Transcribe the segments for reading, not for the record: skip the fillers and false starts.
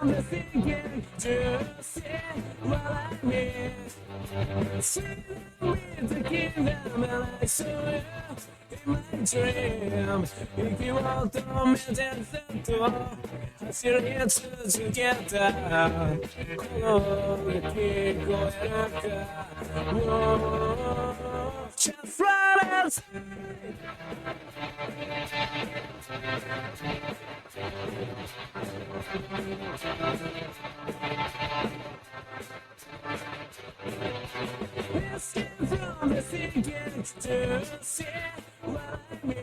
from the thinking to see what I mean. Sitting with the kingdom and I saw you in my dream. 息を止めてずっと走り続けた。この聞こえるか。Whoa, just run and say. Listen from the thinking to see what I mean.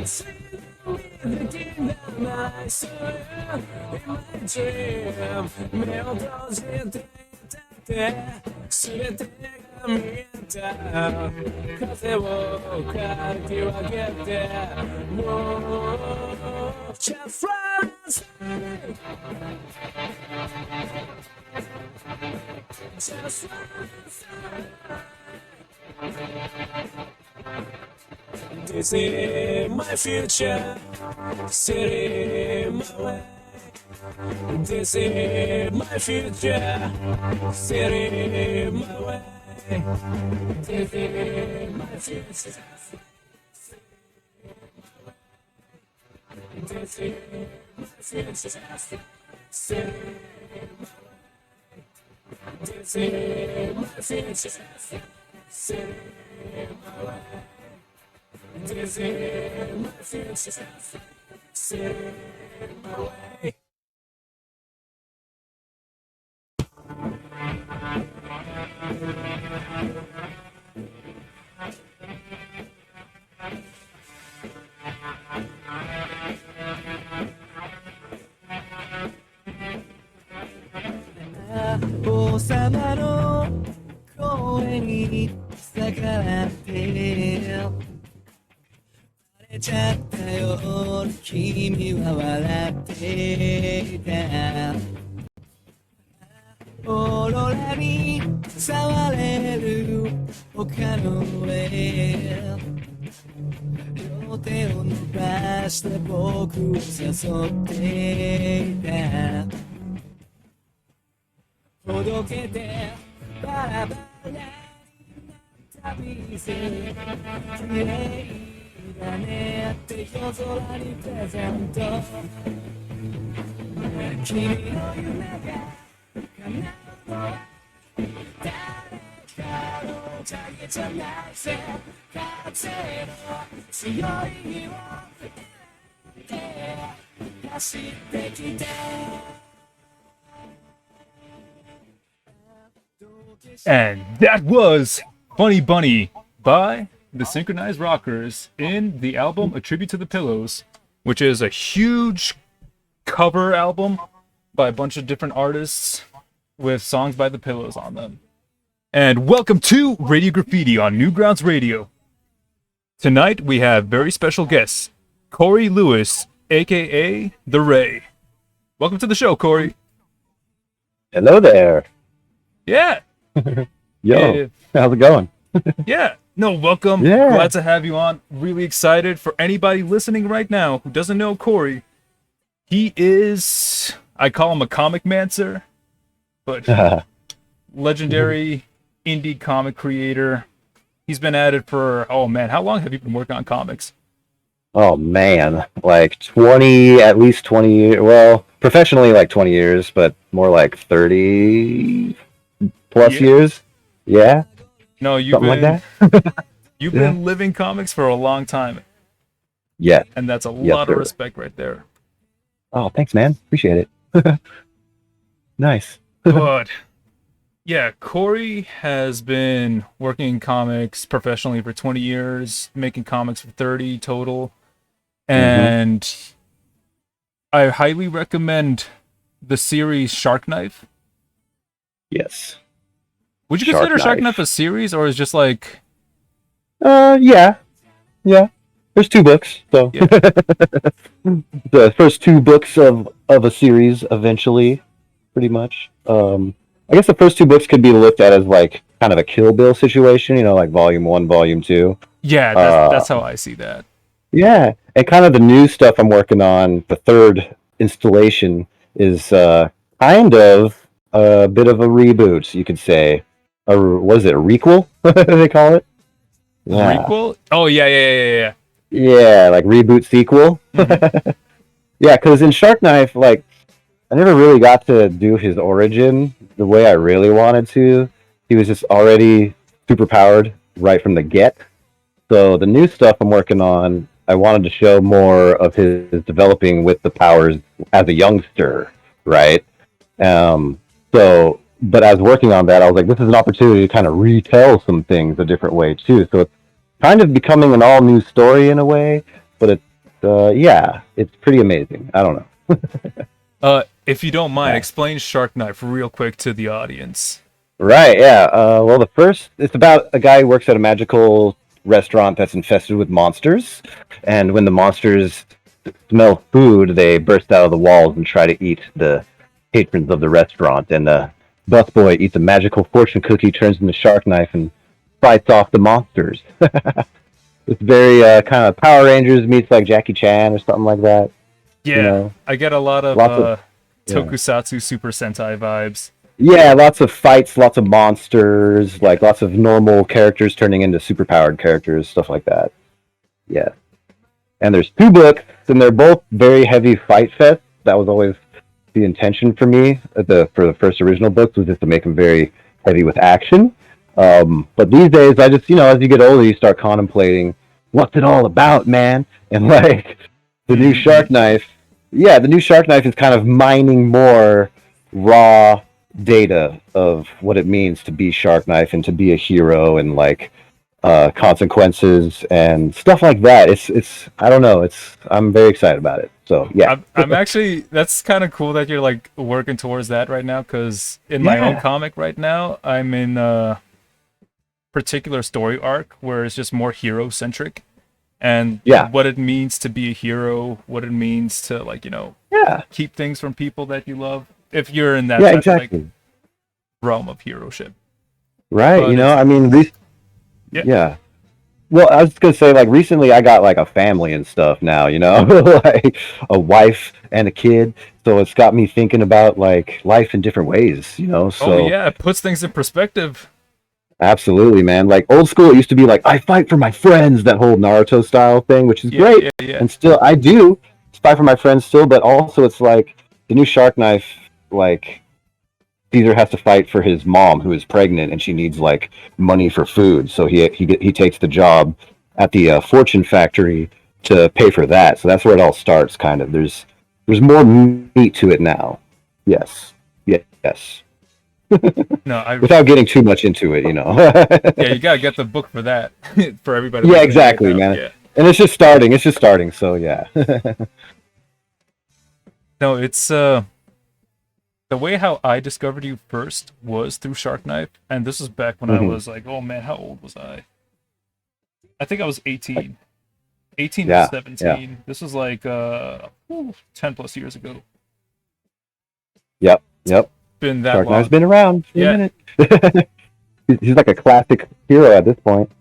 Sitting with the kingdom I saw you in my dream. 目を閉じていたって全てが見えた。風をかき分けて Whoa, just run and say. Just run and say. This is my future, city my way. This is my future, city my way. This is my future, this is my future, city my way. This is my future, city my way. This is my future, city my way.王様の声に逆らってバレちゃったよ君は笑っていたオーロラに触れる丘の上両手を伸ばして僕を誘っていたほどけてバラバラな旅路綺麗だねって夜空にプレゼント君の夢が叶うのは誰かのおかげじゃないぜ風の強い日を選んで走ってきてAnd that was Funny Bunny by the Synchronized Rockers in the album A Tribute to the Pillows, which is a huge cover album by a bunch of different artists with songs by the Pillows on them. And welcome to Radio Graffiti on Newgrounds Radio. Tonight we have very special guests, Corey Lewis, aka the Ray. Welcome to the show, Corey. Hello there. Yeah. Yo, Yeah. how's it going? Yeah. No, welcome. Yeah. Glad to have you on. Really excited. For anybody listening right now who doesn't know Corey, he is, I call him a comic mancer, but legendary indie comic creator. He's been at it for, oh man, how long have you been working on comics? Oh man, like 20, at least 20 years. Well, professionally like 20 years, but more like 30 plus years. Yeah. No, you've Something been like that. you've Yeah. been living comics for a long time, Yeah. and that's a Yes, lot of sir. respect right there. Oh, thanks, man. Appreciate it. Nice. But yeah, Corey has been working in comics professionally for 20 years, making comics for 30 total. And I highly recommend the series Shark Knife. Yes. Would you Shark consider Shark Knife. Knife a series, or is just like Yeah. Yeah. There's 2 books, so Yeah. the first 2 books of a series eventually, pretty much. I guess the first 2 books could be looked at as like kind of a Kill Bill situation, you know, like volume 1, volume 2. Yeah, that's how I see that. Yeah, and kind of the new stuff I'm working on, the third installation is kind of a bit of a reboot, you could say. What is it, a requel? They call it? Yeah. Requel? Oh, yeah. Yeah, like reboot sequel. Mhm. Yeah, because in Shark Knife, like, I never really got to do his origin the way I really wanted to. He was just already super powered right from the get. So the new stuff I'm working on, I wanted to show more of his developing with the powers as a youngster, right? But as working on that, I was like, this is an opportunity to kind of retell some things a different way too. So it's kind of becoming an all new story in a way, but yeah, it's pretty amazing. I don't know. If you don't mind, Yeah. explain Shark Knife real quick to the audience. Right, yeah. Well, it's about a guy who works at a magical restaurant that's infested with monsters. And when the monsters smell food, they burst out of the walls and try to eat the patrons of the restaurant. And busboy eats a magical fortune cookie, turns into Shark Knife, and fights off the monsters. It's very kind of Power Rangers meets like Jackie Chan or something like that. Yeah, You know, I get a lot of lots of- yeah. Tokusatsu Super Sentai vibes. Yeah, lots of fights, lots of monsters, like lots of normal characters turning into superpowered characters, stuff like that. Yeah. And there's 2 books, and they're both very heavy fight fest. That was always the intention for me. For the first original books was just to make them very heavy with action. But these days, I just, as you get older, you start contemplating, what's it all about, man? And like the new Shark Knife, the new Shark Knife is kind of mining more raw data of what it means to be Shark Knife and to be a hero and like consequences and stuff like that. It's I don't know. I'm very excited about it. So yeah, I'm actually, that's kind of cool that you're like working towards that right now, because in my own Yeah. comic right now, I'm in a particular story arc where it's just more hero centric, and Yeah. what it means to be a hero, what it means to like yeah, keep things from people that you love. If you're in that yeah, type exactly. of like realm of heroship. Right. But I mean, Yeah. yeah. Well, I was just gonna say, like, recently I got like a family and stuff now, like a wife and a kid. So it's got me thinking about like life in different ways, So Oh yeah, it puts things in perspective. absolutely, man. Like old school, it used to be like I fight for my friends, that whole Naruto style thing, which is Yeah, great, yeah. and still I do fight for my friends still. But also, it's like the new Shark Knife, like Caesar has to fight for his mom who is pregnant and she needs like money for food, so he takes the job at the fortune factory to pay for that. So that's where it all starts. Kind of. There's more meat to it now. Yes. Yes. No, Without getting too much into it, yeah, you gotta get the book for that for everybody. Yeah, to exactly, check it out. man. Yeah. And it's just starting. It's just starting. So yeah. No, it's the way how I discovered you first was through Shark Knife, and this was back when I Mhm. was like, oh man, how old was I? I think I was 18. 18 Yeah, to 17. This was like 10 plus years ago. Yep. Been that Shark long. Knife's been around for Yeah. a minute. He's like a classic hero at this point.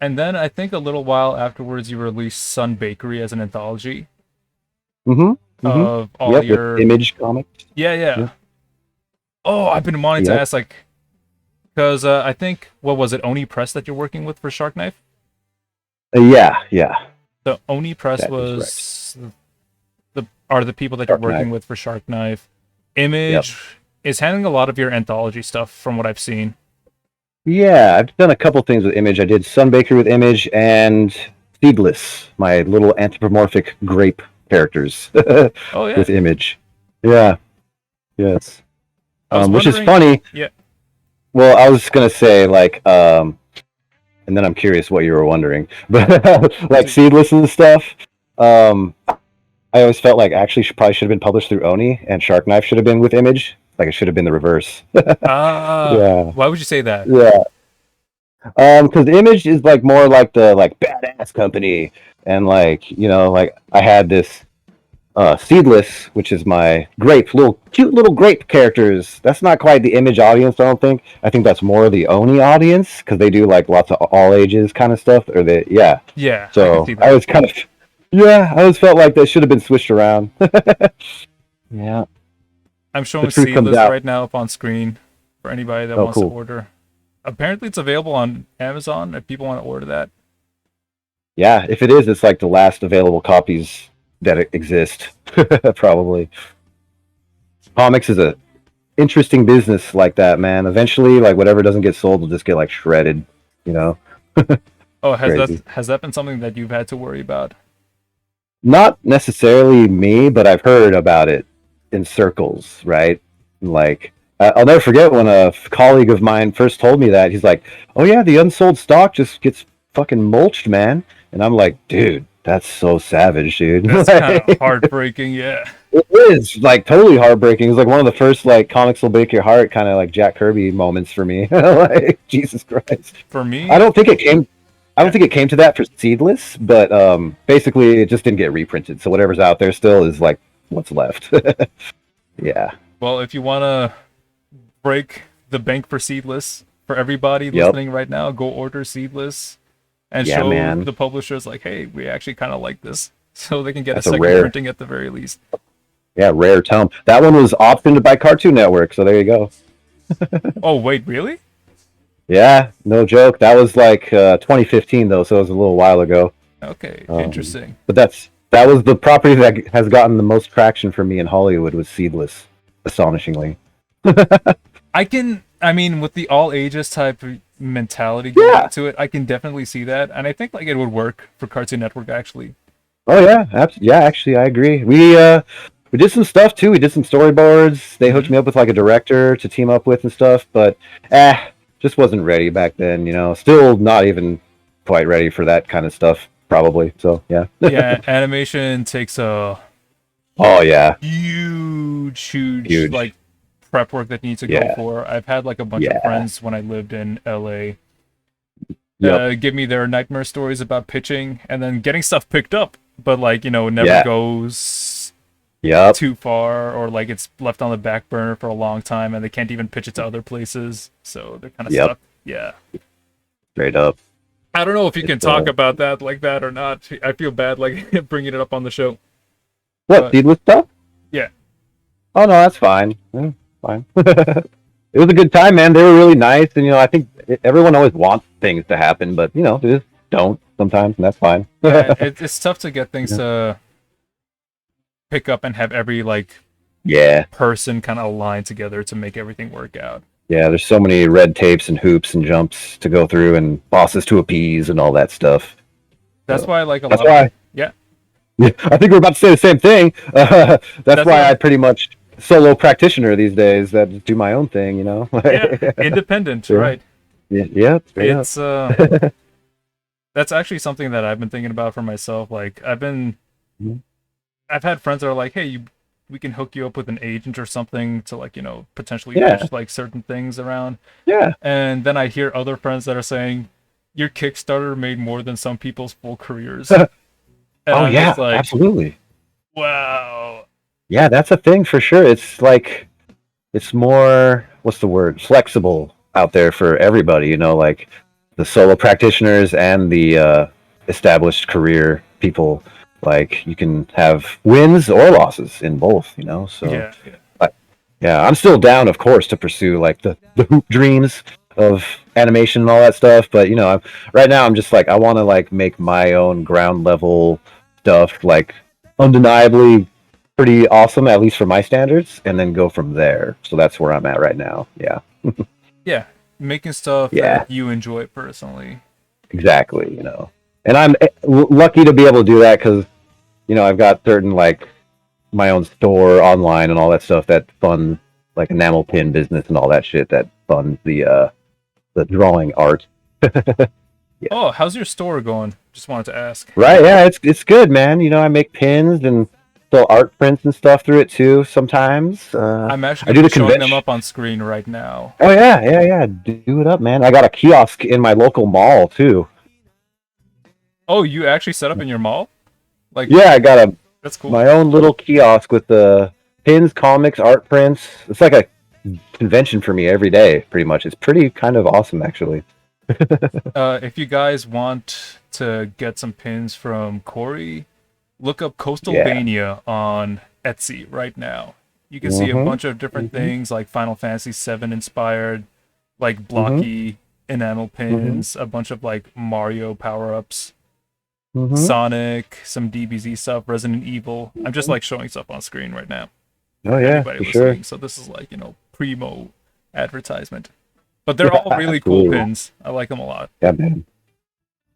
And then I think a little while afterwards you released Sun Bakery as an anthology Mm-hmm. of all Yep, your with Image Comics. Yeah. Yeah. Oh, I've been wanting to Yep. ask, like, because I think, what was it, Oni Press that you're working with for Shark Knife? Yeah. The Oni Press That is was are the people that Shark you're working Knife. with for Shark Knife. Image is handling a lot of your anthology stuff from what I've seen. Yeah, I've done a couple things with Image. I did Sunbaker with Image and Seedless, my little anthropomorphic grape characters Oh yeah. with Image. Yeah. Yes. I was Which is wondering- funny. Yeah. Well, I was gonna say like, and then I'm curious what you were wondering, but like Seedless and stuff. I always felt like actually probably should have been published through Oni, and Shark Knife should have been with Image. Like it should have been the reverse. Yeah. Why would you say that? Yeah. Because Image is like more like the like badass company, and like like I had this Seedless, which is my cute little grape characters. That's not quite the Image audience, I don't think. I think that's more the Oni audience because they do like lots of all ages kind of stuff. Or Yeah. I So can see that. I was kind of I always felt like that should have been switched around. Yeah. I'm showing the truth comes Seedless out. right now up on screen for anybody that Oh, wants to cool. order. Apparently, it's available on Amazon if people want to order that. Yeah, if it is, it's like the last available copies that exist, probably. Comics is a interesting business like that, man. Eventually, like whatever doesn't get sold will just get like shredded, you know. Oh, Crazy. has that been something that you've had to worry about? Not necessarily me, but I've heard about it in circles, right? Like, I'll never forget when a colleague of mine first told me that. He's like, "Oh yeah, the unsold stock just gets fucking mulched, man." And I'm like, "Dude, that's so savage, dude." That's kind of heartbreaking, yeah. It is like totally heartbreaking. It's like one of the first like comics will break your heart kind of like Jack Kirby moments for me. Like Jesus Christ. For me, I don't think it came. I don't think it came to that for Seedless, but basically it just didn't get reprinted. So whatever's out there still is like what's left. Yeah. well, if you want to break the bank for Seedless, for everybody Yep. listening right now, go order Seedless and Yeah, show man. the publishers like, hey, we actually kind of like this, so they can get That's a a second rare- printing at the very least. Yeah, rare tome. That one was optioned by Cartoon Network, so there you go. Oh wait, really? Yeah, no joke. That was like 2015 though, so it was a little while ago. Okay, Um, interesting. But that was the property that has gotten the most traction for me in Hollywood was Seedless, astonishingly. I mean, with the all ages type mentality going Yeah. to it, I can definitely see that, and I think like it would work for Cartoon Network actually. Oh yeah, yeah. Actually, I agree. We did some stuff too. We did some storyboards. They hooked me up with like a director to team up with and stuff. But just wasn't ready back then. You know, still not even quite ready for that kind of stuff. Probably. So yeah. Yeah, animation takes a Oh yeah. huge like prep work that needs to go Yeah. for. I've had like a bunch Yeah. of friends when I lived in LA Yep. give me their nightmare stories about pitching and then getting stuff picked up, but like, never Yeah. goes Yep. too far, or like it's left on the back burner for a long time and they can't even pitch it to other places, so they're kind of Yep. stuck. Yeah. Straight up. I don't know if you can It's, talk about that like that or not. I feel bad like bringing it up on the show. What Seedless stuff? Yeah. Oh no, that's fine. Yeah, fine. It was a good time, man. They were really nice, and I think everyone always wants things to happen, but they just don't sometimes, and that's fine. Yeah, it's tough to get things to pick up and have every like Yeah, person kind of align together to make everything work out. yeah. There's so many red tapes and hoops and jumps to go through, and bosses to appease, and all that stuff. That's So, why I like a That's lot. why. Yeah. Yeah, I think we're about to say the same thing. That's why why- I pretty much solo practitioner these days. That just do my own thing, Yeah, independent, Yeah. right? Yeah. Straight up. It's that's actually something that I've been thinking about for myself. Like Mhm. I've had friends that are like, "Hey, we can hook you up with an agent or something to like, potentially Yeah. pitch like certain things around." Yeah. And then I hear other friends that are saying, "Your Kickstarter made more than some people's full careers." And Oh I'm yeah, just like, absolutely. wow. Yeah, that's a thing for sure. It's like it's more what's the word? Flexible out there for everybody, like the solo practitioners and the established career people. Like you can have wins or losses in both, So Yeah. yeah, I'm still down, of course, to pursue like the hoop dreams of animation and all that stuff. But right now I'm just like I want to like make my own ground level stuff, like undeniably pretty awesome, at least for my standards, and then go from there. So that's where I'm at right now. Yeah, Yeah. Making stuff Yeah. that you enjoy personally. exactly. And I'm lucky to be able to do that because I've got certain like my own store online and all that stuff that funds like enamel pin business and all that shit that funds the drawing art. Oh, how's your store going? Just wanted to ask. Right? Yeah, it's good, man. I make pins and still art prints and stuff through it too. Sometimes I'm I actually do the showing them convention. up on screen right now. Oh yeah. Do it up, man. I got a kiosk in my local mall too. Oh, you actually set up in your mall? Like, Yeah, I got that's cool. my own little kiosk with the pins, comics, art prints. It's like a convention for me every day, pretty much. It's pretty kind of awesome, actually. If you guys want to get some pins from Corey, look up Coastal Yeah. Mania on Etsy right now. you can see a bunch of different things like Final Fantasy VII inspired, like blocky enamel pins, a bunch of like Mario power-ups, Sonic, some DBZ stuff, Resident Evil. I'm just like showing stuff on screen right now. Oh yeah, for sure. So this is like, primo advertisement. But they're all really cool pins. I like them a lot. Yeah, man.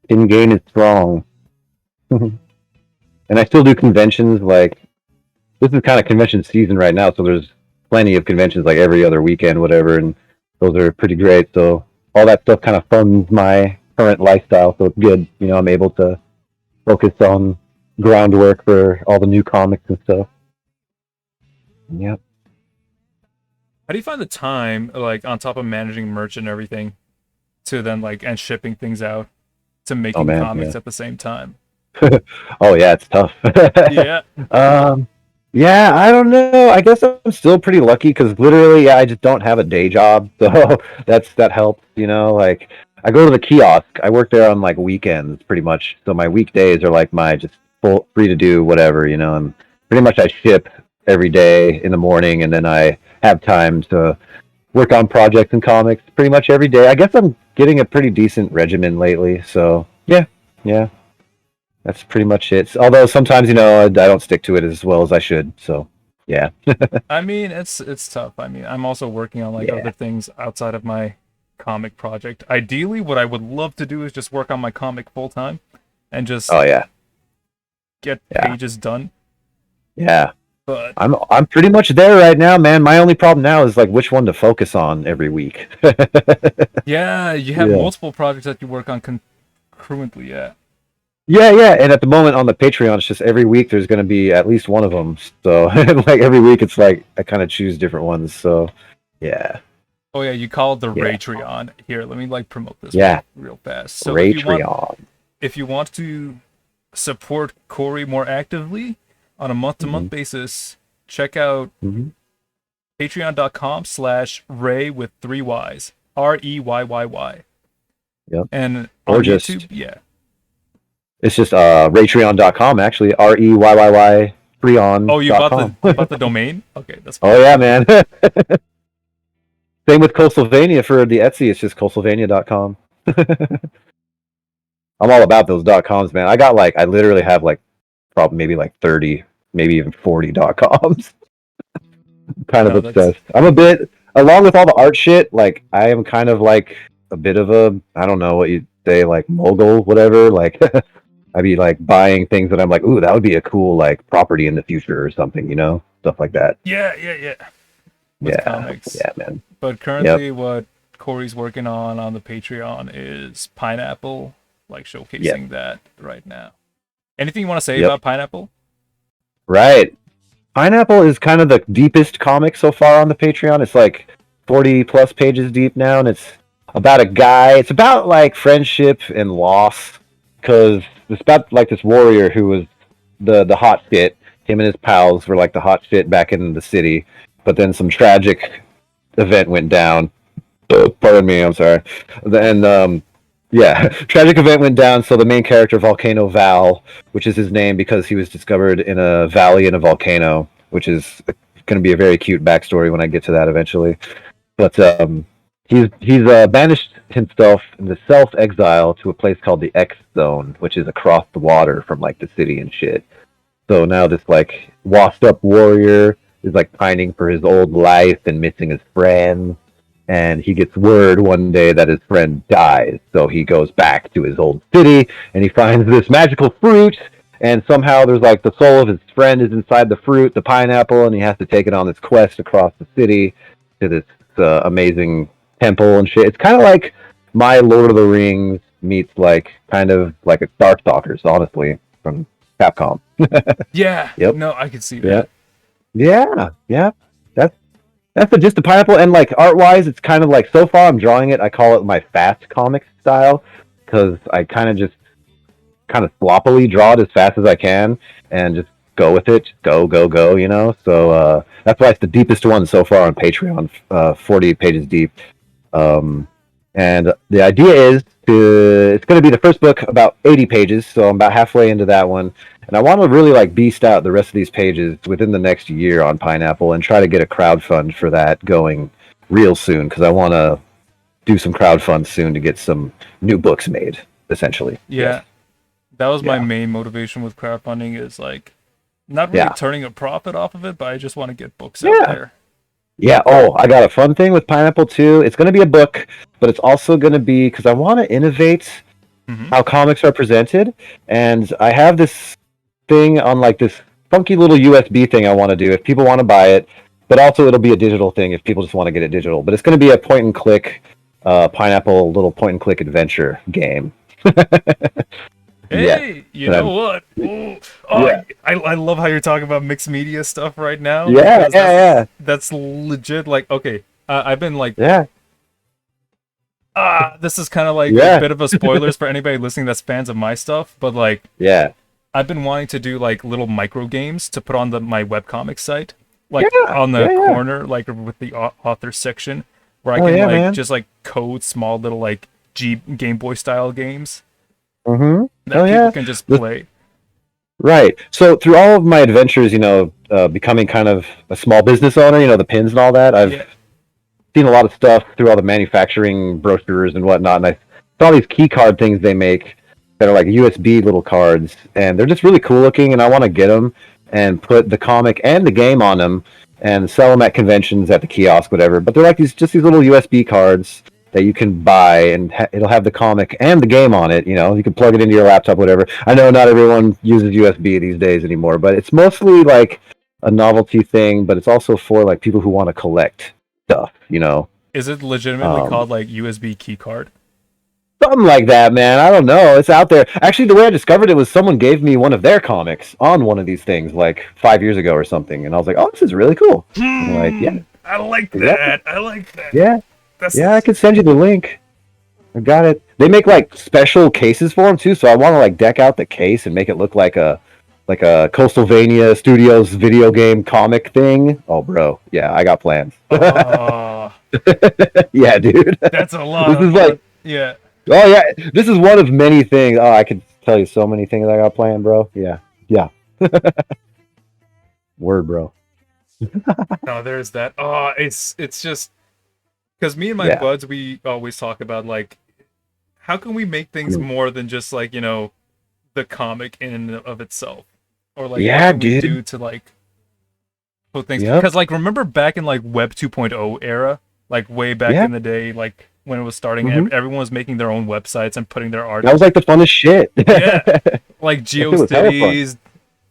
Pin game is strong. And I still do conventions. Like, this is kind of convention season right now, so there's plenty of conventions like every other weekend, whatever, and those are pretty great. So all that stuff kind of funds my current lifestyle, so it's good. I'm able to focus on groundwork for all the new comics and stuff. Yep. How do you find the time, like, on top of managing merch and everything, to then, like, and shipping things out, to making comics at the same time? Oh, yeah, it's tough. Yeah. Yeah, I don't know. I guess I'm still pretty lucky because literally, I just don't have a day job, so that helps. Like I go to the kiosk. I work there on like weekends, pretty much. So my weekdays are like my just full free to do whatever, and pretty much I ship every day in the morning, and then I have time to work on projects and comics pretty much every day. I guess I'm getting a pretty decent regimen lately, so yeah. That's pretty much it. Although sometimes, I don't stick to it as well as I should, so yeah. I mean, it's tough. I mean, I'm also working on like other things outside of my comic project. Ideally, what I would love to do is just work on my comic full time and just get pages done. Yeah. But I'm pretty much there right now, man. My only problem now is like which one to focus on every week. Yeah, you have multiple projects that you work on concurrently, yeah. Yeah, and at the moment on the Patreon, it's just every week there's going to be at least one of them. So, like every week, it's like I kind of choose different ones. So, yeah. Oh yeah, you call it the Raytreon. Here, let me like promote this real fast. So Raytreon. If you want to support Corey more actively on a month-to-month basis, check out patreon.com/Ray with 3 Ys. REYYY. Yep. And on YouTube, it's just Raytreon.com, actually. REYYY Freon. Oh, you bought the domain? Okay, that's fine. Oh, yeah, man. Same with Coastalvania for the Etsy. It's just Coastalvania.com. I'm all about those .coms, man. I literally have like probably maybe like 30, maybe even 40 .coms. Kind of obsessed. I'm a bit, along with all the art shit, like I am kind of like a bit of a, I don't know what you'd say, like mogul, whatever. Like I'd be like buying things that I'm like, ooh, that would be a cool like property in the future or something, stuff like that. Yeah. With comics. Yeah, man. But currently, what Corey's working on the Patreon is Pineapple, like showcasing that right now. Anything you want to say about Pineapple? Right. Pineapple is kind of the deepest comic so far on the Patreon. It's like 40 plus pages deep now, and it's about a guy. It's about like friendship and loss, because it's about like this warrior who was the hot shit. Him and his pals were like the hot shit back in the city, but then some tragic event went down. Pardon me, I'm sorry. And tragic event went down, so the main character, Volcano Val, which is his name because he was discovered in a valley in a volcano, which is going to be a very cute backstory when I get to that eventually. But he's banished himself into self-exile to a place called the X Zone, which is across the water from like the city and shit. So now this like washed-up warrior is like pining for his old life and missing his friends. And he gets word one day that his friend dies. So he goes back to his old city, and he finds this magical fruit, and somehow there's like the soul of his friend is inside the fruit, the pineapple, and he has to take it on this quest across the city to this amazing temple and shit. It's kind of like my Lord of the Rings meets like kind of like a Darkstalkers, honestly, from Capcom. Yeah. Yep. No, I can see that. Yeah. That's just the pineapple, and like art-wise, it's kind of like, so far I'm drawing it, I call it my fast comic style, because I kind of sloppily draw it as fast as I can, and just go with it, just go, so that's why it's the deepest one so far on Patreon, 40 pages deep, and the idea is it's going to be the first book, about 80 pages, so I'm about halfway into that one, and I want to really like beast out the rest of these pages within the next year on Pineapple and try to get a crowdfund for that going real soon, because I want to do some crowdfund soon to get some new books made, essentially. Yeah. That was my main motivation with crowdfunding, is like not really turning a profit off of it, but I just want to get books out there. Yeah. Oh, I got a fun thing with Pineapple too. It's going to be a book, but it's also going to be, because I want to innovate how comics are presented, and I have this thing on like this funky little USB thing I want to do if people want to buy it, but also it'll be a digital thing if people just want to get it digital. But it's going to be a point and click, Pineapple little point and click adventure game. Hey, you know what? I love how you're talking about mixed media stuff right now. Yeah. That's legit. Like, okay, I've been like, this is kind of like a bit of a spoilers for anybody listening that's fans of my stuff, but like, I've been wanting to do like little micro games to put on my webcomic site, like on the corner, like with the author section, where I can just like code small little like Game Boy style games. That people can just play. Right. So through all of my adventures, you know, becoming kind of a small business owner, you know, the pins and all that, I've seen a lot of stuff through all the manufacturing brochures and whatnot, and I saw these key card things they make that are like USB little cards, and they're just really cool looking, and I want to get them and put the comic and the game on them and sell them at conventions, at the kiosk, whatever. But they're like these little USB cards that you can buy, and it'll have the comic and the game on it. You know, you can plug it into your laptop, whatever. I know not everyone uses USB these days anymore, but it's mostly like a novelty thing, but it's also for like people who want to collect stuff, you know. Is it legitimately called like USB key card? Something like that, man. I don't know. It's out there. Actually, the way I discovered it was someone gave me one of their comics on one of these things like 5 years ago or something, and I was like, oh, this is really cool. I'm like, yeah. I like that. I like that. Yeah. I can send you the link. I got it. They make like special cases for them too, so I want to like deck out the case and make it look like a Coastalvania Studios video game comic thing. Oh, bro, yeah, I got plans. Yeah, dude. That's a lot. This is like, Oh yeah, this is one of many things. Oh, I could tell you so many things I got planned, bro. Yeah. Word, bro. No, there's that. Oh, it's just. Because me and my buds, we always talk about, like, how can we make things more than just, like, you know, the comic in and of itself? Or, like, what can we do to, like, put things... Because, like, remember back in, like, Web 2.0 era? Like, way back in the day, like, when it was starting, everyone was making their own websites and putting their art... That was, like, the funnest shit. Like, GeoCities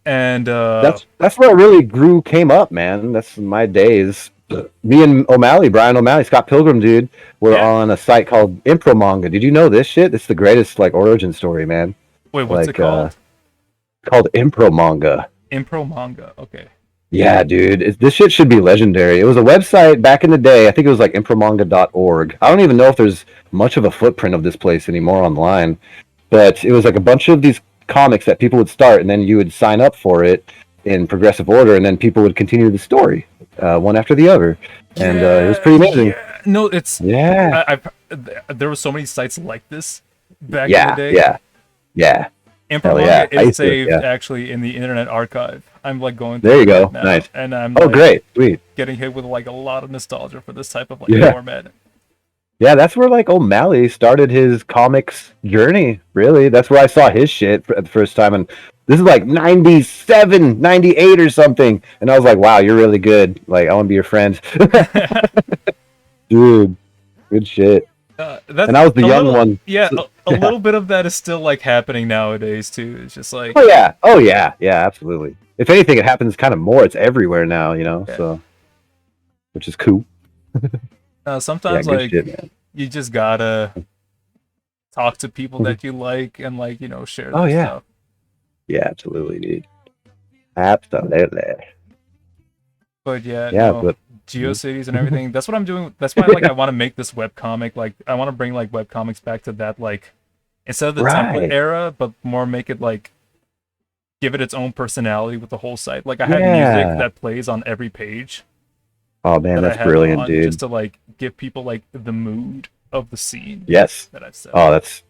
and... That's where it really came up, man. That's my days. Me and Brian O'Malley, Scott Pilgrim, dude, were on a site called Impro Manga. Did you know this shit? It's the greatest like origin story, man. Wait, what's it called? Called Impro Manga. Impro Manga, okay. Yeah, dude, this shit should be legendary. It was a website back in the day. I think it was like impromanga.org. I don't even know if there's much of a footprint of this place anymore online, but it was like a bunch of these comics that people would start, and then you would sign up for it in progressive order, and then people would continue the story one after the other, and it was pretty amazing. No, it's there were so many sites like this back in the day. Impro Manga is saved actually in the Internet Archive. I'm like going through there you go now, nice, and I'm great, sweet, getting hit with like a lot of nostalgia for this type of like format. Yeah, that's where like O'Malley started his comics journey, really. That's where I saw his shit at the first time, and this is like 97, 98 or something. And I was like, wow, you're really good. Like, I want to be your friend. Dude, good shit. And I was the young one. Yeah, a little bit of that is still like happening nowadays too. It's just like... Oh yeah, absolutely. If anything, it happens kind of more. It's everywhere now, you know, so... Which is cool. Sometimes, like, shit, you just gotta talk to people that you like and, like, you know, share that stuff. Yeah, absolutely, dude. Absolutely. But GeoCities and everything, that's what I'm doing. That's why, like, I want to make this webcomic. Like, I want to bring, like, webcomics back to that, like, instead of the template era, but more make it, like, give it its own personality with the whole site. Like, I have music that plays on every page. Oh man, that's brilliant, dude! Just to like give people like the mood of the scene. Yes. That I've said. Oh, that's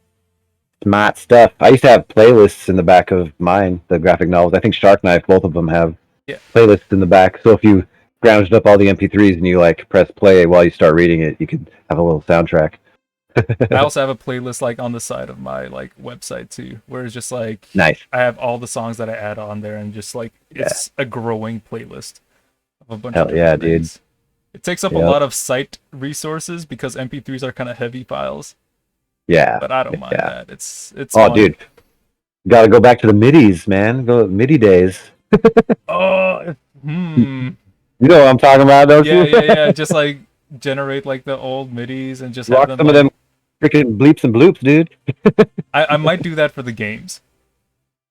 Smart stuff. I used to have playlists in the back of mine, the graphic novels. I think Shark Knife, both of them have Yeah. playlists in the back. So if you grounded up all the MP3s and you like press play while you start reading it, you could have a little soundtrack. I also have a playlist like on the side of my like website too, where it's just like Nice. I have all the songs that I add on there, and just like it's a growing playlist of a bunch Hell of yeah, different dude. things. It takes up a Yep. lot of site resources because MP3s are kind of heavy files, Yeah. but I don't mind Yeah. that. It's Oh, fun. dude. Gotta go back to the midis, man. Go MIDI days. Oh, You know what I'm talking about, don't yeah, you? yeah. Just like generate like the old midis and just have Rock them. some Like, of them freaking bleeps and bloops, dude. I might do that for the games.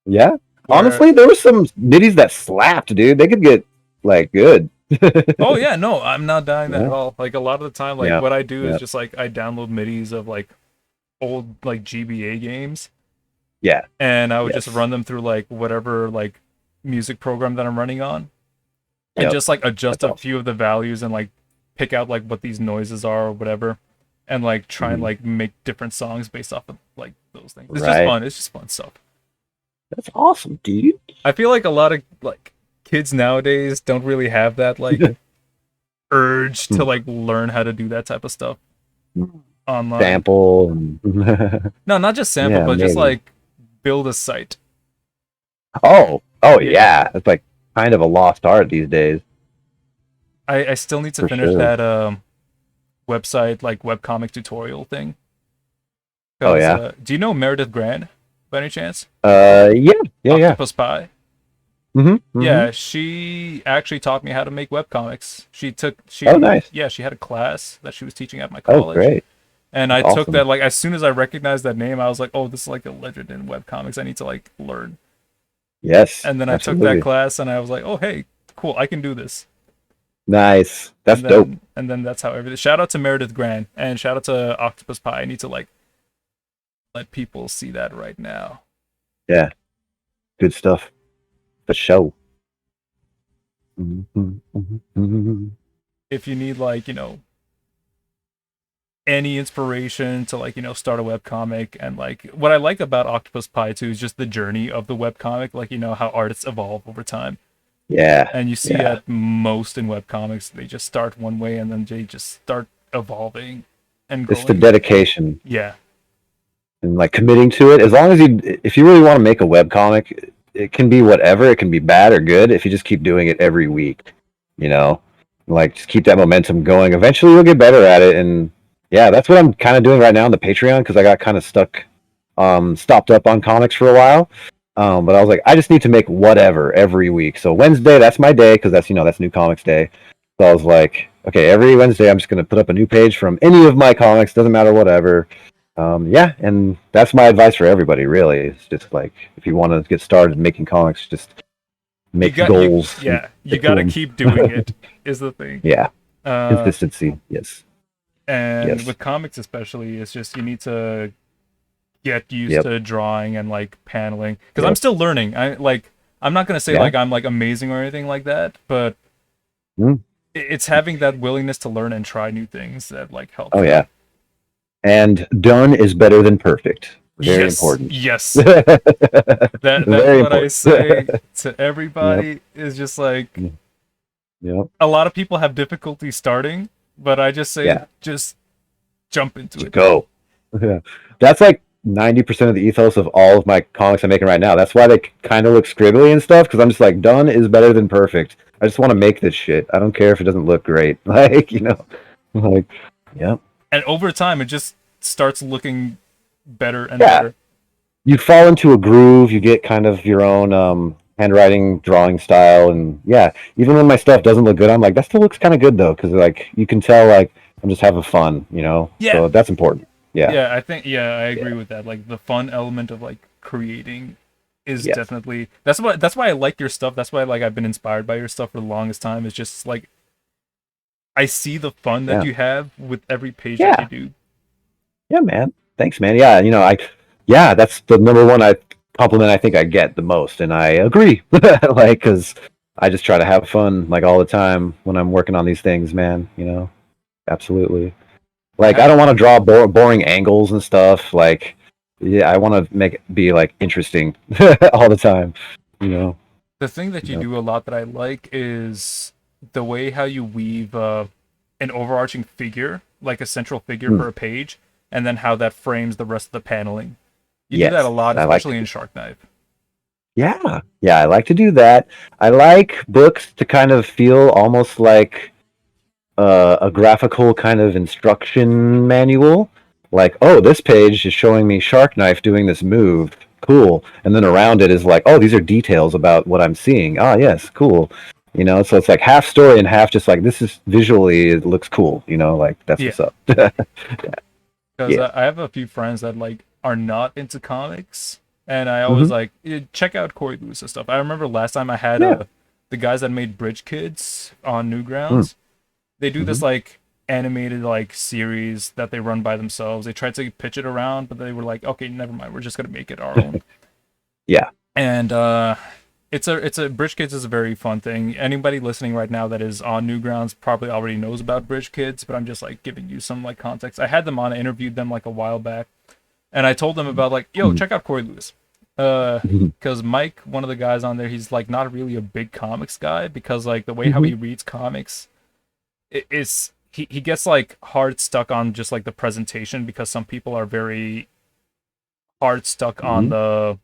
Yeah. Where- Honestly, there were some midis that slapped, dude. They could get like good. Oh yeah, no, I'm not dying that Yeah. at all. Like a lot of the time, like Yeah. what I do Yeah. is just like I download midis of like old like GBA games, Yeah. and I would just Yes. run them through like whatever like music program that I'm running on, and Yep. just like adjust That's a few of the values and like pick out like what these noises are or whatever, and like try and Mhm. like make different songs based off of like those things. It's Right. just fun. It's just fun stuff. That's awesome, dude. I feel like a lot of like kids nowadays don't really have that like urge to like learn how to do that type of stuff online. Sample and No, not just sample, Yeah, but just maybe. like build a site. oh Yeah. yeah. It's like kind of a lost art these days. I still need to For finish sure. that website like webcomic tutorial thing. Oh, 'Cause, yeah? do you know Meredith Grand by any chance? Yeah. Octopus Pie. Mm-hmm. Yeah, she actually taught me how to make webcomics. She Oh, nice. Yeah, she had a class that she was teaching at my Oh, college. great. And I That's took awesome. that like as soon as I recognized that name, I was like, "Oh, this is like a legend in webcomics. I need to like learn." Yes. And then I took absolutely. that class, and I was like, "Oh, hey, cool, I can do this." Nice. That's and then, dope. And then that's how everything. Shout out to Meredith Grand and shout out to Octopus Pie. I need to like let people see that right now. Yeah. Good stuff. For show. Mm-hmm. If you need like any inspiration to like start a webcomic, and like what I like about Octopus Pie too is just the journey of the webcomic, like how artists evolve over time. Yeah. And you see Yeah. that most in webcomics, they just start one way and then they just start evolving and growing. It's the dedication Yeah. and like committing to it. As long as if you really want to make a webcomic, it can be whatever. It can be bad or good if you just keep doing it every week. Like just keep that momentum going. Eventually you'll get better at it. And yeah, that's what I'm kind of doing right now on the Patreon, because I got kind of stopped up on comics for a while. But I was like, I just need to make whatever every week. So Wednesday, that's my day, because that's New Comics Day. So I was like, okay, every Wednesday I'm just going to put up a new page from any of my comics, doesn't matter, whatever. Yeah, and that's my advice for everybody, really. It's just like, if you want to get started making comics, just make goals. You got to keep doing it is the thing. Yeah, consistency, yes. And Yes. with comics especially, it's just you need to get used to drawing and like paneling, because I'm still learning. I'm not gonna say like I'm like amazing or anything like that, but it's having that willingness to learn and try new things that like helps. Oh yeah, and done is better than perfect. Very important. Yes. Very That's what I important. say to everybody. Is just like Yep. a lot of people have difficulty starting, but I just say Yeah. just jump into it. Go. Yeah. That's like 90% of the ethos of all of my comics I'm making right now. That's why they kind of look scribbly and stuff, because I'm just like, done is better than perfect. I just want to make this shit. I don't care if it doesn't look great. Like, yep. And over time, it just starts looking better and Yeah. better. You fall into a groove. You get kind of your own handwriting, drawing style, and yeah. Even when my stuff doesn't look good, I'm like, that still looks kind of good though, because like you can tell like I'm just having fun, Yeah. So that's important. Yeah. Yeah, I think I agree with that. Like the fun element of like creating is definitely that's why I like your stuff. That's why like I've been inspired by your stuff for the longest time. It's just like I see the fun that you have with every page that you do. Yeah, man. Thanks, man. Yeah, that's the number one compliment I think I get the most, and I agree. Like, because I just try to have fun like all the time when I'm working on these things, man. Absolutely. Like, I don't want to draw boring angles and stuff. Like, yeah, I want to make it be like interesting all the time. You know. The thing that you Yep. do a lot that I like is the way how you weave an overarching figure, like a central figure Mm. for a page, and then how that frames the rest of the paneling. You do that Yes, a lot, I like. especially in Shark Knife. Yeah, yeah, I like to do that. I like books to kind of feel almost like a graphical kind of instruction manual. Like, oh, this page is showing me Shark Knife doing this move. Cool. And then around it is like, oh, these are details about what I'm seeing. Ah, yes, cool. You know, so it's like half story and half just like this is visually it looks cool. You know, like that's Yeah, what's up. because Yeah. I have a few friends that like are not into comics, and I always Hmm. like check out Corey Lewis and stuff. I remember last time I had Yeah. the guys that made Bridge Kids on Mm. Newgrounds. They do Hmm. this like animated like series that they run by themselves. They tried to pitch it around, but they were like, okay, never mind. We're just gonna make it our own. Yeah. And it's a Bridge Kids is a very fun thing. Anybody listening right now that is on Newgrounds probably already knows about Bridge Kids, but I'm just like giving you some like context. I had them on, I interviewed them like a while back, and I told them about like, yo, Mhm. check out Corey Lewis. Mhm. Because Mike, one of the guys on there, he's like not really a big comics guy because like the way how Mhm. he reads comics is he gets like hard stuck on just like the presentation because some people are very hard stuck on Mhm. the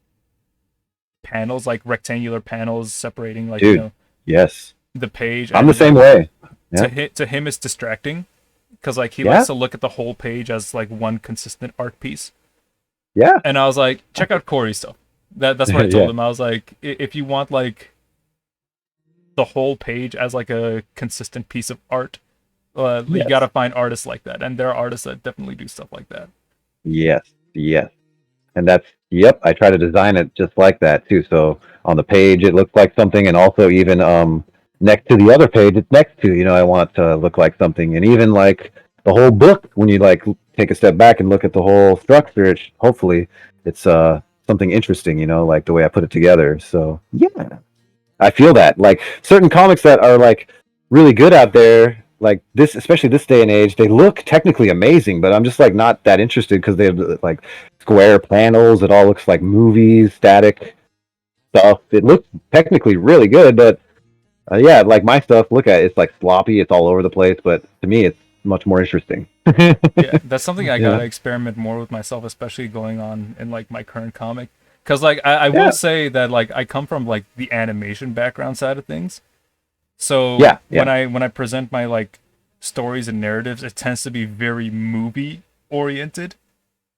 panels, like rectangular panels separating like Dude, yes. the page, I'm the and same like way. to Yeah. him it's distracting because like he Yeah. likes to look at the whole page as like one consistent art piece. Yeah. And I was like, check out Corey's stuff. That's what I told Yeah. him. I was like, if you want like the whole page as like a consistent piece of art, you Yes. gotta find artists like that, and there are artists that definitely do stuff like that. Yes. Yes. And that's, yep, I try to design it just like that too. So on the page it looks like something, and also even next to the other page it's next to, you know, I want it to look like something. And even like the whole book, when you like take a step back and look at the whole structure, hopefully it's something interesting, you know, like the way I put it together. So yeah. I feel that like certain comics that are like really good out there, like this, especially this day and age, they look technically amazing, but I'm just like not that interested because they have like square panels. It all looks like movies, static stuff. It looks technically really good, but yeah, like my stuff, look at it, it's like sloppy. It's all over the place, but to me, it's much more interesting. Yeah, that's something I Yeah, gotta experiment more with myself, especially going on in like my current comic. Cause like I will yeah, say that like I come from like the animation background side of things. So yeah, yeah. when I present my like stories and narratives, it tends to be very movie oriented.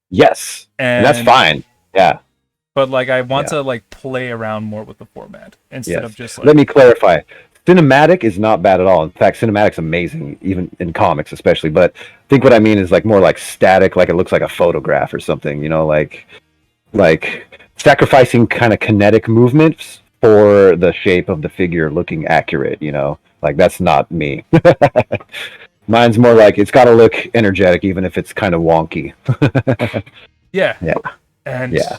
Yes, and that's And fine. Yeah, but like I want yeah. to like play around more with the format instead of Yes. just Let like me clarify. Cinematic is not bad at all. In fact, cinematic's amazing, even in comics, especially. But I think what I mean is like more like static, like it looks like a photograph or something. You know, like sacrificing kind of kinetic movements for the shape of the figure looking accurate. You know, like that's not me. Mine's more like it's got to look energetic, even if it's kind of wonky. yeah. Yeah, And yeah.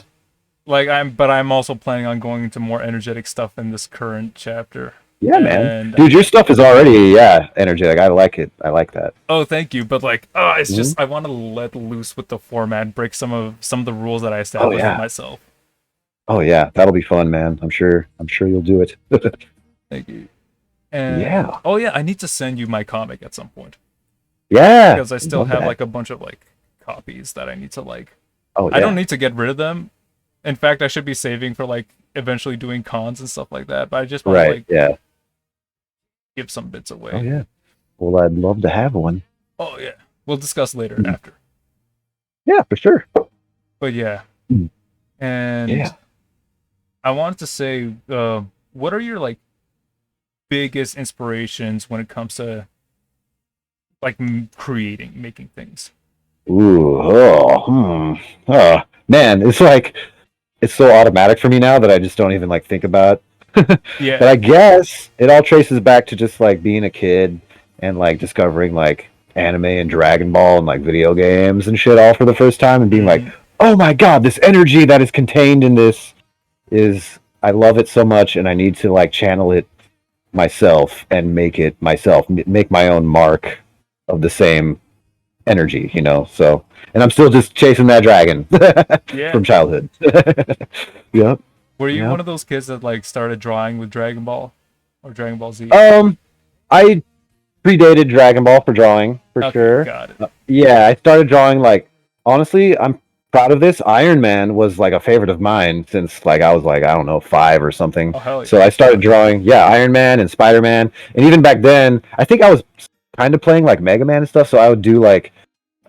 like I'm also planning on going into more energetic stuff in this current chapter. Yeah, man. And Dude, your stuff is already, yeah, energetic. I like it. I like that. oh, thank you. But like, oh, it's Mhm. just I want to let loose with the format, break some of the rules that I Oh established for yeah. myself. Oh yeah. That'll be fun, man. I'm sure. I'm sure you'll do it. Thank you. And Yeah. oh yeah, I need to send you my comic at some point Yeah. because I still Love have that. like a bunch of like copies that I need to like. Oh I don't yeah. need to get rid of them. In fact, I should be saving for like eventually doing cons and stuff like that. But I just want to Right. like Yeah. give some bits Oh away. yeah. Well, I'd love to have one. Oh yeah, we'll discuss later Mhm. after. Yeah, for sure. But yeah, Mhm. and Yeah. I wanted to say, what are your like biggest inspirations when it comes to like creating, making things? Ooh. Oh. Oh. Man, it's like it's so automatic for me now that I just don't even like think about. Yeah, But I guess it all traces back to just like being a kid and like discovering like anime and Dragon Ball and like video games and shit all for the first time and being like, mhm, oh my god, this energy that is contained in this is I love it so much and I need to like channel it myself and make it myself, make my own mark of the same energy, you know. So, and I'm still just chasing that dragon Yeah. from childhood. Yep. Were you Yeah. one of those kids that like started drawing with Dragon Ball or Dragon Ball Z? I predated Dragon Ball for drawing for Okay, sure. got it. Yeah, I started drawing like honestly, I'm proud of this. Iron Man was like a favorite of mine since like I was like I don't know 5 or something. Oh hell yeah. So I started drawing, Iron Man and Spider Man, and even back then, I think I was kind of playing like Mega Man and stuff. So I would do like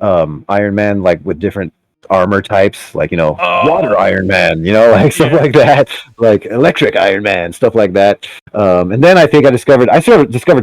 Iron Man like with different armor types, like water Iron Man, like stuff like that, like electric Iron Man, stuff like that. And then I think I discovered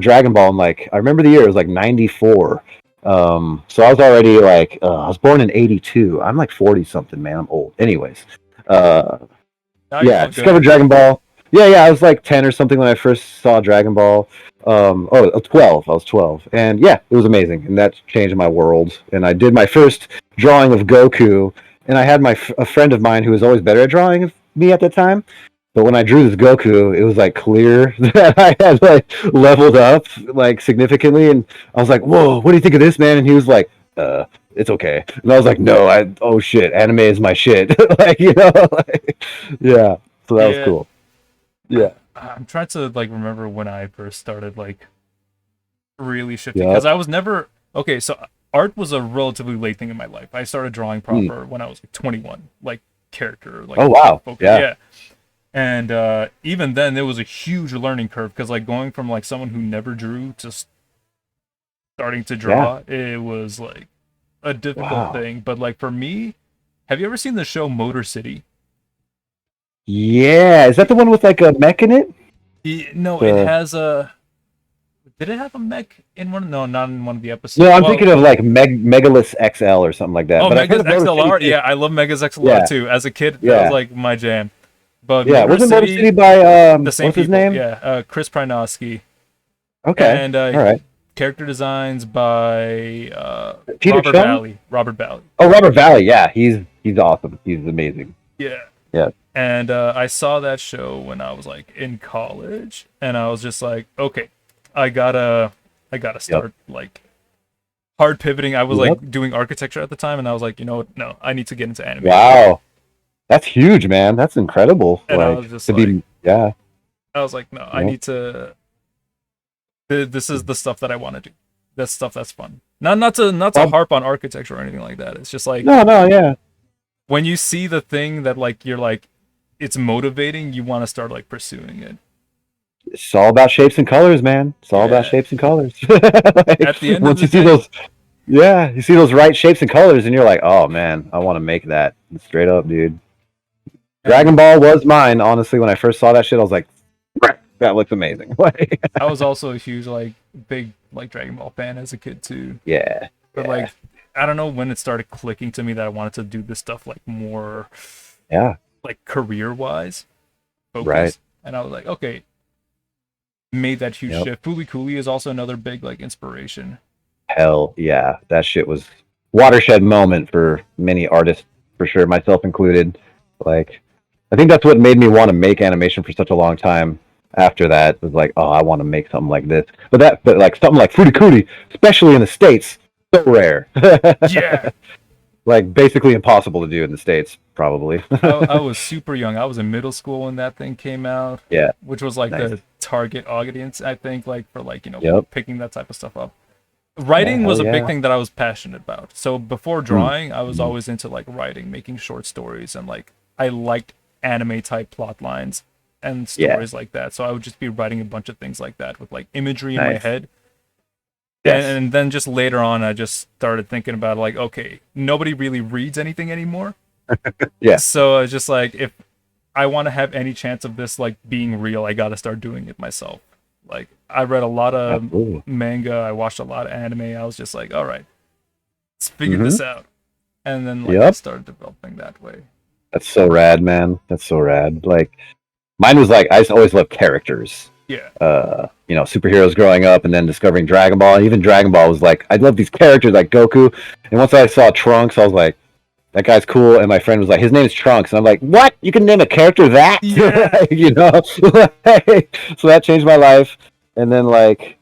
Dragon Ball, and like I remember the year it was like '94. So I was already like I was born in '82. I'm like 40 something, man. I'm old. Anyways, discovered Dragon Ball. Yeah, I was like 10 or something when I first saw Dragon Ball. 12. I was 12, and yeah, it was amazing, and that changed my world. And I did my first drawing of Goku, and I had a friend of mine who was always better at drawing than me at that time. But when I drew this Goku, it was like clear that I had like leveled up like significantly, and I was like, "Whoa, what do you think of this, man?" And he was like, "It's okay." And I was like, "No, oh shit, anime is my shit." Like yeah. So that was cool. Yeah. I'm trying to like remember when I first started like really shifting, because I was never okay. So art was a relatively late thing in my life. I started drawing proper when I was like 21, like character. Like, oh wow, yeah. And even then, there was a huge learning curve, because like going from like someone who never drew to starting to draw, it was like a difficult thing. But like for me, have you ever seen the show Motor City? Yeah, is that the one with like a mech in it? No, it has a. Did it have a mech in one? No, not in one of the episodes. No, I'm thinking of like Megalith XL or something like that. Oh, but Megas XLR. Yeah, I love Megas XLR too. As a kid, that was like my jam. But wasn't Motor City by the same what's his people? name? Yeah, Chris Prynoski. Okay, and all right. Character designs by Robert Valley. Robert Valley. Oh, Robert Valley. Yeah, he's awesome. He's amazing. Yeah. Yeah. And I saw that show when I was like in college, and I was just like, okay, I gotta start like hard pivoting. I was like doing architecture at the time, and I was like, you know what? No, I need to get into anime. Wow, that's huge, man. That's incredible. And like, I was just like, I was like, no, I need to. This is the stuff that I want to do. That's stuff that's fun. Not to harp on architecture or anything like that. It's just like no. When you see the thing that like you're like, it's motivating, you want to start like pursuing it. It's all about shapes and colors, man. It's all about shapes and colors. Like, at the end once of the you day, see those, you see those right shapes and colors, and you're like, oh man, I want to make that. Straight up, dude. Dragon Ball was mine, honestly. When I first saw that shit, I was like, that looks amazing. I was also a huge big Dragon Ball fan as a kid too. Yeah. But like, I don't know when it started clicking to me that I wanted to do this stuff like more, like career-wise, focused. Right. And I was like, okay, made that huge shift. Fooly Cooley is also another big like inspiration. Hell yeah, that shit was watershed moment for many artists, for sure, myself included. Like, I think that's what made me want to make animation for such a long time. After that, it was like, oh, I want to make something like this. But like something like Fooly Cooley, especially in the States, so rare. Yeah. Like basically impossible to do in the States, probably. I was super young. I was in middle school when that thing came out. Yeah. Which was like the target audience, I think, like for like, picking that type of stuff up. Writing was a big thing that I was passionate about. So before drawing, I was always into like writing, making short stories, and like I liked anime type plot lines and stories like that. So I would just be writing a bunch of things like that with like imagery in my head. And then just later on, I just started thinking about like, okay, nobody really reads anything anymore. So I was just like, if I want to have any chance of this like being real, I got to start doing it myself. Like, I read a lot of manga, I watched a lot of anime. I was just like, all right, let's figure this out. And then like I started developing that way. That's so rad, man. That's so rad. Like, mine was like, I just always loved characters. Yeah. Superheroes growing up, and then discovering Dragon Ball. Even Dragon Ball was like, I love these characters like Goku. And once I saw Trunks, I was like, that guy's cool. And my friend was like, his name is Trunks. And I'm like, what? You can name a character that? Yeah. So that changed my life. And then like,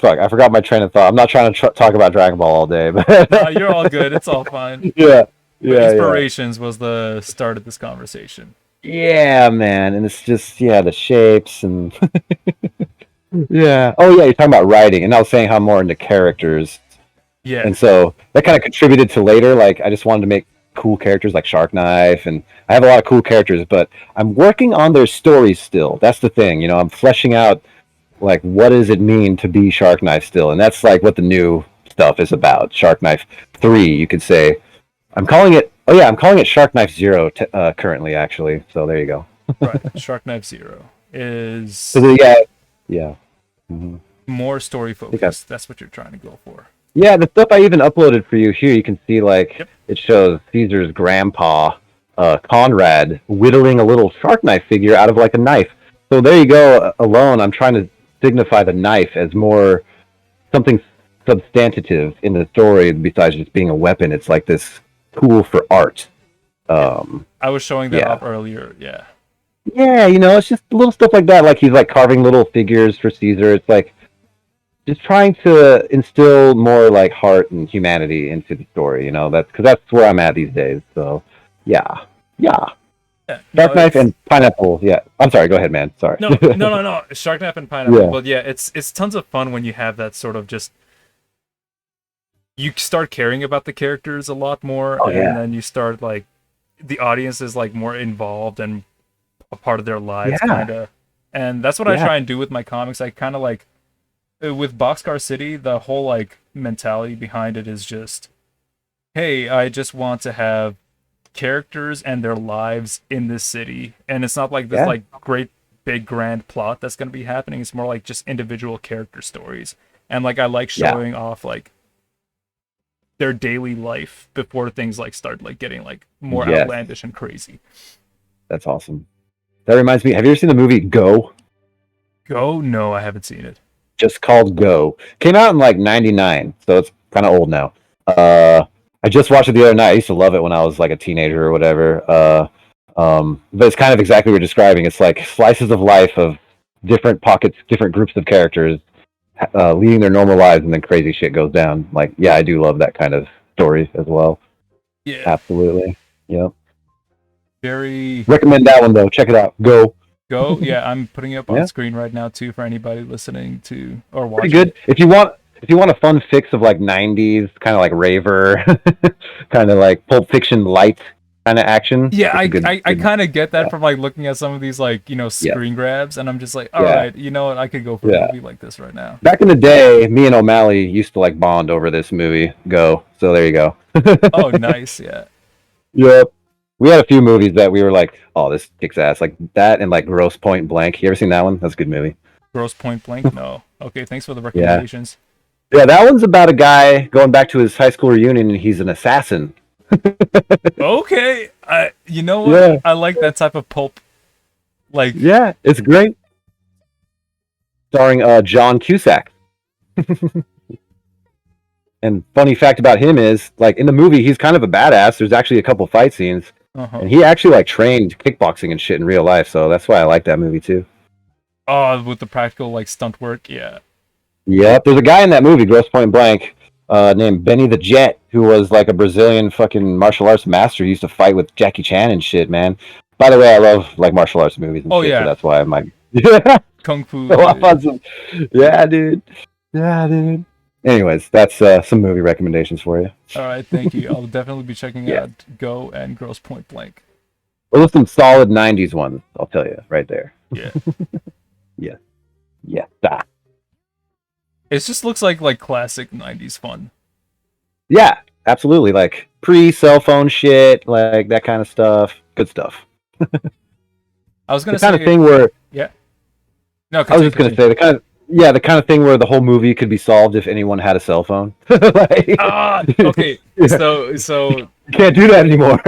fuck, I forgot my train of thought. I'm not trying to talk about Dragon Ball all day, but You're all good. It's all fine. yeah, Inspirations was the start of this conversation. yeah, man, and it's just the shapes and yeah. Oh yeah, you're talking about writing, and I was saying how I'm more into characters, Yeah. and so that kind of contributed to later. Like I just wanted to make cool characters like Shark Knife, and I have a lot of cool characters, but I'm working on their stories still. That's the thing, you know. I'm fleshing out like what does it mean to be Shark Knife still, and that's like what the new stuff is about. Shark Knife 3, you could say. I'm calling it. Oh yeah, I'm calling it Shark Knife Zero currently, actually. So there you go. Right. Shark Knife Zero is So yeah. Mm-hmm. more story focused. That's what you're trying to go for. Yeah, the stuff I even uploaded for you here, you can see like Yep. it shows Caesar's grandpa, Conrad, whittling a little shark knife figure out of like a knife. So there you go. Alone, I'm trying to signify the knife as more something substantive in the story besides just being a weapon. It's like this tool for art. I was showing that Yeah. off earlier. Yeah. Yeah, you know, it's just little stuff like that. Like he's like carving little figures for Caesar. It's like just trying to instill more like heart and humanity into the story. You know, that's where I'm at these days. So, yeah. Yeah. Shark Knife and Pineapple. Yeah, I'm sorry. Go ahead, man. Sorry. No. Shark Knife and Pineapple. Yeah. But yeah, it's tons of fun when you have that sort of just. You start caring about the characters a lot more, Oh, and yeah. then you start like, the audience is like more involved and a part of their lives, Yeah. kind of. And that's what I Yeah. try and do with my comics. I kind of like, with Boxcar City, the whole like mentality behind it is just, hey, I just want to have characters and their lives in this city, and it's not like this Yeah. like great big grand plot that's going to be happening. It's more like just individual character stories, and like I like Yeah. showing off like their daily life before things like start like getting like more Yes. outlandish and crazy. That's awesome. That reminds me. Have you ever seen the movie Go? Go? No, I haven't seen it. Just called Go. Came out in like '99, so it's kind of old now. I just watched it the other night. I used to love it when I was like a teenager or whatever. But it's kind of exactly what you're describing. It's like slices of life of different pockets, different groups of characters leading their normal lives, and then crazy shit goes down. Like, yeah, I do love that kind of story as well. Yeah, Absolutely. Yep. very Recommend that one though. Check it out. Go. Go. Yeah, I'm putting it up on Yeah. screen right now too for anybody listening to or watching. Pretty good. If you want a fun fix of like '90s, kind of like raver, kind of like Pulp Fiction light kind of action. Yeah, it's a good- I good- kind of get that from like looking at some of these like, you know, screen grabs, and I'm just like, all right, you know what, I could go for Yeah. a movie like this right now. Back in the day, me and O'Malley used to like bond over this movie. Go. So there you go. Oh, nice, yeah. Yep. We had a few movies that we were like, oh, this kicks ass. Like that and like Gross Point Blank. You ever seen that one? That's a good movie. Gross Point Blank? No. Okay, thanks for the recommendations. Yeah, that one's about a guy going back to his high school reunion and he's an assassin. Okay, you know what? Yeah. I like that type of pulp. Like, Yeah, it's great. Starring John Cusack. And funny fact about him is, like in the movie, he's kind of a badass. There's actually a couple fight scenes, and he actually like trained kickboxing and shit in real life. So that's why I like that movie too. oh, with the practical like stunt work, yeah. Yep, there's a guy in that movie, Gross Point Blank, named Benny the Jet, who was like a Brazilian fucking martial arts master. He used to fight with Jackie Chan and shit, man. By the way, I love like martial arts movies and Oh, shit, yeah. so that's why I'm like, yeah, Kung Fu. awesome. Yeah, dude. Yeah, dude. Anyways, that's some movie recommendations for you. All right, thank you. I'll definitely be checking Yeah. out Go and Gross Point Blank. Those are some solid '90s ones, I'll tell you right there. Yeah. Yeah. It just looks like classic 90s fun. Yeah, absolutely. Like pre-cell phone shit, like that kind of stuff. Good stuff. I was The gonna kind say of thing where no. I was just gonna say the kind of thing where the whole movie could be solved if anyone had a cell phone. Like, Okay. Yeah. So you can't do that anymore.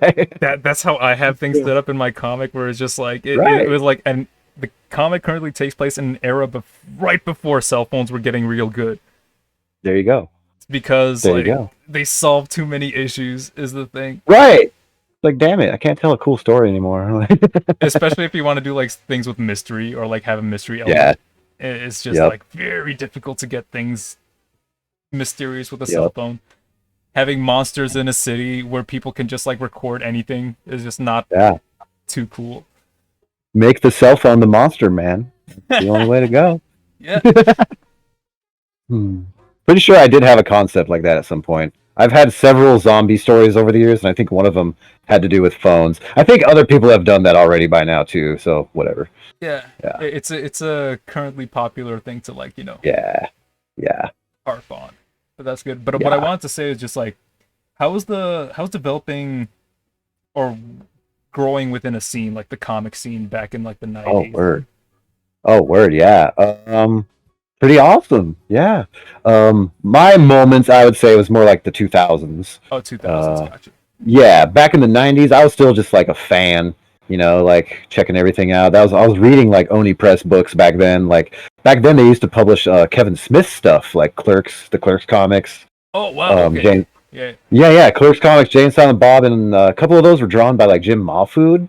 Like, that's how I have things set up in my comic, where it's just like Right. it was like, and the comic currently takes place in an era right before cell phones were getting real good, there you go. because There you like go. they solve too many issues is the thing. Right. Like, damn it, I can't tell a cool story anymore. Especially if you want to do like things with mystery or like have a mystery element. Yeah. It's just Yep. like very difficult to get things mysterious with a Yep. cell phone. Having monsters in a city where people can just like record anything is just not Yeah. too cool. Make the cell phone the monster, man. It's the only way to go. Yeah. Pretty sure I did have a concept like that at some point. I've had several zombie stories over the years, and I think one of them had to do with phones. I think other people have done that already by now too, so whatever. Yeah. Yeah. It's a currently popular thing to like, Yeah. Yeah. harp on. But that's good. But what I wanted to say is just like how's developing or growing within a scene like the comic scene back in like the 90s? Oh word, yeah. Pretty awesome. Yeah. My moments I would say was more like the 2000s. Oh, 2000s, gotcha. Yeah, back in the 90s I was still just like a fan, like checking everything out. I was reading like Oni Press books back then. Like back then they used to publish Kevin Smith stuff like the Clerks comics. Oh wow, okay. Yeah, Clerks comics, Jane Silent Bob, and a couple of those were drawn by like Jim Mahfood.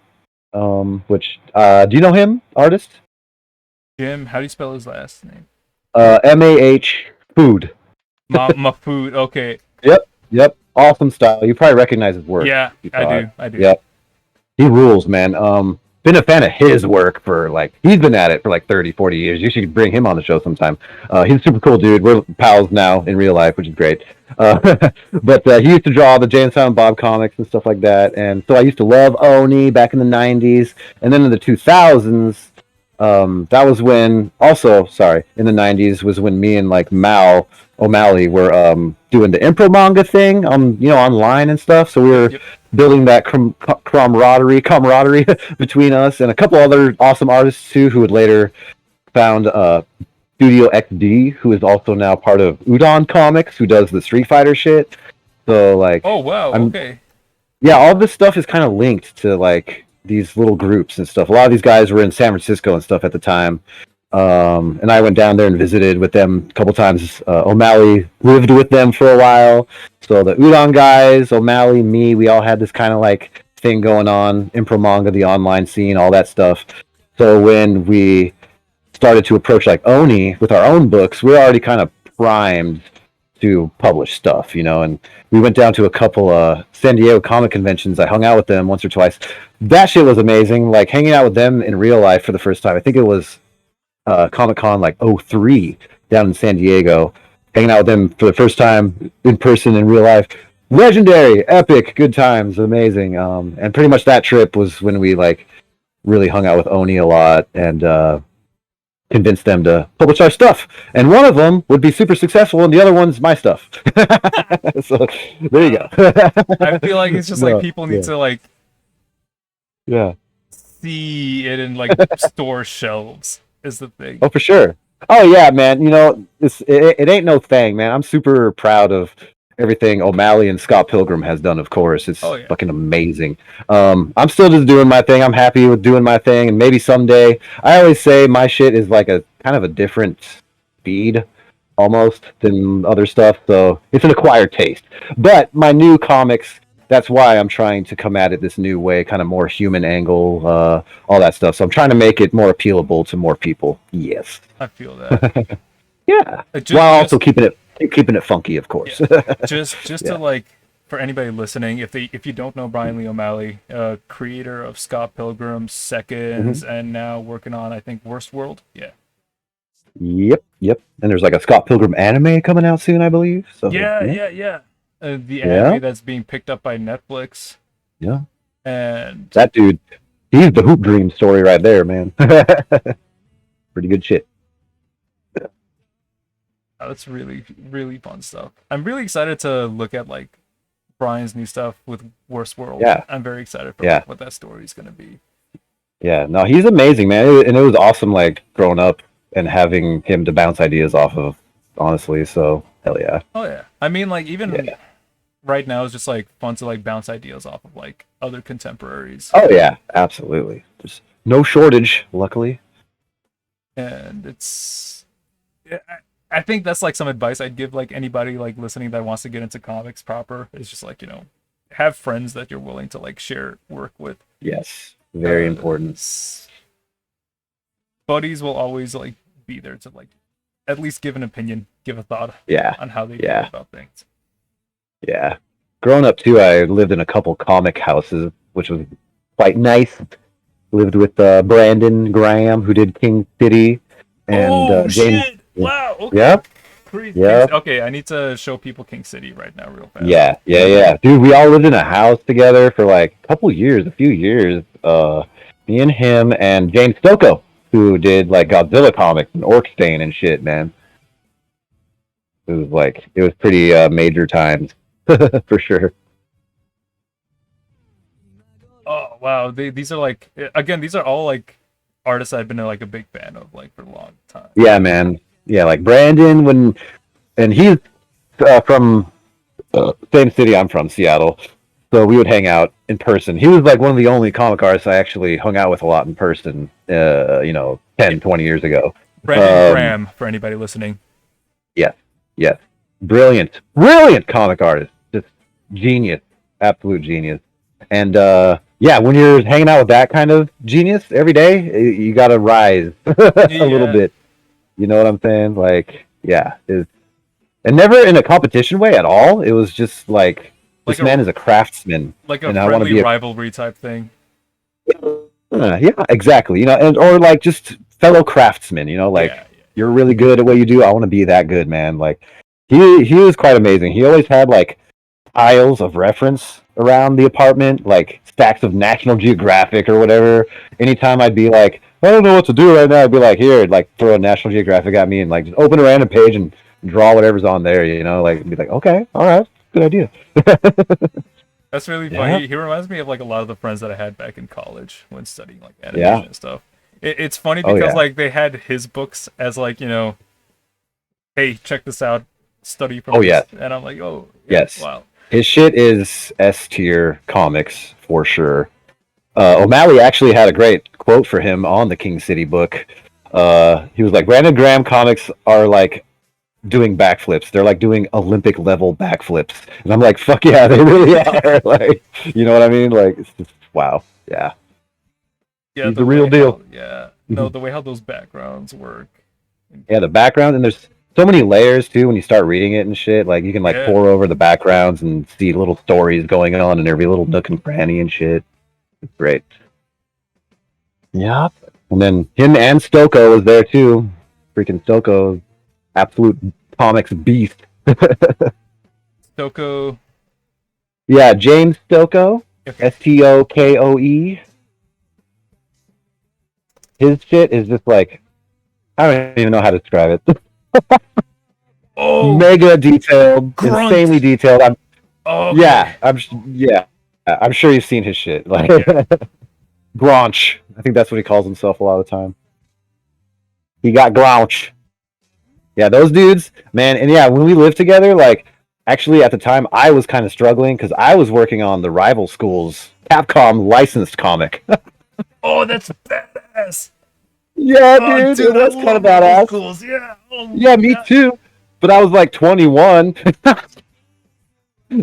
Which do you know him, artist? Jim, how do you spell his last name? Mah Food. Mahfood, okay. Yep. Awesome style. You probably recognize his work. Yeah, I do. Yep. He rules, man. Been a fan of his work for like, he's been at it for like 30, 40 years. You should bring him on the show sometime. He's a super cool dude. We're pals now in real life, which is great. But he used to draw the Jay and Silent Bob comics and stuff like that. And so I used to love Oni back in the 90s. And then in the 2000s, that was when, also, sorry, in the 90s was when me and like Mal O'Malley were doing the impro manga thing on, online and stuff. So we were building that camaraderie between us and a couple other awesome artists too, who would later found Studio XD, who is also now part of Udon Comics, who does the Street Fighter shit. So like, oh wow, okay, yeah, all this stuff is kind of linked to like these little groups and stuff. A lot of these guys were in San Francisco and stuff at the time. And I went down there and visited with them a couple times. O'Malley lived with them for a while. So the Udon guys, O'Malley, me, we all had this kind of like thing going on, impro manga, the online scene, all that stuff. So when we started to approach like Oni with our own books, we were already kind of primed to publish stuff, and we went down to a couple San Diego comic conventions. I hung out with them once or twice. That shit was amazing. Like hanging out with them in real life for the first time. I think it was Comic-Con like 03 down in San Diego. Hanging out with them for the first time in person in real life. Legendary, epic, good times, amazing. And pretty much that trip was when we like really hung out with Oni a lot and convinced them to publish our stuff. And one of them would be super successful and the other one's my stuff. So there you go. I feel like it's just like people need to like see it in like store shelves is the thing. Oh, for sure. Oh yeah, man. It ain't no thing, man. I'm super proud of everything O'Malley and Scott Pilgrim has done, of course. It's fucking amazing. I'm still just doing my thing. I'm happy with doing my thing, and maybe someday, I always say my shit is like a kind of a different speed almost than other stuff, so it's an acquired taste. But my new comics, that's why I'm trying to come at it this new way, kind of more human angle, all that stuff. So I'm trying to make it more appealable to more people. Yes. I feel that. Yeah. While also keeping it funky, of course. Yeah. Just to like, for anybody listening, if you don't know Brian Lee O'Malley, creator of Scott Pilgrim, Seconds, and now working on, I think, Worst World. Yeah. Yep. And there's like a Scott Pilgrim anime coming out soon, I believe. So yeah. The anime that's being picked up by Netflix. Yeah. And that dude, he's the Hoop Dream story right there, man. Pretty good shit. Oh, that's really, really fun stuff. I'm really excited to look at like Brian's new stuff with Worst World. Yeah. I'm very excited for like, what that story is going to be. Yeah, no, he's amazing, man. And it was awesome, like, growing up and having him to bounce ideas off of, honestly. So, hell yeah. Oh, yeah. I mean, like, even right now, it's just, like, fun to, like, bounce ideas off of, like, other contemporaries. Oh, yeah, absolutely. There's no shortage, luckily. And it's... I think that's, like, some advice I'd give, like, anybody, like, listening that wants to get into comics proper. It's just, like, have friends that you're willing to, like, share work with. Yes. Very important. Buddies will always, like, be there to like at least give an opinion, give a thought Yeah. on how they feel about things. Yeah. Growing up too, I lived in a couple comic houses, which was quite nice. Lived with Brandon Graham, who did King City, and James. Shit! Wow. Okay. Yep. Crazy. Yep. Okay, I need to show people King City right now, real fast. Yeah. Dude, we all lived in a house together for like a few years. Me and him and James Stocco, who did like Godzilla comics and Orkstain and shit, man. It was pretty major times for sure. Oh wow, these are like, again, these are all like artists I've been like a big fan of like for a long time. Yeah, man. Yeah, like Brandon and he's from same city I'm from, Seattle. So we would hang out in person. He was like one of the only comic artists I actually hung out with a lot in person, 10, 20 years ago. Brandon Graham, for anybody listening. Yes. Brilliant comic artist. Just genius. Absolute genius. And when you're hanging out with that kind of genius every day, you gotta rise a little bit. You know what I'm saying? Like, yeah. And never in a competition way at all. It was just like this man is a craftsman. Like a friendly rivalry type thing. Yeah, exactly. Or like just fellow craftsmen, you're really good at what you do. I want to be that good, man. Like he was quite amazing. He always had like piles of reference around the apartment, like stacks of National Geographic or whatever. Anytime I'd be like, I don't know what to do right now, I'd be like, here, like throw a National Geographic at me and like just open a random page and draw whatever's on there, like be like, okay, all right, good idea. That's really funny. He reminds me of like a lot of the friends that I had back in college when studying like animation and stuff. It's funny because like they had his books as like, hey, check this out, study from this. And I'm like, yes, wow. His shit is S tier comics for sure. O'Malley actually had a great quote for him on the King City book. He was like, Brandon Graham comics are like doing backflips. They're like doing Olympic level backflips. And I'm like, fuck yeah, they really are. Like, you know what I mean? Like, it's just, wow. Yeah. Yeah. He's the real deal. The way how those backgrounds work. Yeah, the background, and there's so many layers too when you start reading it and shit. Like you can like pour over the backgrounds and see little stories going on in every little nook and cranny and shit. It's great. Yep. And then him and Stocco was there too. Freaking Stocco, absolute comics beast. Stocco. Yeah, James Stocco. Stokoe. His shit is just like, I don't even know how to describe it. Mega detailed, insanely detailed. I'm sure you've seen his shit. Like Gronch. I think that's what he calls himself a lot of the time. He got Gronch. Yeah, those dudes, man. And yeah, when we lived together, like actually at the time I was kind of struggling because I was working on the Rival Schools Capcom licensed comic. Oh, that's badass. Yeah, dude, that's kind of badass. Schools. Yeah. Yeah, me too. But I was like 21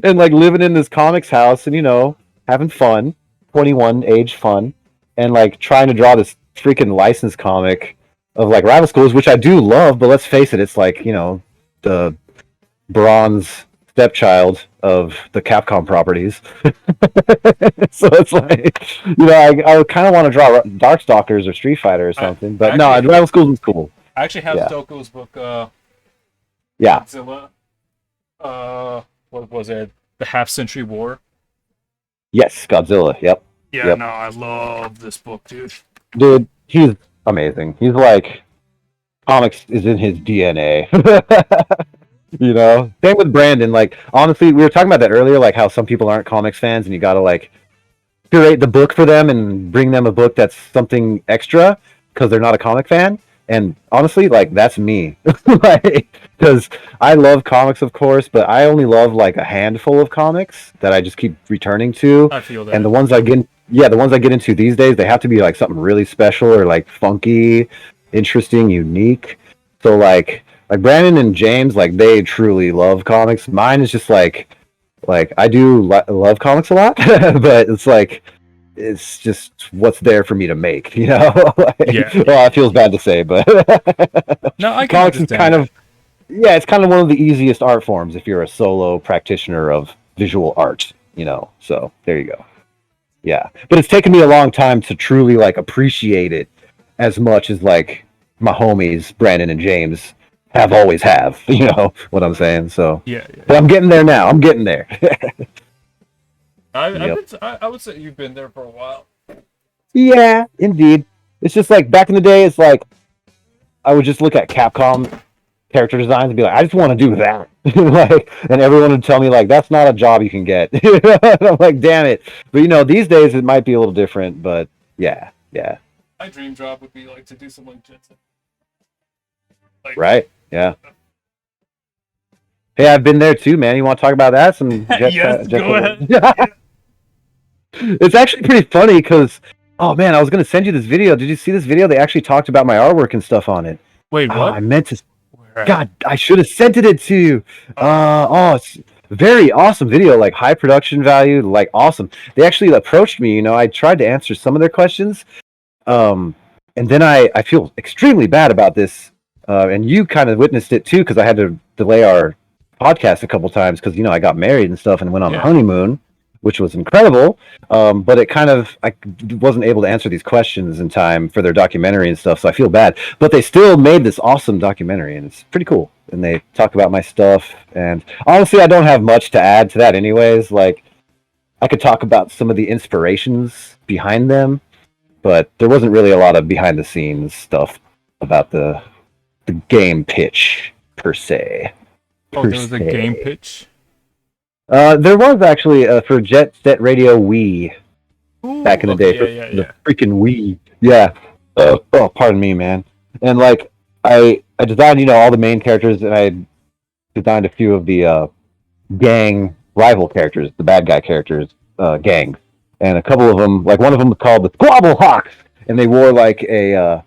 and like living in this comics house and having fun, 21 age fun, and like trying to draw this freaking licensed comic of like Rival Schools, which I do love, but let's face it, it's like, the bronze stepchild of the Capcom properties. So it's like, I kind of want to draw Darkstalkers or Street Fighter or something, but no, Rival Schools is cool. I actually have Stocco's book, Godzilla. What was it? The Half Century War. Yes, Godzilla. Yep. Yeah. Yep. No, I love this book, dude. Dude, he's amazing. He's like, comics is in his DNA. Same with Brandon. Like, honestly, we were talking about that earlier. Like, how some people aren't comics fans, and you gotta like curate the book for them and bring them a book that's something extra because they're not a comic fan. And honestly, like, that's me. Like, because I love comics, of course, but I only love like a handful of comics that I just keep returning to. I feel that. And the ones I get into these days, they have to be like something really special or like funky, interesting, unique. So like Brandon and James, like, they truly love comics. Mine is just like I do love comics a lot, but it's like it's just what's there for me to make, you know. Yeah. Well, it feels bad to say, but No, I can comics is understand. kind of it's kind of one of the easiest art forms if you're a solo practitioner of visual art, you know. So there you go. Yeah, but it's taken me a long time to truly like appreciate it as much as like my homies Brandon and James always have. You know what I'm saying? So Yeah. but I'm getting there now. I'm getting there. I would say you've been there for a while. Yeah, indeed. It's just like back in the day. It's like I would just look at Capcom character designs and be like, I just want to do that. Like, and everyone would tell me like, that's not a job you can get. And I'm like, damn it. But you know, these days it might be a little different. But yeah. My dream job would be like to do something like Jetson. Like, Right. Yeah. Hey, I've been there too, man. You want to talk about that? Some Yes, go ahead. It's actually pretty funny because, oh man, I was gonna send you this video. Did you see this video? They actually talked about my artwork and stuff on it. Wait, what? I meant to. Where at? God, I should have sent it to you. It's very awesome video, like high production value, like awesome. They actually approached me. You know, I tried to answer some of their questions, and then I feel extremely bad about this. And you kind of witnessed it too, because I had to delay our podcast a couple times because you know I got married and stuff and went on a honeymoon, which was incredible. But it kind of I wasn't able to answer these questions in time for their documentary and stuff, so I feel bad. But they still made this awesome documentary, and it's pretty cool. And they talk about my stuff, and honestly, I don't have much to add to that, anyways. Like, I could talk about some of the inspirations behind them, but there wasn't really a lot of behind the scenes stuff about the game pitch per se. Oh, there was a game pitch? There was actually for Jet Set Radio Wii back in the day. The freaking Wii. Yeah. Oh, pardon me, man. And like I designed, you know, all the main characters, and I designed a few of the gang rival characters, the bad guy characters, gangs. And a couple of them, like one of them was called the Squabble Hawks, and they wore like a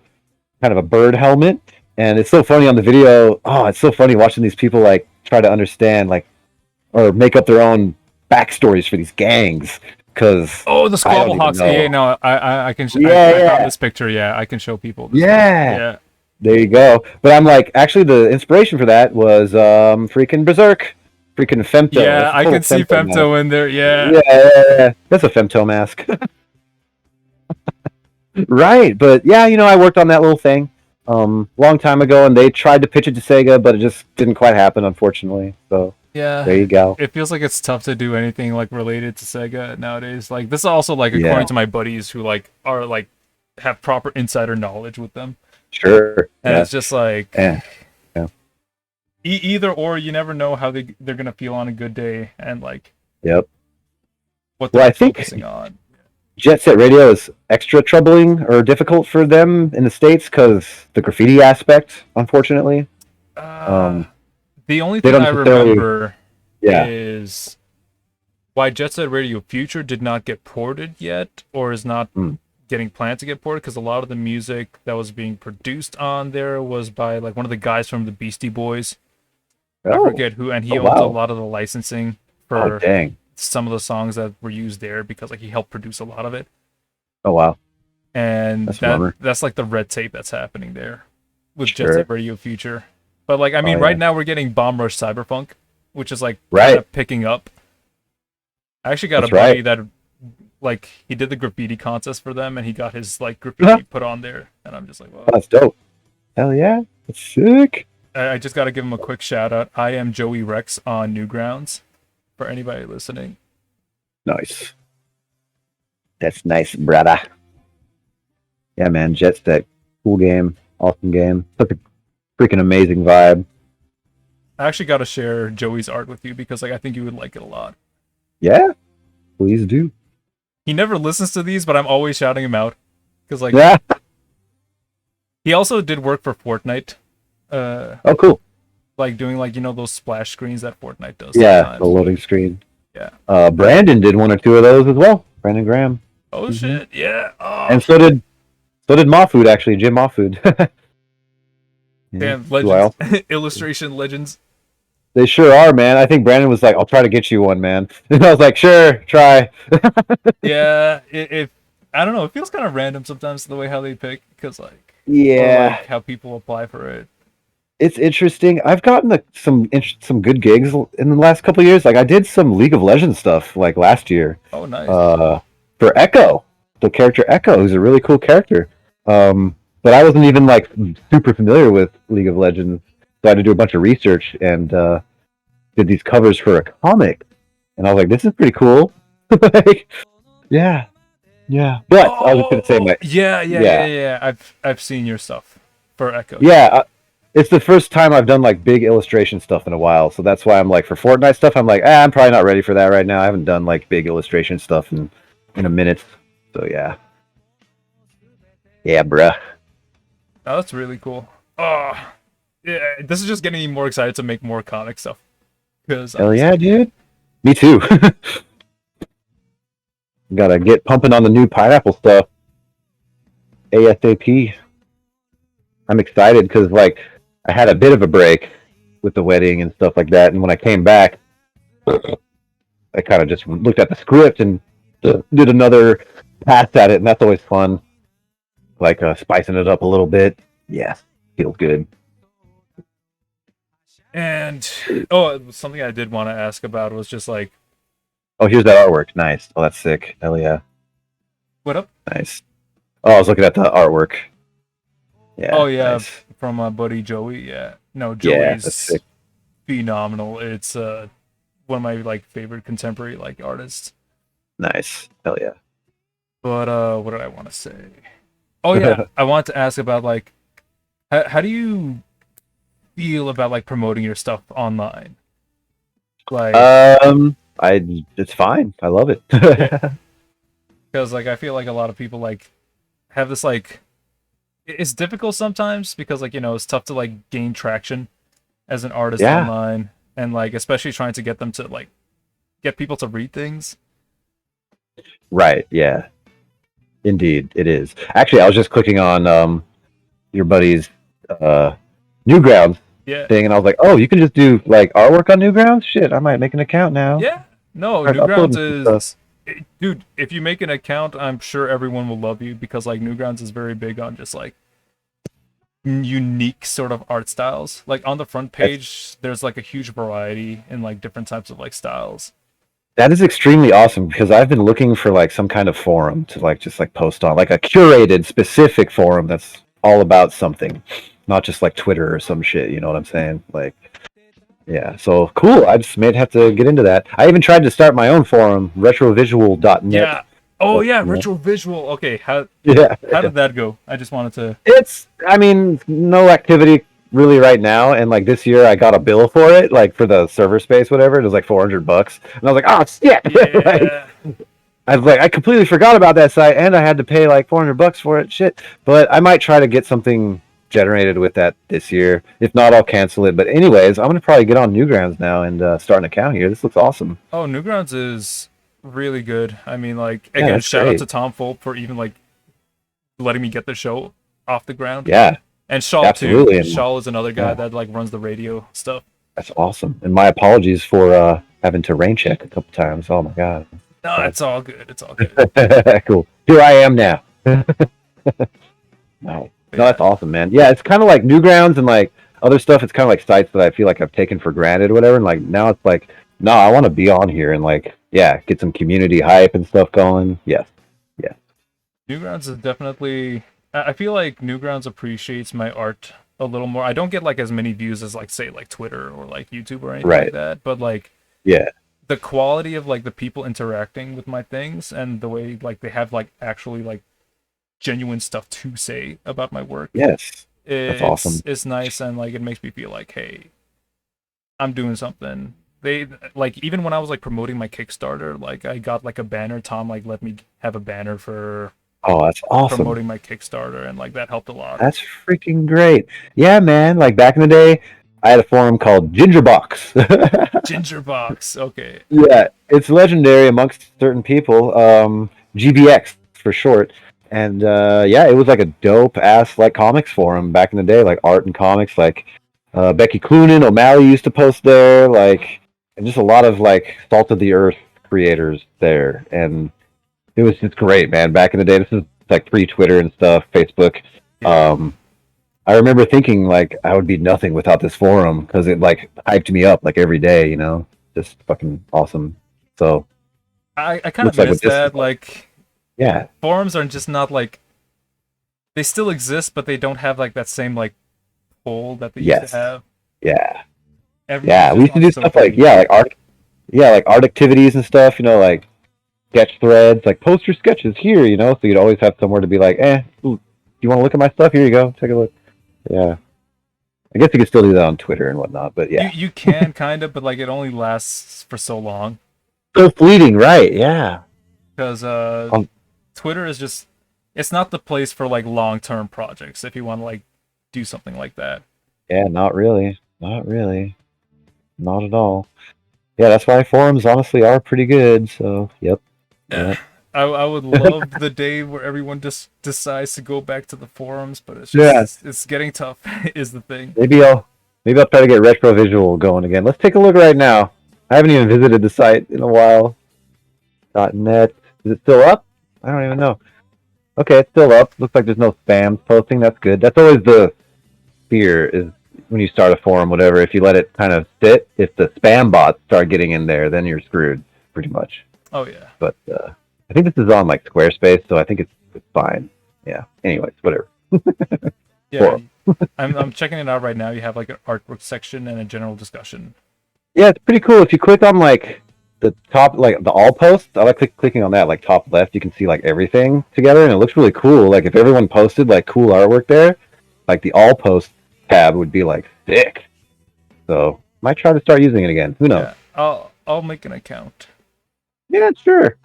kind of a bird helmet. And it's so funny on the video. Oh, it's so funny watching these people like try to understand like or make up their own backstories for these gangs. Cause the Squabble Hawks. Yeah, no, I can. I found this picture. Yeah, I can show people. Yeah. There you go. But I'm like, actually, the inspiration for that was freaking Berserk, freaking Femto. Yeah, I can see Femto in there. Yeah. That's a Femto mask. Right, but yeah, you know, I worked on that little thing long time ago, and they tried to pitch it to Sega, but it just didn't quite happen, unfortunately. So yeah, there you go. It feels like it's tough to do anything like related to Sega nowadays. Like this is also like according to my buddies who like are like have proper insider knowledge with them. Sure. And it's just like either or, you never know how they're gonna feel on a good day, and like what they're focusing on. Jet Set Radio is extra troubling or difficult for them in the States because the graffiti aspect, unfortunately. The only thing I remember is why Jet Set Radio Future did not get ported yet, or is not getting planned to get ported, because a lot of the music that was being produced on there was by like one of the guys from the Beastie Boys. I forget who, and he owns a lot of the licensing for some of the songs that were used there, because like he helped produce a lot of it. Oh wow. And that's like the red tape that's happening there with Jet Set Radio Future. But like I mean right now we're getting Bomb Rush Cyberpunk, which is like kind of picking up. I actually got a buddy that like he did the graffiti contest for them, and he got his like graffiti put on there, and I'm just like, wow. That's dope. Hell yeah. That's sick. I just got to give him a quick shout out. I am Joey Rex on Newgrounds. For anybody listening. Nice. That's nice, brother. Yeah, man. Jet Set. Cool game. Awesome game. Such a freaking amazing vibe. I actually got to share Joey's art with you because like I think you would like it a lot. Yeah? Please do. He never listens to these, but I'm always shouting him out. Because like he also did work for Fortnite. Oh, cool. Like doing like, you know, those splash screens that Fortnite does. Yeah, sometimes. the loading screen. Yeah. Brandon did one or two of those as well. Brandon Graham. Oh shit, yeah. Oh. And so did Mahfood, actually, Jim Mahfood. Damn, legends. Illustration legends. They sure are, man. I think Brandon was like, I'll try to get you one, man. And I was like, sure, try. Yeah, if I don't know. It feels kind of random sometimes the way how they pick, because like, or Yeah, like how people apply for it. it's interesting. I've gotten some good gigs in the last couple of years. Like I did some League of Legends stuff like last year. Oh, nice. For Echo, the character Echo, who's a really cool character. But I wasn't even like super familiar with League of Legends, so I had to do a bunch of research and did these covers for a comic. And I was like, this is pretty cool. Like, yeah, yeah. But I was just gonna say, Yeah. I've seen your stuff for Echo. yeah. It's the first time I've done like big illustration stuff in a while, so that's why I'm like for Fortnite stuff. I'm like, I'm probably not ready for that right now. I haven't done like big illustration stuff in a minute. So yeah, bruh. Oh, that's really cool. Oh, yeah. This is just getting me more excited to make more comic stuff. Because Hell yeah, dude. Me too. Gotta get pumping on the new pineapple stuff. ASAP. I'm excited because like I had a bit of a break with the wedding and stuff like that, and when I came back, I kind of just looked at the script and did another pass at it, and that's always fun. Like spicing it up a little bit. Yes, feels good. And something I did want to ask about was just like, Oh, here's that artwork. Nice. Oh, that's sick. Hell yeah. what up? Nice. Oh, I was looking at the artwork. Yeah. Oh yeah, Nice. from my buddy Joey. Yeah, no, Yeah, that's Joey's sick. phenomenal. It's one of my like favorite contemporary like artists. Nice. Hell yeah. But what did I want to say? Oh yeah, I wanted to ask about like, how do you feel about like promoting your stuff online? Like, It's fine. I love it. because like I feel like a lot of people like have this like, it's difficult sometimes because like it's tough to like gain traction as an artist Yeah. online, and like especially trying to get them to like get people to read things. Right. Yeah. Indeed, it is. Actually, I was just clicking on your buddy's Newgrounds Yeah. thing, and I was like, oh, you can just do like artwork on Newgrounds. Shit, I might make an account now. Yeah. No, Start Newgrounds uploading some is, dude, if you make an account, I'm sure everyone will love you because like Newgrounds is very big on just like unique sort of art styles. Like on the front page, there's like a huge variety in like different types of like styles. That is extremely awesome because I've been looking for like some kind of forum to like just like post on, like a curated specific forum that's all about something, not just like Twitter or some shit. You know what I'm saying? Like, yeah. So cool. I just may have to get into that. I even tried to start my own forum, retrovisual.net. Yeah. Oh yeah, Yeah. retro visual. Okay, how Yeah. did that go? I just wanted to. I mean, no activity really right now. And like this year, I got a bill for it, like for the server space, whatever. It was like $400, and I was like, oh shit! Like, Yeah. I was like, I completely forgot about that site, and I had to pay like $400 for it. Shit. But I might try to get something generated with that this year. If not, I'll cancel it. But anyways, I'm gonna probably get on Newgrounds now and start an account here. This looks awesome. Oh, Newgrounds is really good. I mean, like Yeah, again, that's shout out great. to Tom Fulp for even like letting me get the show off the ground. Yeah, And Shaw absolutely. too. And Shaw is another guy yeah. that like runs the radio stuff. that's awesome. And my apologies for having to rain check a couple times. Oh my god. No, it's all good. It's all good. Cool. Here I am now. No, that's awesome, man. Yeah, it's kind of like Newgrounds and like other stuff. It's kind of like sites that I feel like I've taken for granted or whatever. And like now it's like, no, I want to be on here and like, yeah, get some community hype and stuff going. Yes. Newgrounds is definitely. I feel like Newgrounds appreciates my art a little more. I don't get like as many views as like say like Twitter or like YouTube or anything like Right. that. But like Yeah. the quality of like the people interacting with my things and the way like they have like actually like genuine stuff to say about my work. Yes. That's awesome. It's nice, and like it makes me feel like, hey, I'm doing something. They like even when I was like promoting my Kickstarter, like I got like a banner. Tom like let me have a banner for Oh, that's awesome. promoting my Kickstarter, and like that helped a lot. That's freaking great. Yeah, man. Like back in the day, I had a forum called Gingerbox. Gingerbox, okay. Yeah, it's legendary amongst certain people. GBX for short. And yeah, it was like a dope ass like comics forum back in the day, like art and comics. Like Becky Cloonan, O'Malley used to post there, like, and just a lot of like salt of the earth creators there. And It was just great, man. Back in the day, this is like pre-Twitter and stuff, Facebook. Yeah. I remember thinking like I would be nothing without this forum because it like hyped me up like every day, you know, just fucking awesome. So I kind of looks like miss with this, that. Like yeah, forums are just not like they still exist, but they don't have like that same like pull that they used yes, to have. yeah, Everyone's yeah. We just used to on do stuff like social. like art activities and stuff, you know, like sketch threads, like post your sketches here, you know, so you'd always have somewhere to be like, ooh, you want to look at my stuff? Here you go, take a look. Yeah, I guess you could still do that on Twitter and whatnot, but You yeah, you can kind of, but like it only lasts for so long so fleeting, right? Yeah. because Um, Twitter is just it's not the place for like long-term projects if you want to like do something like that. yeah, not really, not really, not at all. Yeah, that's why forums honestly are pretty good. So, yep, yep. I would love the day where everyone just decides to go back to the forums, but it's Yeah, just it's getting tough is the thing. maybe I'll try to get retro visual going again. Let's take a look right now. I haven't even visited the site in a while. .net. Is it still up? I don't even know. Okay, it's still up. Looks like there's no spam posting. That's good. That's always the fear is when you start a forum, whatever. If you let it kind of sit, if the spam bots start getting in there, then you're screwed, pretty much. Oh yeah. But I think this is on like Squarespace, so I think it's fine. Yeah. Anyways, whatever. Yeah, Forum. I'm checking it out right now. You have like an artwork section and a general discussion. Yeah, it's pretty cool. If you click on like the top, like the all posts, I like clicking on that, like top left. You can see like everything together, and it looks really cool. Like if everyone posted like cool artwork there, like the all posts tab would be like sick. So might try to start using it again. Who knows? Yeah, I'll make an account. Yeah, sure.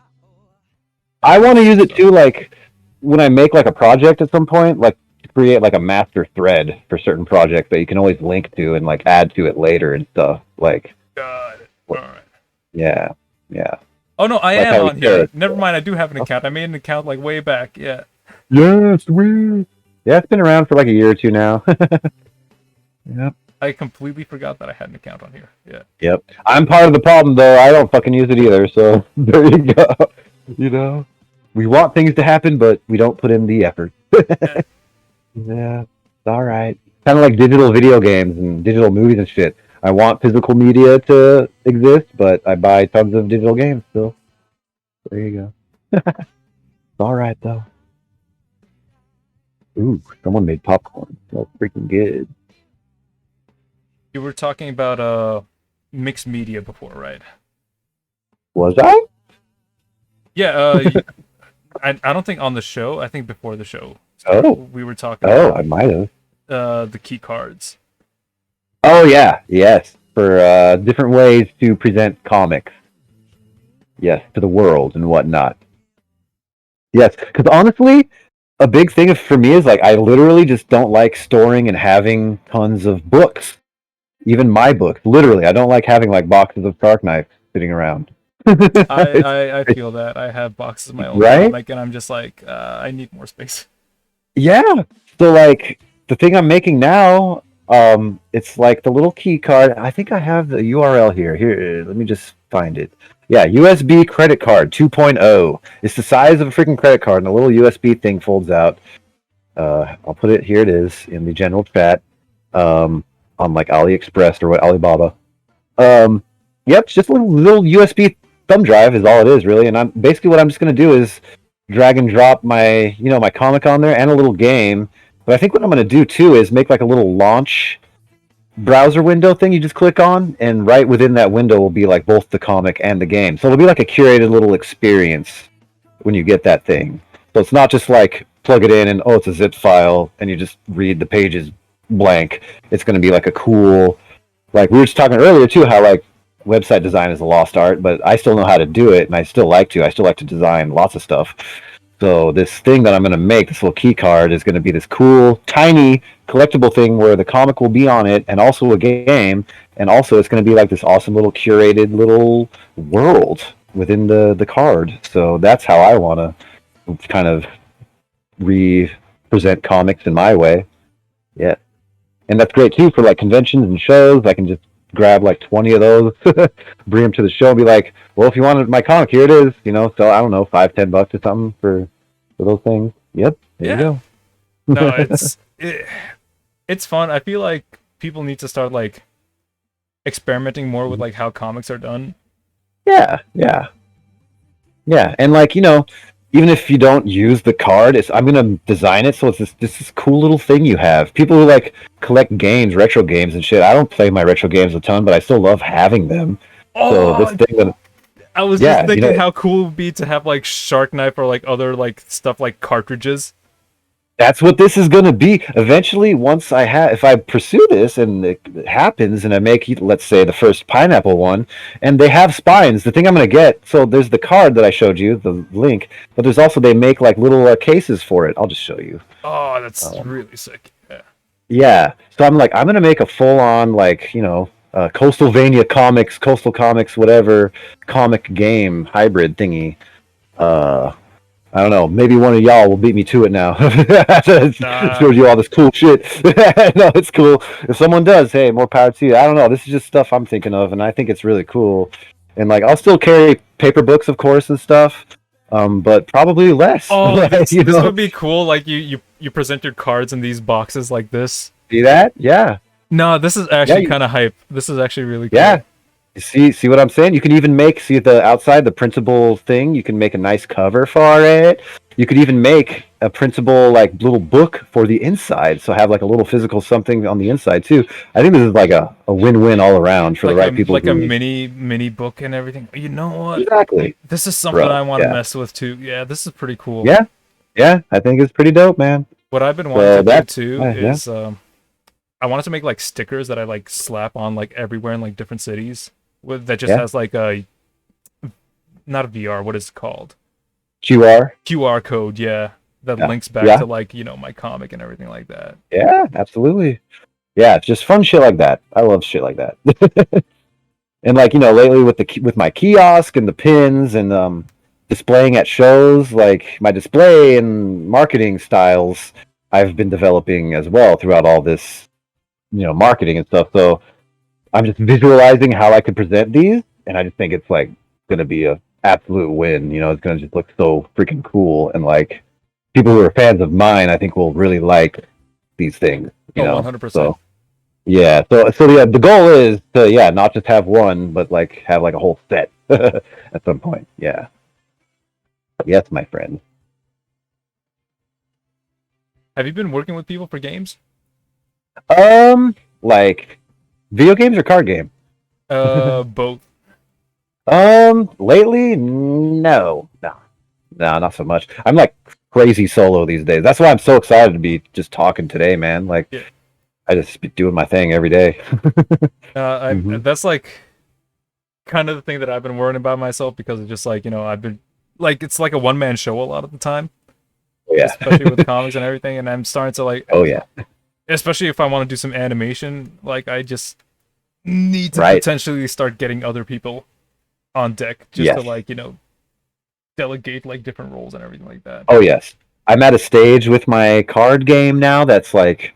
I want to use it too, like when I make like a project at some point, like to create like a master thread for certain projects that you can always link to and like add to it later and stuff. Like, Got it. All right. yeah, yeah. Oh no, I Like am how on we here. said. Never mind, I do have an account. I made an account like way back. Yeah. Yes, we. Yeah, it's been around for like a year or two now. Yep. I completely forgot that I had an account on here. Yeah. Yep. I'm part of the problem though. I don't fucking use it either. So there you go. You know, we want things to happen, but we don't put in the effort. Yeah, it's all right. Kind of like digital video games and digital movies and shit. I want physical media to exist, but I buy tons of digital games still. There you go. It's all right though. Ooh, someone made popcorn. Smells freaking good. You were talking about mixed media before, right? Was I? Yeah, I don't think on the show. I think before the show. Oh. We were talking Oh, about I might have. the key cards. Oh yeah, yes. For different ways to present comics. Yes, to the world and whatnot. Yes, because honestly, a big thing for me is like I literally just don't like storing and having tons of books. Even my books, literally, I don't like having like boxes of Shark Knife sitting around. I feel that. I have boxes of my own Right? comic, and I'm just like, I need more space. Yeah. So like the thing I'm making now, it's like the little key card. I think I have the URL here. Here, let me just find it. Yeah, USB credit card 2.0. It's the size of a freaking credit card, and a little USB thing folds out. I'll put it here. It is in the general chat. On like AliExpress or what Alibaba. Yep, it's just a little USB thumb drive is all it is really, and I'm basically what I'm just gonna do is drag and drop my my comic on there and a little game. But I think what I'm gonna do too is make like a little launch browser window thing you just click on, and right within that window will be like both the comic and the game. So it'll be like a curated little experience when you get that thing. So it's not just like plug it in and oh it's a zip file and you just read the pages blank. It's going to be like a cool, like we were just talking earlier too, how like website design is a lost art, but I still know how to do it, and I still like to design lots of stuff. So this thing that I'm going to make, this little key card, is going to be this cool, tiny collectible thing where the comic will be on it, and also a game, and also it's going to be like this awesome little curated little world within the card. So that's how I want to kind of represent comics in my way. Yeah. And that's great too for like conventions and shows. I can just grab like 20 of those, bring them to the show, and be like, well, if you wanted my comic, here it is. You know, so I don't know, $5-10 or something for those things. Yep, there you go. No, it's fun. I feel like people need to start like experimenting more with like how comics are done. Yeah, and like, you know, even if you don't use the card, I'm gonna design it so it's this cool little thing you have. People who like collect games, retro games and shit. I don't play my retro games a ton, but I still love having them. Oh, so this thing that I was just thinking how cool it would be to have like Shark Knife or like other like stuff like cartridges. That's what this is gonna be. Eventually, if I pursue this and it happens, and I make, let's say, the first pineapple one, and they have spines, the thing I'm gonna get. So there's the card that I showed you, the link, but there's also they make like little cases for it. I'll just show you. Oh, that's really sick. Yeah. Yeah. So I'm gonna make a full on like, you know, Coastal Comics, whatever comic game hybrid thingy. I don't know. Maybe one of y'all will beat me to it now. Showed you all this cool shit. No, it's cool. If someone does, hey, more power to you. I don't know. This is just stuff I'm thinking of, and I think it's really cool. And like, I'll still carry paper books, of course, and stuff, but probably less. Oh, this would be cool. Like you present your cards in these boxes like this. See that? Yeah. No, this is actually kind of hype. This is actually really cool. Yeah. See what I'm saying? You can even make, see the outside, the printable thing, you can make a nice cover for it. You could even make a printable like little book for the inside, so have like a little physical something on the inside too. I think this is like a win-win all around for the right people. Like a mini book and everything. You know what? Exactly. This is something I want to mess with too. Yeah, this is pretty cool. Yeah, I think it's pretty dope, man. What I've been wanting to do too is I wanted to make like stickers that I like slap on like everywhere in like different cities. That just has like a, not a VR, what is it called? QR code, yeah. That links back to like, you know, my comic and everything like that. Yeah, absolutely. Yeah, it's just fun shit like that. I love shit like that. And like, you know, lately with my kiosk and the pins and displaying at shows, like my display and marketing styles, I've been developing as well throughout all this, you know, marketing and stuff. So I'm just visualizing how I could present these, and I just think it's like gonna be a absolute win. You know, it's gonna just look so freaking cool, and like people who are fans of mine, I think will really like these things. You know, 100%. So yeah, so yeah, the goal is to not just have one, but like have like a whole set at some point. Yeah. Yes, my friend. Have you been working with people for games? Like video games or card game? Both. Lately, no, not so much. I'm like crazy solo these days. That's why I'm so excited to be just talking today, man. Like, I just be doing my thing every day. That's like kind of the thing that I've been worrying about myself, because it's just like, you know, I've been like, it's like a one-man show a lot of the time. Yeah. Especially with comics and everything, and I'm starting to like, especially if I want to do some animation, like I just need to potentially start getting other people on deck just to like, you know, delegate like different roles and everything like that. Oh yes. I'm at a stage with my card game now that's like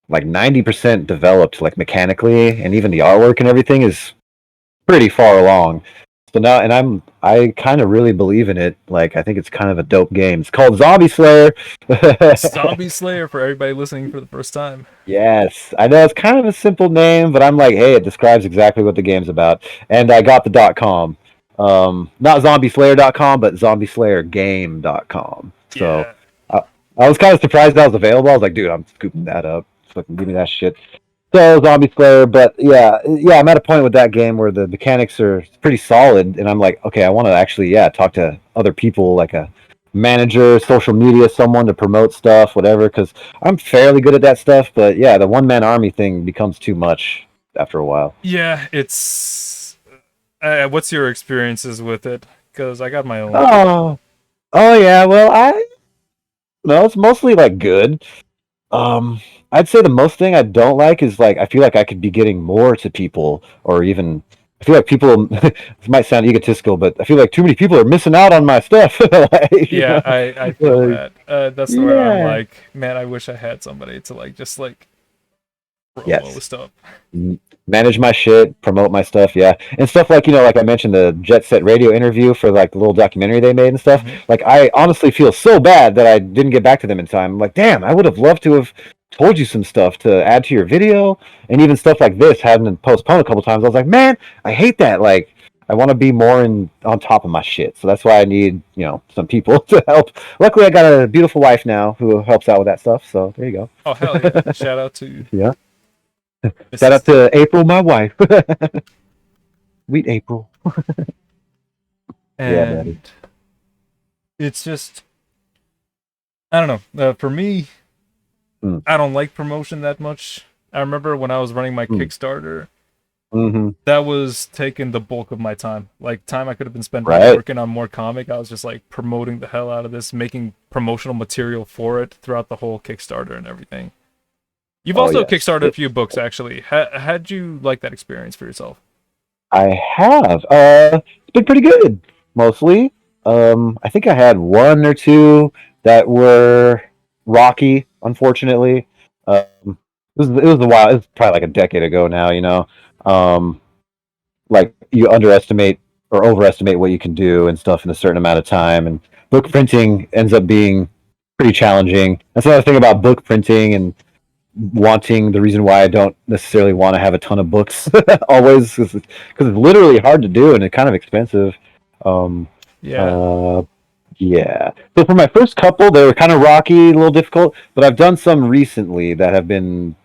90% developed, like mechanically, and even the artwork and everything is pretty far along. So now, and I kind of really believe in it. Like, I think it's kind of a dope game. It's called Zombie Slayer. Zombie Slayer, for everybody listening for the first time. Yes, I know it's kind of a simple name, but I'm like, hey, it describes exactly what the game's about. And I got the .com, not zombieslayer.com, but zombieslayergame.com. So I was kind of surprised that was available. I was like, dude, I'm scooping that up. Fucking give me that shit. So Zombie Slayer, but yeah, I'm at a point with that game where the mechanics are pretty solid, and I'm like, okay, I want to actually, talk to other people, like a manager, social media, someone to promote stuff, whatever, because I'm fairly good at that stuff, but yeah, the one-man army thing becomes too much after a while. Yeah, it's... what's your experiences with it? Because I got my own. Oh yeah, well, it's mostly, like, good. I'd say the most thing I don't like is, like, I feel like I could be getting more to people, or even, I feel like people, this might sound egotistical, but I feel like too many people are missing out on my stuff. Like, yeah, I feel that. That's where I'm like, man, I wish I had somebody to, like, just, like, promo stuff. Manage my shit, promote my stuff, yeah, and stuff like like I mentioned the Jet Set Radio interview for like the little documentary they made and stuff. Like I honestly feel so bad that I didn't get back to them in time. I'm like, damn, I would have loved to have told you some stuff to add to your video, and even stuff like this having to postpone a couple times. I was like, man, I hate that. Like I want to be more on top of my shit, so that's why I need some people to help. Luckily, I got a beautiful wife now who helps out with that stuff. So there you go. Oh hell yeah! Shout out to yeah. Shout out to April, my wife. Sweet April. And it's just, I don't know. For me, I don't like promotion that much. I remember when I was running my Kickstarter, that was taking the bulk of my time. Like time I could have been spending working on more comic. I was just like promoting the hell out of this, making promotional material for it throughout the whole Kickstarter and everything. You've also kickstarted a few books, actually. How'd you like that experience for yourself? I have. It's been pretty good, mostly. I think I had one or two that were rocky, unfortunately. It was a while. It was probably like a decade ago now, like you underestimate or overestimate what you can do and stuff in a certain amount of time. And book printing ends up being pretty challenging. That's another thing about book printing and the reason why I don't necessarily want to have a ton of books always, because it's literally hard to do and it's kind of expensive. So for my first couple, they were kind of rocky, a little difficult, but I've done some recently that have been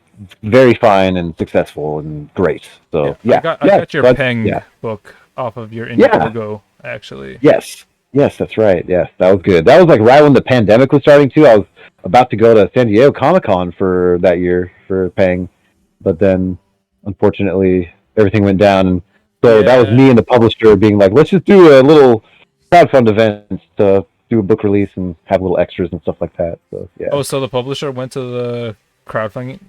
very fine and successful and great. So I got your Peng book off of your Indiegogo, actually. Yes, that's right. Yes, that was good. That was like right when the pandemic was starting too. I was about to go to San Diego Comic-Con for that year for Peng, but then unfortunately everything went down, and so that was me and the publisher being like, let's just do a little crowdfund event to do a book release and have little extras and stuff like that. So so the publisher went to the crowdfund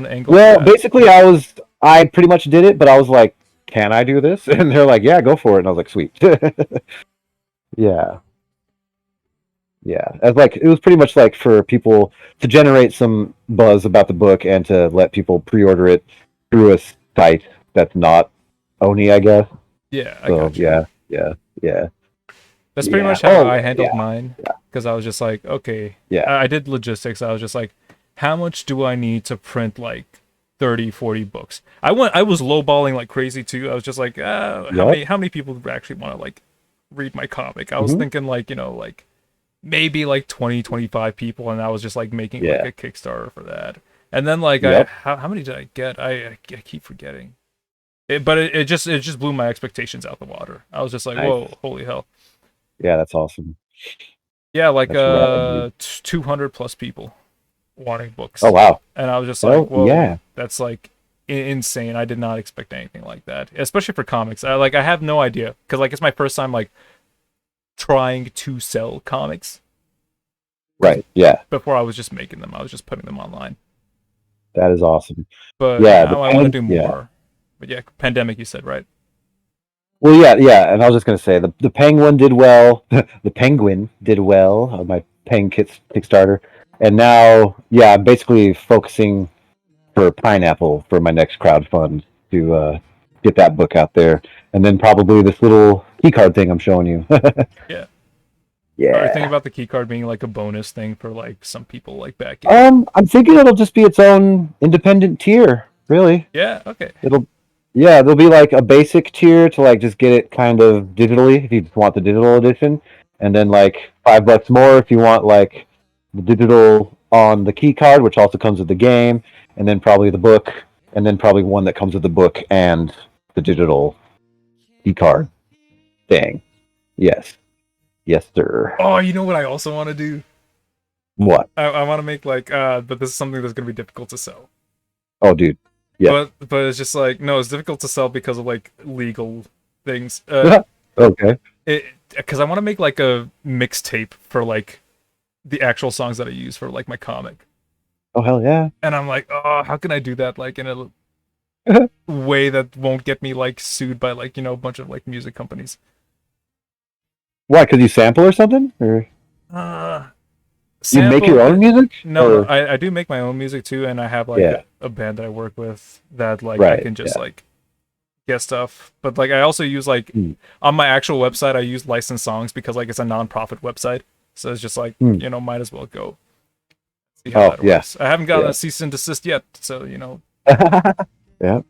angle? Well, basically I pretty much did it, but I was like, can I do this? And they're like, yeah, go for it. And I was like, sweet. As like it was pretty much like for people to generate some buzz about the book and to let people pre-order it through a site that's not Oni, I guess. Yeah, I got you. Yeah. That's pretty much how I handled mine, because I was just like, okay, I did logistics. I was just like, how much do I need to print like 30, 40 books? I was lowballing like crazy too. I was just like, how many people actually want to like read my comic? I was thinking like, like maybe like 20, 25 people, and I was just like making like a Kickstarter for that. And then like how many did I get? I keep forgetting. But it just blew my expectations out the water. I was just like, whoa, holy hell. Yeah, that's awesome. Yeah, like 200 plus people wanting books. Oh wow. And I was just like, whoa, that's like insane. I did not expect anything like that, especially for comics. I have no idea, because like it's my first time like trying to sell comics. Right. Yeah. Before I was just making them. I was just putting them online. That is awesome. But now I want to do more. But pandemic, you said, right? Well, yeah, and I was just gonna say the Penguin did well. The Penguin did well on my Peng Kickstarter, and now I'm basically focusing for Pineapple for my next crowdfund to get that book out there, and then probably this little keycard thing I'm showing you. Yeah. Yeah. Are you thinking about the keycard being like a bonus thing for like some people like back in? I'm thinking it'll just be its own independent tier, really. Yeah. Okay. There'll be like a basic tier to like just get it kind of digitally if you just want the digital edition, and then like $5 more if you want like the digital on the key card, which also comes with the game, and then probably the book, and then probably one that comes with the book and the digital key card thing. Yes, sir. Oh, you know what I also want to do? What? I want to make like but this is something that's gonna be difficult to sell. Oh, dude. Yeah. But it's just like, no, it's difficult to sell because of like legal things. Okay. Because I want to make like a mixtape for like the actual songs that I use for like my comic. Oh hell yeah! And I'm like, oh, how can I do that like in a way that won't get me like sued by like a bunch of like music companies? Why? Could you sample or something? Or You make your own music? No, Or... I do make my own music too, and I have like a band that I work with that like I can just like get stuff. But like I also use like on my actual website I use licensed songs because like it's a non-profit website, so it's just like you know, might as well go see how that works. I haven't gotten a cease and desist yet, so you know. Yeah.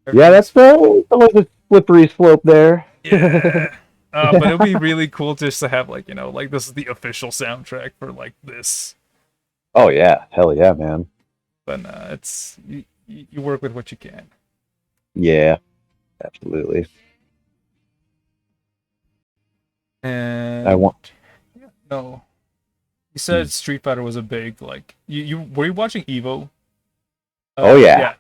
That's always a slippery slope there. Yeah. But it'll be really cool just to have like, you know, like this is the official soundtrack for like this. Oh yeah, hell yeah, man. But it's you work with what you can. Yeah, absolutely. And I want. No, you said Street Fighter was a big like you were you watching Evo? Oh yeah.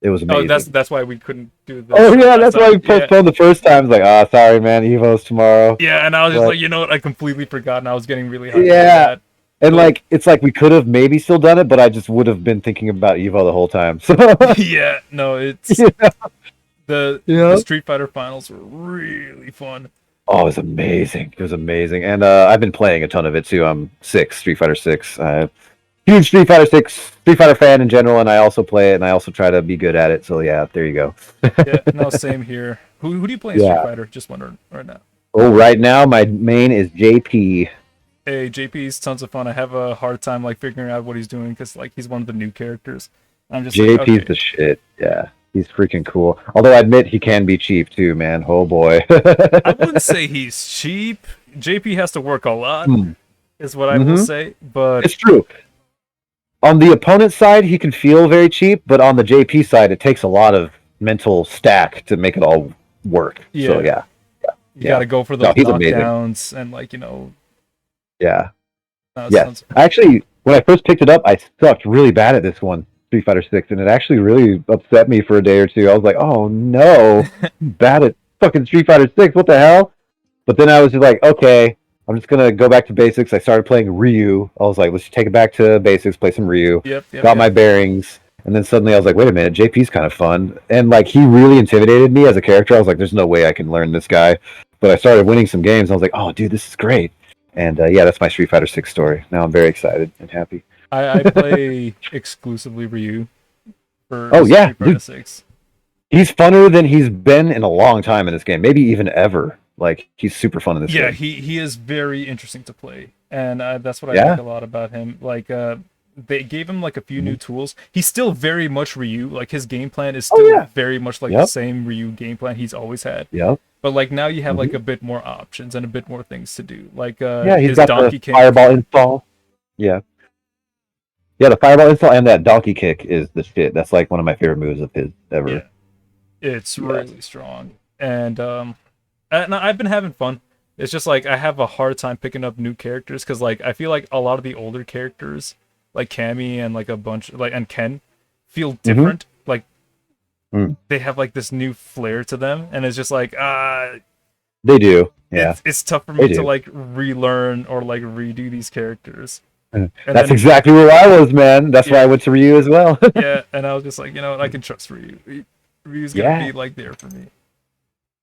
It was amazing. Oh, that's why we couldn't do this. Oh yeah, that's why we postponed the first time. It's like, sorry, man, Evo's tomorrow. Yeah, and I was just like, you know what? I completely forgot, and I was getting really hyped. Yeah, and like, it's like we could have maybe still done it, but I just would have been thinking about Evo the whole time. So yeah, no, it's the Street Fighter finals were really fun. Oh, it was amazing. It was amazing, and I've been playing a ton of it too. I'm Street Fighter 6. Huge Street Fighter fan in general, and I also play it, and I also try to be good at it. So yeah, there you go. Yeah, no, same here. Who do you play in Street Fighter? Just wondering right now. Oh, right now my main is JP. Hey, JP's tons of fun. I have a hard time like figuring out what he's doing because like he's one of the new characters. I'm just JP's the shit. Yeah, he's freaking cool. Although I admit he can be cheap too, man. Oh boy. I wouldn't say he's cheap. JP has to work a lot, is what I will say. But it's true. On the opponent side, he can feel very cheap, but on the JP side, it takes a lot of mental stack to make it all work. Yeah. So yeah. You got to go for those knockdowns and like, you know. Yeah. Actually, when I first picked it up, I sucked really bad at this one, Street Fighter 6, and it actually really upset me for a day or two. I was like, oh no, I'm bad at fucking Street Fighter 6, what the hell? But then I was just like, okay, I'm just gonna go back to basics. I started playing REYYY. I was like, let's take it back to basics, play some REYYY. Got my bearings, and then suddenly I was like, wait a minute, JP's kind of fun, and like he really intimidated me as a character. I was like, there's no way I can learn this guy. But I started winning some games. And I was like, oh dude, this is great. And that's my Street Fighter 6 story. Now I'm very excited and happy. I play exclusively REYYY for Street Fighter 6. He's funner than he's been in a long time in this game, maybe even ever. Like, he's super fun in this game. Yeah, he is very interesting to play, and that's what I like a lot about him. Like, they gave him like a few new tools. He's still very much REYYY. Like, his game plan is still very much like the same REYYY game plan he's always had. Yep. But like now you have like a bit more options and a bit more things to do. Like he's his got donkey the kick. fireball install. Yeah, the fireball install and that donkey kick is the shit. That's like one of my favorite moves of his ever. Yeah. It's really strong, and I've been having fun. It's just like I have a hard time picking up new characters because like I feel like a lot of the older characters, like Cammy and like a bunch like and Ken, feel different. Like they have like this new flair to them, and it's just like they do. Yeah, it's tough for me to like relearn or like redo these characters. That's exactly where I was, man. That's why I went to REYYY as well. Yeah, and I was just like, you know what, I can trust REYYY. REYYY's gonna be like there for me.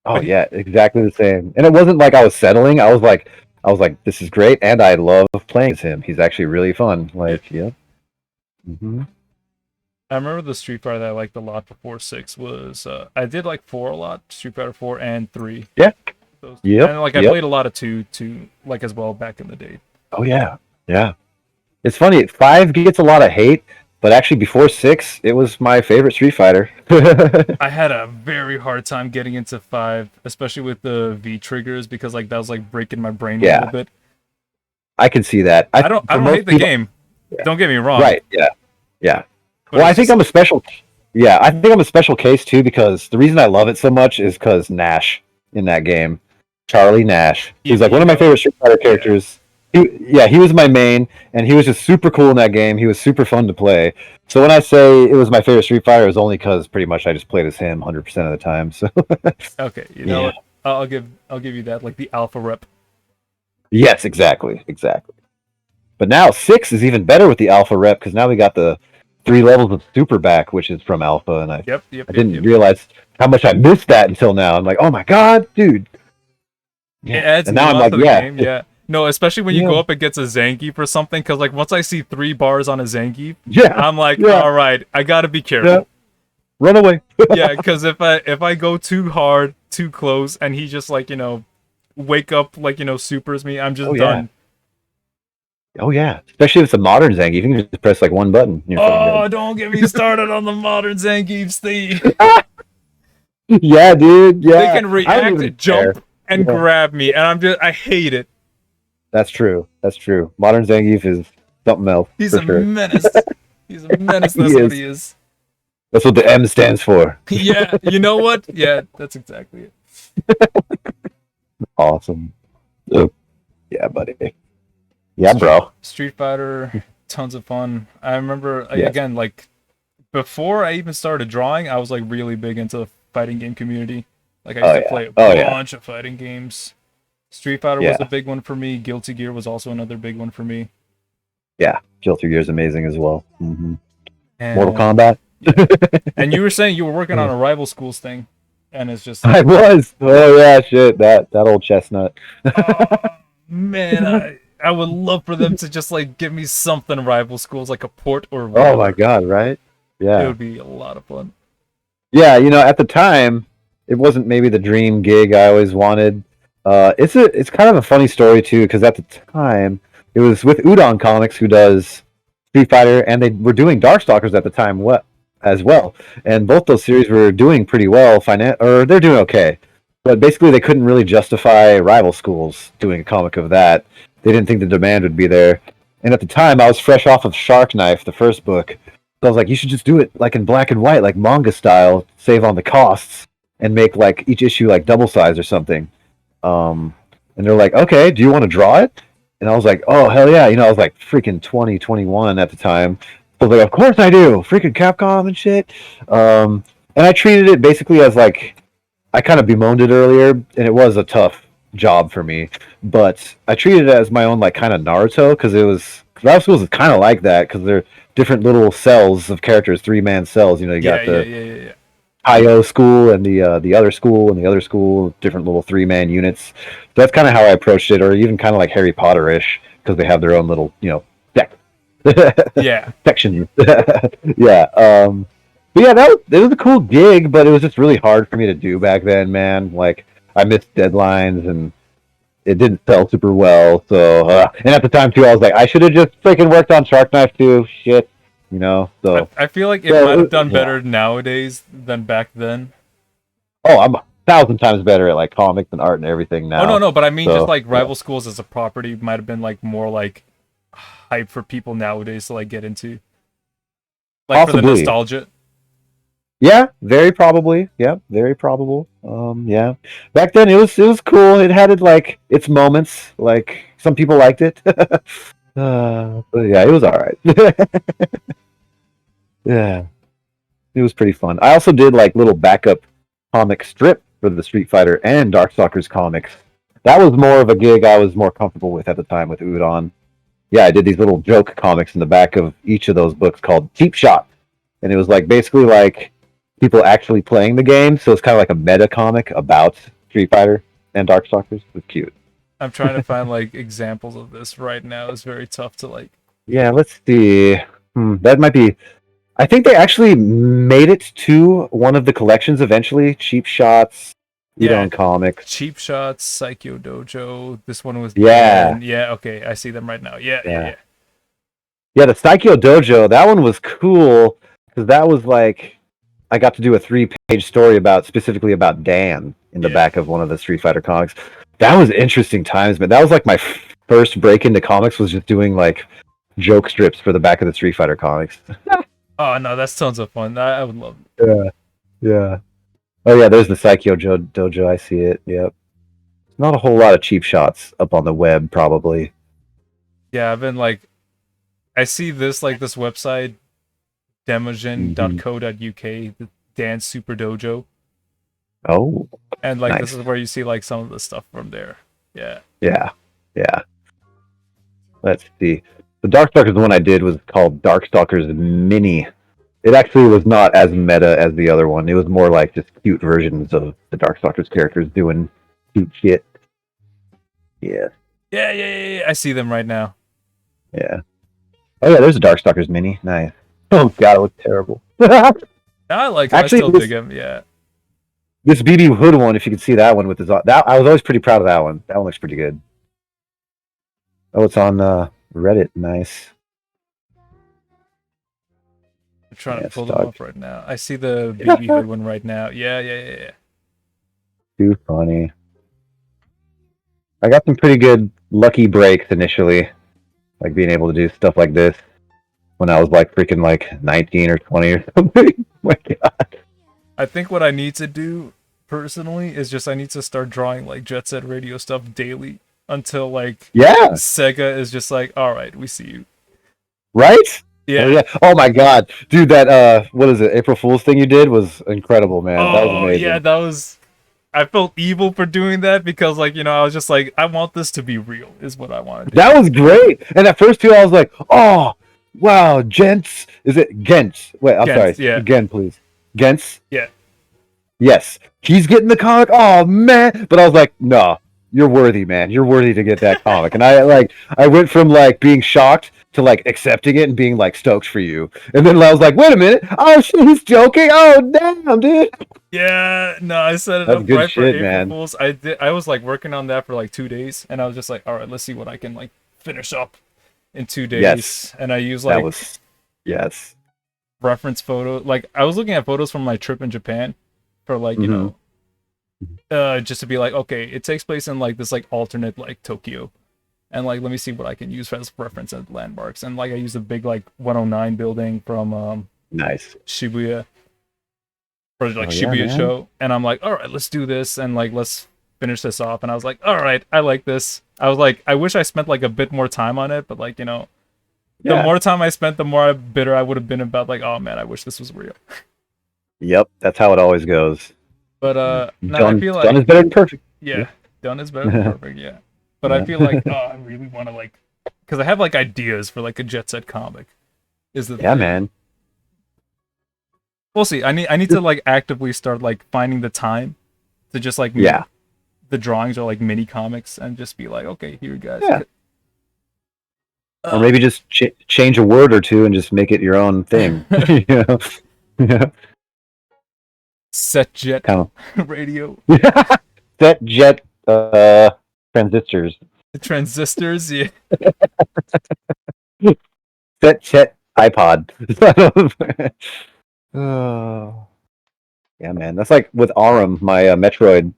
Oh yeah, exactly the same. And it wasn't like I was settling. I was like, this is great, and I love playing as him. He's actually really fun. Like, I remember the Street Fighter that I liked a lot before 6 was I did like 4 a lot, Street Fighter 4 and 3. Yeah. Yeah. And like I played a lot of 2 like as well back in the day. Oh yeah. Yeah. It's funny, 5 gets a lot of hate, but actually before 6, it was my favorite Street Fighter. I had a very hard time getting into 5, especially with the V triggers, because like that was like breaking my brain a little bit. I can see that. I don't hate the game. Don't get me wrong. Right, yeah. Well, I think I'm a special. Yeah, I think I'm a special case too, because the reason I love it so much is because Nash in that game, Charlie Nash. He's like one of my favorite Street Fighter characters. He was my main, and he was just super cool in that game. He was super fun to play. So when I say it was my favorite Street Fighter, it was only because pretty much I just played as him 100% of the time. So okay, you know what? I'll give you that, like the alpha rep. Yes, exactly. But now 6 is even better with the alpha rep, because now we got the 3 levels of super back, which is from alpha, and I didn't realize how much I missed that until now. I'm like, oh my god, dude. Yeah, it adds and now I'm like, game. Yeah. No, especially when you Yeah. go up against a Zangief or something, because like once I see 3 bars on a Zangief, Yeah. I'm like, Yeah. all right, I gotta be careful. Yeah. Run away. Yeah, because if I go too hard, too close, and he just like wake up like supers me, I'm just Oh, yeah. done. Oh yeah, especially if it's a modern Zangief, you can just press like one button. And you're Oh, don't get me started on the modern Zangiefs. yeah, dude. Yeah, They can I don't react, even jump, care. and Yeah. grab me, and I hate it. That's true. That's true. Modern Zangief is something else. He's for a sure. menace. He's a menace. That's He what is. he is. That's what the M stands for. Yeah, you know what? Yeah, that's exactly it. Awesome. Yeah, buddy. Yeah, bro. Street Fighter, tons of fun. I remember Yes. again, like before I even started drawing, I was like really big into the fighting game community. Like I used Oh, to yeah. play a Oh, yeah. bunch of fighting games. Street Fighter was Yeah. a big one for me. Guilty Gear was also another big one for me. Yeah, Guilty Gear is amazing as well. Hmm. And, Mortal Kombat. And you were saying you were working on a rival schools thing, and it's just I was. Oh yeah, shit. That old chestnut. oh, man, I would love for them to just like give me something rival schools, like a port or Oh whatever. my god, right? It Yeah. would be a lot of fun. Yeah, at the time, it wasn't maybe the dream gig I always wanted. It's kind of a funny story too, because at the time it was with Udon Comics, who does Street Fighter, and they were doing Darkstalkers at the time as well, and both those series were doing pretty well, or they're doing okay, but basically they couldn't really justify rival schools doing a comic of that. They didn't think the demand would be there, and at the time I was fresh off of Shark Knife, the first book. So I was like, you should just do it like in black and white, like manga style, save on the costs, and make like each issue like double size or something. And they're like, okay, do you want to draw it? And I was like, oh, hell yeah. I was like freaking 20, 21 at the time. So I was like, of course I do. Freaking Capcom and shit. And I treated it basically as like, I kind of bemoaned it earlier, and it was a tough job for me. But I treated it as my own like kind of Naruto, because Rival Schools is kind of like that, because they're different little cells of characters, 3-man cells. You got the Yeah. IO school and the other school and the other school, different little 3-man units. So that's kind of how I approached it, or even kind of like Harry Potter-ish, because they have their own little, Yeah. sections. Yeah. But yeah, it was a cool gig, but it was just really hard for me to do back then, man. Like, I missed deadlines, and it didn't sell super well. So, and at the time too, I was like, I should have just freaking worked on Shark Knife too. Shit, So, I feel like it So, might have done yeah. better nowadays than back then. oh, I'm 1,000 times better at like comics and art and everything now. Oh no, but I mean So, just like yeah. rival schools as a property might have been like more like hype for people nowadays to like get into. Like for the Possibly. nostalgia. Yeah, very probably. Yeah, very probable. Yeah. Back then it was cool. It had like its moments. Like some people liked it. But yeah, it was all right. Yeah, it was pretty fun. I also did like little backup comic strip for the Street Fighter and Darkstalkers comics. That was more of a gig I was more comfortable with at the time with Udon. Yeah, I did these little joke comics in the back of each of those books called Cheap Shot, and it was like basically like people actually playing the game. So it's kind of like a meta comic about Street Fighter and Darkstalkers. It was cute. I'm trying to find like examples of this right now. It's very tough to like. Yeah, let's see. That might be. I think they actually made it to one of the collections eventually. Cheap Shots, Yeah. Udon Comics. Cheap Shots, Psycho Dojo. This one was Yeah. Yeah, okay, I see them right now. Yeah. Yeah, the Psycho Dojo. That one was cool because that was like I got to do a 3-page story specifically about Dan in the Yeah. back of one of the Street Fighter comics. That was interesting times, man. That was like my first break into comics, was just doing like joke strips for the back of the Street Fighter comics. Oh no, that's tons of fun. I would love it. Yeah. Oh yeah, there's the Psycho Dojo. I see it. Yep. Not a whole lot of cheap shots up on the web, probably. Yeah, I've been like, I see this like this website, demogen.co.uk, the Dance Super Dojo, Oh, and like Nice. this is where you see like some of the stuff from there. Yeah. yeah. Let's see. The Darkstalkers one I did was called Darkstalkers Mini. It actually was not as meta as the other one. It was more like just cute versions of the Darkstalkers characters doing cute shit. Yeah. Yeah. I see them right now. Yeah. Oh yeah, there's a Darkstalkers mini. Nice. Oh god, it looks terrible. I like him. Actually, I still dig him. Yeah. this BB Hood one, if you can see that one with his that I was always pretty proud of that one. That one looks pretty good. Oh, it's on Reddit. Nice. I'm trying Yeah, to pull them stock. up right now. I see the BB Hood one right now. Yeah. Too funny. I got some pretty good lucky breaks initially, like being able to do stuff like this when I was like freaking like 19 or 20 or something. My god. I think what I need to do personally is just I need to start drawing like Jet Set Radio stuff daily until like Yeah. Sega is just like, all right, we see you. Right? Yeah. Oh, yeah. Oh my god, dude! That what is it? April Fool's thing you did was incredible, man. That was amazing. Yeah, that was. I felt evil for doing that because, like, you know, I was just like, I want this to be real, is what I wanted. That was great. And at first too, I was like, oh, wow, gents. Is it Gents? Wait, I'm Gents, sorry. yeah. Again, please. Gents. Yeah. Yes, he's getting the comic. Oh man! But I was like, no, you're worthy, man. You're worthy to get that comic. And I went from like being shocked to like accepting it and being like stoked for you. And then I was like, wait a minute. Oh shit, he's joking. Oh damn, dude. Yeah, no, I set it That's up good right for shit, April man. Fools. I was like working on that for like 2 days, and I was just like, all right, let's see what I can like finish up in 2 days. Yes. And I used That like was yes. reference photo. Like I was looking at photos from my trip in Japan for like you know, just to be like, okay, it takes place in like this like alternate like Tokyo, and like let me see what I can use as reference and landmarks. And like I used a big like 109 building from Nice. Shibuya. For like Oh, yeah, Shibuya man. show, and I'm like, all right, let's do this, and like let's finish this off. And I was like, all right, I like this. I was like, I wish I spent like a bit more time on it, but like you know, the Yeah. more time I spent, the more bitter I would have been about like, oh man, I wish this was real. Yep, that's how it always goes. But no, Done, I feel done like is better than perfect. yeah, done is better than perfect. Yeah, but I Yeah. feel like oh, I really want to like, because I have like ideas for like a Jet Set comic. Is the Yeah, thing. man. We'll see. I need to like actively start like finding the time to just like make Yeah. the drawings are like mini comics and just be like, okay, here guys. Yeah. Or maybe just change a word or two and just make it your own thing. You know? Yeah. Set Jet Kind Radio. of. Set jet transistors. The transistors, yeah. Set jet iPod. Oh. Yeah, man. That's like with Arum, my Metroid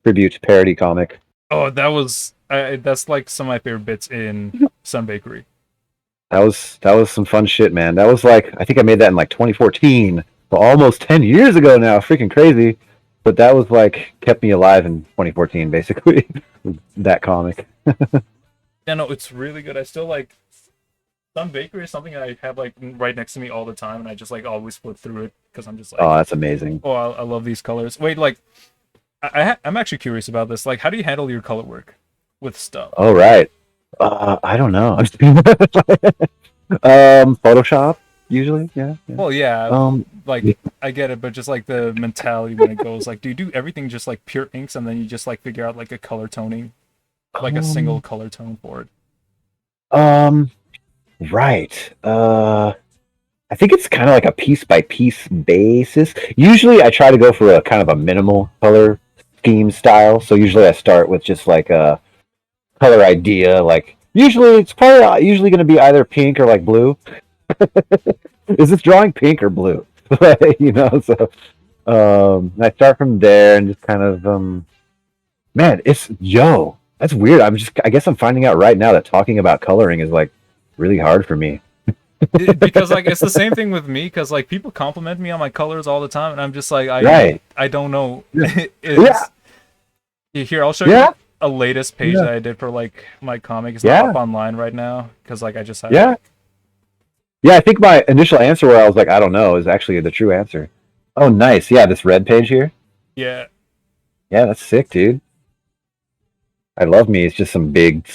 tribute parody comic. Oh, that was that's like some of my favorite bits in Sun Bakery. That was some fun shit, man. That was like I think I made that in like 2014, so almost 10 years ago now. Freaking crazy. But that was like kept me alive in 2014, basically. That comic. Yeah, no, it's really good. I still like Sun Bakery is something I have like right next to me all the time, and I just like always flip through it because I'm just like, Oh, that's amazing. oh, I love these colors. Wait, like, I'm actually curious about this. Like, how do you handle your color work with stuff? Oh, right. I don't know. I'm just Photoshop usually. Yeah. Well, yeah, like I get it, but just like the mentality when it goes like, do you do everything just like pure inks and then you just like figure out like a color toning, like a single color tone for it? Right. I think it's kind of like a piece by piece basis. Usually I try to go for a kind of a minimal color scheme style. So usually I start with just like a color idea. Like usually it's probably usually going to be either pink or like blue. Is this drawing pink or blue? You know, so I start from there and just kind of man, that's weird. I guess I'm finding out right now that talking about coloring is like really hard for me. Because like it's the same thing with me because like people compliment me on my colors all the time and I'm just like I don't know. Yeah. Here, I'll show Yeah. you a latest page Yeah. that I did for like my comic. It's Yeah. not up online right now because like I just have Yeah. Yeah, I think my initial answer where I was like, I don't know, is actually the true answer. Oh, nice. Yeah, this red page here. yeah. Yeah, that's sick, dude. I love me. It's just some big,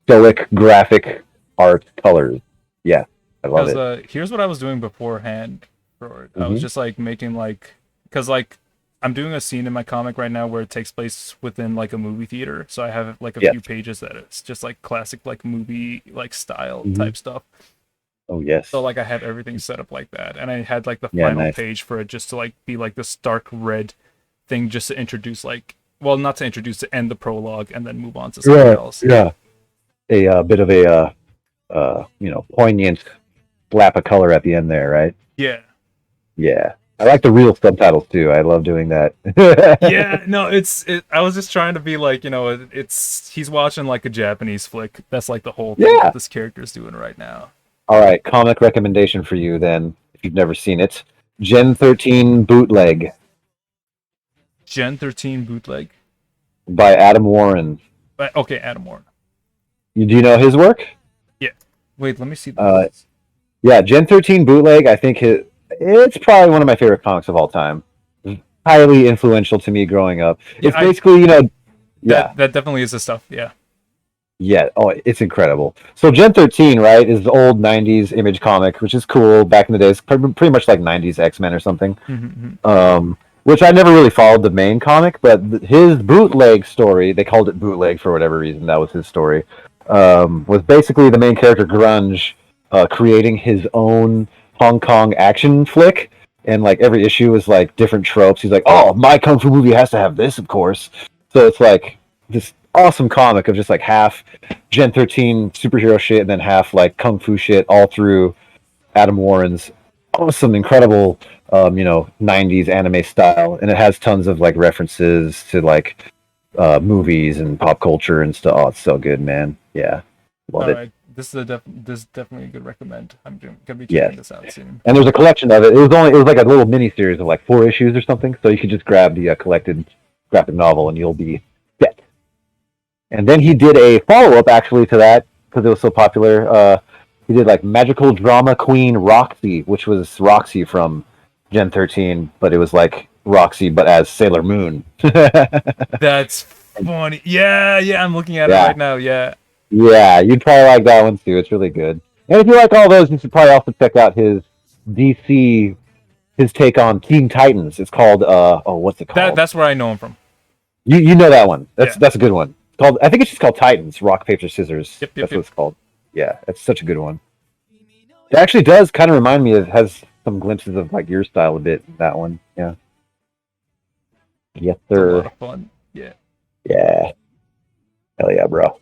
stoic graphic art colors. Yeah, I love it. Here's what I was doing beforehand for it. I was Mhm. just like making like because like I'm doing a scene in my comic right now where it takes place within like a movie theater. So I have like a Yeah. few pages that it's just like classic like movie like style Mhm. type stuff. Oh yes. So like I have everything set up like that, and I had like the Yeah, final nice. page for it just to like be like this dark red thing, just to introduce like, well, not to introduce, to end the prologue and then move on to something else. Yeah. A bit of a poignant slap of color at the end there, right? Yeah. Yeah. I like the real subtitles too. I love doing that. Yeah, no, I was just trying to be like, he's watching like a Japanese flick. That's like the whole thing that this character's doing right now. All right, comic recommendation for you then, if you've never seen it. Gen 13 Bootleg Gen 13 bootleg. by Adam Warren. Okay, Adam Warren. Do you know his work? Yeah. Wait, let me see this. Yeah, Gen 13 Bootleg, I think it's probably one of my favorite comics of all time. Highly influential to me growing up. Yeah, it's basically, that definitely is the stuff, yeah. Yeah, oh, it's incredible. So Gen 13, right, is the old 90s Image comic, which is cool back in the days, pretty much like 90s X-Men or something. Mm-hmm. Which I never really followed the main comic, but his bootleg story, they called it bootleg for whatever reason, that was his story, was basically the main character, Grunge, creating his own Hong Kong action flick, and like every issue was like different tropes. He's like, oh, my Kung Fu movie has to have this, of course. So it's like this awesome comic of just like half Gen 13 superhero shit and then half like Kung Fu shit, all through Adam Warren's awesome, incredible 90s anime style, and it has tons of like references to like movies and pop culture and stuff. Oh, it's so good, man. Yeah, love it. Right. This is definitely a good recommend. I'm gonna be checking this out soon. And there's a collection of it. It was like a little mini series of like 4 issues or something, so you could just grab the collected graphic novel and you'll be set. And then he did a follow-up actually to that because it was so popular. He did like Magical Drama Queen Roxy, which was Roxy from Gen 13, but it was like Roxy but as Sailor Moon. That's funny. Yeah, I'm looking at it right now. Yeah, you'd probably like that one too. It's really good. And if you like all those, you should probably also check out his take on Teen Titans. It's called what's it called? That's where I know him from. You know that one. That's a good one. I think it's just called Titans, Rock, Paper, Scissors. Yep, That's what it's called. Yeah, it's such a good one. It actually does kind of remind me has some glimpses of like your style a bit, that one. Yeah. Yes, sir. A lot of fun. Yeah. Yeah. Hell yeah, bro.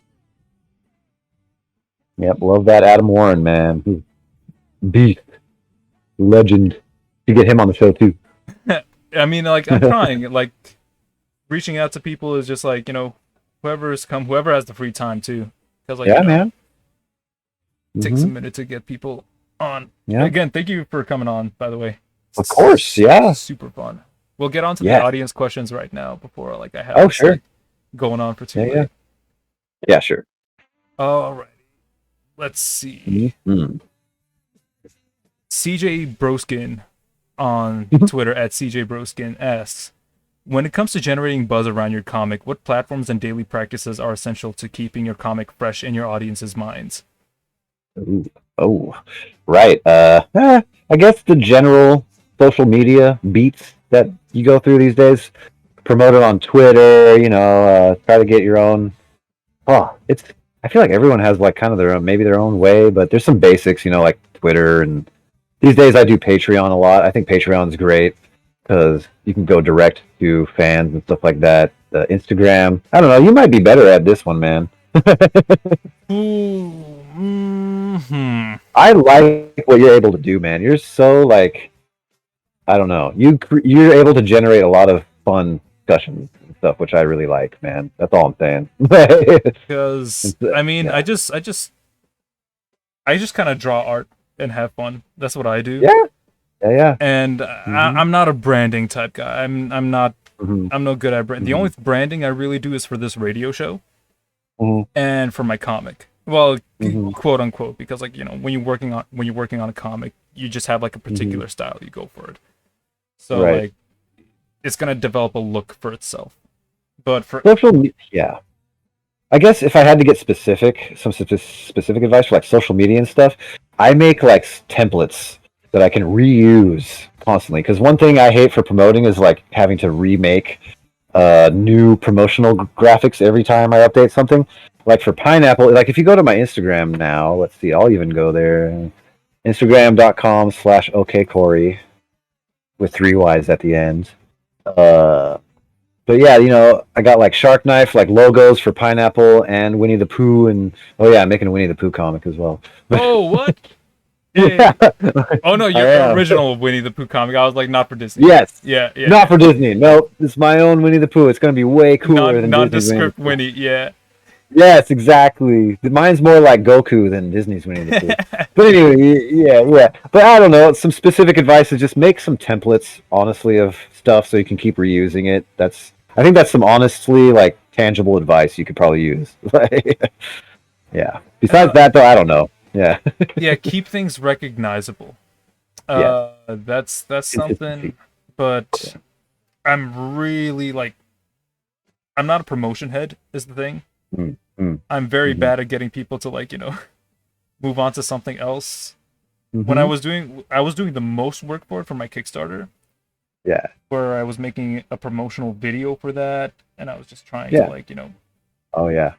Yep, love that Adam Warren, man. Beast. Legend. You get him on the show too. I mean, like, I'm trying. Like, reaching out to people is just like, whoever has the free time too. Because like, man. It takes a minute to get people on. Yeah. Again, thank you for coming on, by the way. Of course, yeah. Super fun. We'll get on to the audience questions right now before like I have this, like, going on for too long. Yeah, sure. All right. Let's see. CJ Broskin on Twitter at CJ Broskin asks, when it comes to generating buzz around your comic, what platforms and daily practices are essential to keeping your comic fresh in your audience's minds? Oh, right. I guess the general social media beats that you go through these days. Promote it on Twitter, try to get your own. I feel like everyone has like kind of their own way, but there's some basics, like Twitter, and these days I do Patreon a lot. I think Patreon's great because you can go direct to fans and stuff like that. Instagram, I don't know, you might be better at this one, man. I like what you're able to do, man. You're so like, I don't know. You're able to generate a lot of fun discussions and stuff, which I really like, man. That's all I'm saying. Because I mean, I just kind of draw art and have fun. That's what I do. Yeah. And I'm not a branding type guy. I'm not. I'm no good at brand. The only branding I really do is for this radio show, and for my comic. Well, quote unquote, because like when you're working on a comic, you just have like a particular style. You go for it. So like, it's gonna develop a look for itself. But for social media, I guess if I had to get some specific advice for like social media and stuff, I make like templates that I can reuse constantly. Because one thing I hate for promoting is like having to remake new promotional graphics every time I update something. Like for Pineapple, like if you go to my Instagram now, let's see, I'll even go there. Instagram.com/okcorey with 3 Y's at the end. But yeah, I got like Shark Knife, like logos for Pineapple and Winnie the Pooh, and oh yeah, I'm making a Winnie the Pooh comic as well. Oh, what? Hey. Yeah. Oh no, your original Winnie the Pooh comic. I was like, not for Disney. Yes. Yeah. Not for Disney. No, it's my own Winnie the Pooh. It's gonna be way cooler than Disney's nondescript Winnie. Yeah. Yes, exactly. Mine's more like Goku than Disney's Winnie the Pooh. But anyway, yeah. But I don't know. Some specific advice is just make some templates, honestly, of stuff so you can keep reusing it. I think that's some honestly like tangible advice you could probably use. Yeah. Besides that, though, I don't know. Yeah. Yeah. Keep things recognizable. Yeah. That's something. But I'm really like, I'm not a promotion head. Is the thing. I'm very bad at getting people to like, move on to something else. When I was doing the most work for my Kickstarter. Yeah. Where I was making a promotional video for that, and I was just trying to like, Oh yeah.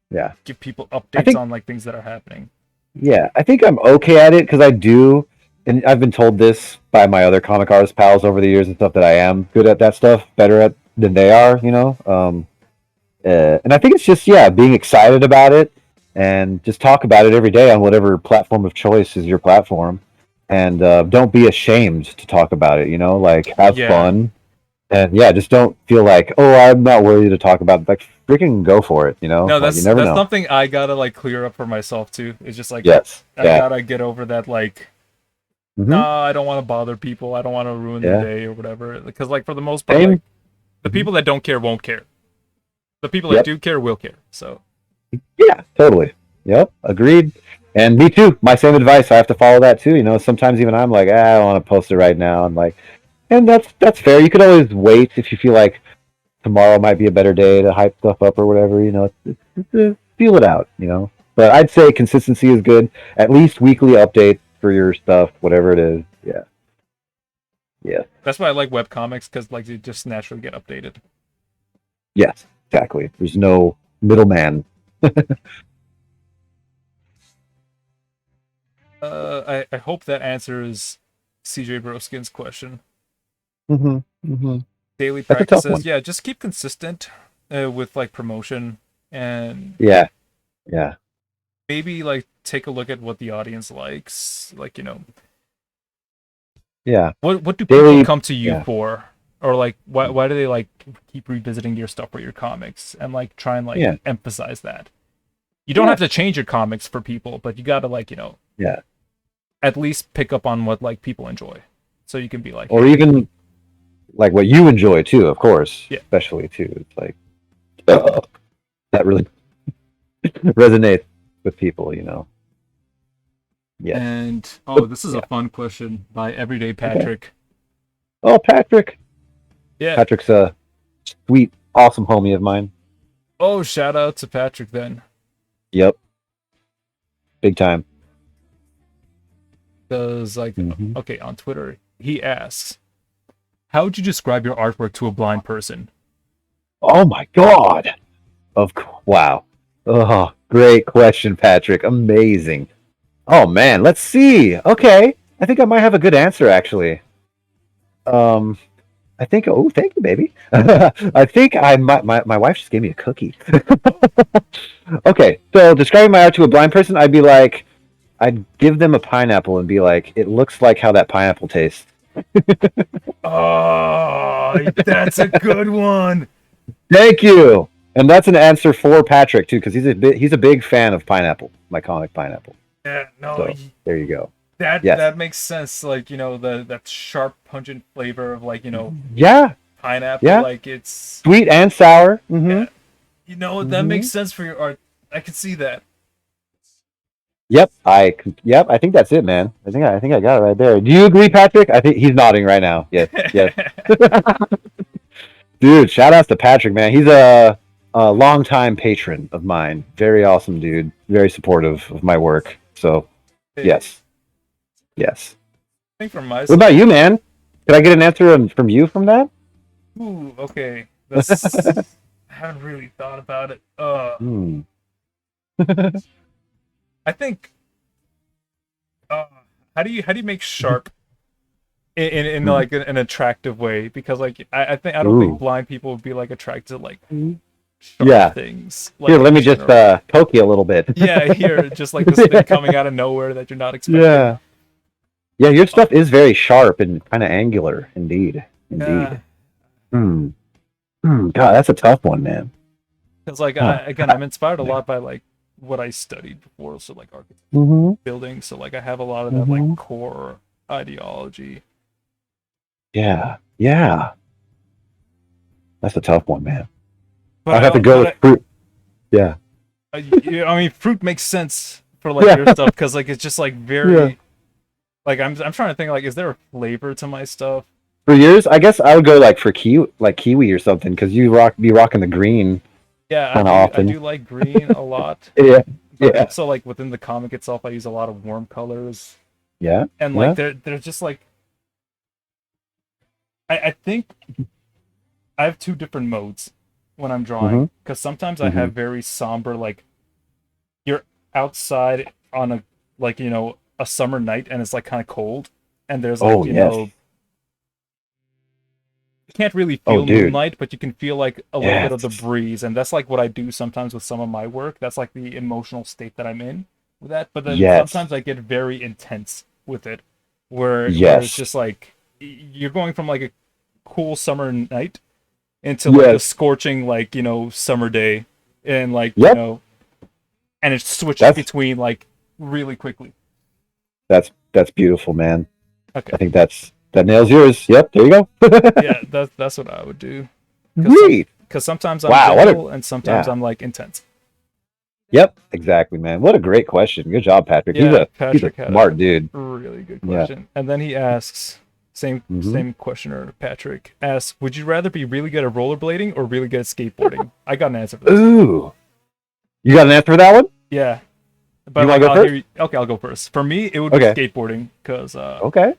Yeah. give people updates on like things that are happening. Yeah, I think I'm okay at it because I do, and I've been told this by my other comic artist pals over the years and stuff that I am good at that stuff, better at than they are, and I think it's just being excited about it and just talk about it every day on whatever platform of choice is your platform, and don't be ashamed to talk about it. Like have fun, and just don't feel like, oh, I'm not worthy to talk about it. Like freaking go for it. No, that's you never know. something I gotta like clear up for myself too. It's just like I gotta get over that like. Nah, I don't want to bother people. I don't want to ruin their day or whatever. Because like for the most part, like, the people that don't care won't care. The people that do care will care. So. Yeah, totally. Yep, agreed. And me too. My same advice. I have to follow that too. Sometimes even I'm like, I don't want to post it right now. And that's fair. You could always wait if you feel like tomorrow might be a better day to hype stuff up or whatever. Feel it out. But I'd say consistency is good. At least weekly updates for your stuff, whatever it is. Yeah. Yeah. That's why I like webcomics, because like they just naturally get updated. Yes, exactly. There's no middleman. I hope that answers CJ Broskin's question. Daily practices, just keep consistent with like promotion, and maybe like take a look at what the audience likes, like what do people come to you for, or like why do they like keep revisiting your stuff or your comics, and like try and like emphasize that. You don't have to change your comics for people, but you gotta like at least pick up on what like people enjoy, so you can be like, or even like what you enjoy too, of course. Especially too. It's like that really resonates with people, Yeah. And this is a fun question by Everyday Patrick. Okay. Oh, Patrick. Yeah. Patrick's a sweet, awesome homie of mine. Oh, shout out to Patrick then. Yep. Big time. Because like okay, on Twitter he asks, how would you describe your artwork to a blind person? Oh my god. Wow. Oh, great question, Patrick. Amazing. Oh man, let's see. Okay, I think I might have a good answer actually. I think. Oh, thank you, baby. I think my wife just gave me a cookie. Okay, so describing my art to a blind person, I'd be like, I'd give them a pineapple and be like, it looks like how that pineapple tastes. Oh, that's a good one. Thank you. And that's an answer for Patrick too, because he's a big fan of pineapple, my comic Pineapple. Yeah, no. So, there you go. That makes sense. Like that sharp, pungent flavor of like pineapple. Yeah. Like it's sweet and sour. Yeah. That makes sense for your art. I can see that. Yep. I think that's it, man. I think I got it right there. Do you agree, Patrick? I think he's nodding right now. Yes. Dude, shout outs to Patrick, man. He's a longtime patron of mine. Very awesome dude. Very supportive of my work. So, yes. think from my What side. about you, man? Can I get an answer from you from that? Ooh, okay. That's I haven't really thought about it. Hmm. I think. How do you make sharp in like an attractive way? Because like I don't think Ooh. blind people would be like attracted to like Mhm. sharp Yeah. things. Here, Like let in me just general. poke you a little bit. Yeah, here, just like this thing coming out of nowhere that you're not expecting. Yeah. Yeah, your stuff is very sharp and kind of angular, indeed. Yeah, Indeed. Hmm. God, that's a tough one, man. because like Huh. I'm inspired a lot by like what I studied before, so like architecture, Mm-hmm. building. So like I have a lot of that Mm-hmm. like core ideology. Yeah. Yeah. That's a tough one, man. But I'll have to go with fruit. Yeah. I mean, fruit makes sense for like Yeah. your stuff because like it's just like very Yeah. like I'm trying to think like is there a flavor to my stuff? For yours, I guess I would go like for kiwi or something, because you be rocking the green Yeah, kind of I often. do like green a lot, Yeah. but Yeah. also like within the comic itself, I use a lot of warm colors, Yeah. and Yeah. like they're just like I think I have two different modes when I'm drawing Mm-hmm. because sometimes I Mm-hmm. have very somber like you're outside on a like a summer night and it's like kind of cold and there's like Oh, yes. you can't really Oh, feel dude. moonlight, but you can feel like a little bit of the Yes. breeze, and that's like what I do sometimes with some of my work. That's like the emotional state that I'm in with that. But then Yes. sometimes I get very intense with it, where it's Yes. just like you're going from like a cool summer night into like a Yes. scorching like summer day, and like Yep. and it switches That's between like really quickly. that's beautiful, man. Okay, I think that nails yours. Yep. There you go. yeah, that's what I would do. Sweet. Because sometimes I'm Wow. gentle and sometimes Yeah. I'm like intense. Yep. Exactly, man. What a great question. Good job, Patrick. Yeah, He's a Patrick had smart a dude. really good Yeah. question. And then he asks, same Mm-hmm. same questioner, Patrick asks, would you rather be really good at rollerblading or really good at skateboarding? I got an answer for this. Ooh. You got an answer for that one? Yeah. But You like, wanna go I'll first? okay, I'll go first. For me, it would be Okay. skateboarding because Okay.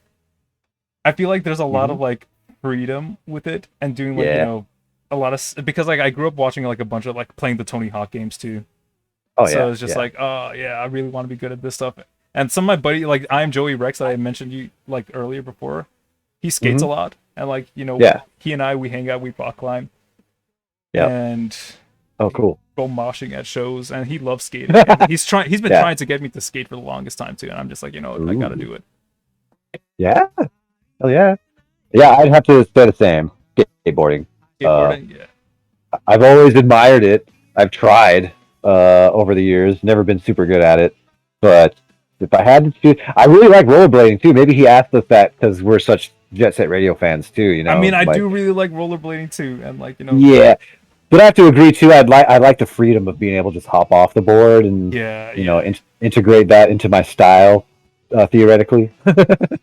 I feel like there's a lot Mhm. of like freedom with it and doing like Yeah. a lot of because like I grew up watching like a bunch of like playing the Tony Hawk games too. Oh So yeah. it's just Yeah. like, oh yeah, I really want to be good at this stuff. And some of my buddy, like I'm Joey Rex that I mentioned you like earlier before, he skates a Mhm. lot, and like Yeah. he and I we hang out, we rock climb, Yep. and Oh, cool. go moshing at shows, and he loves skating. And he's been Yeah. trying to get me to skate for the longest time too, and I'm just like, I gotta Ooh. do it. Yeah. Oh yeah. Yeah, I'd have to say the same. Skateboarding. Skateboarding, yeah. I've always admired it. I've tried over the years. Never been super good at it. But if I had to choose, I really like rollerblading too. Maybe he asked us that because we're such Jet Set Radio fans too. I mean, I like, do really like rollerblading too, and like Yeah, but I have to agree too. I like the freedom of being able to just hop off the board and yeah. integrate that into my style, theoretically.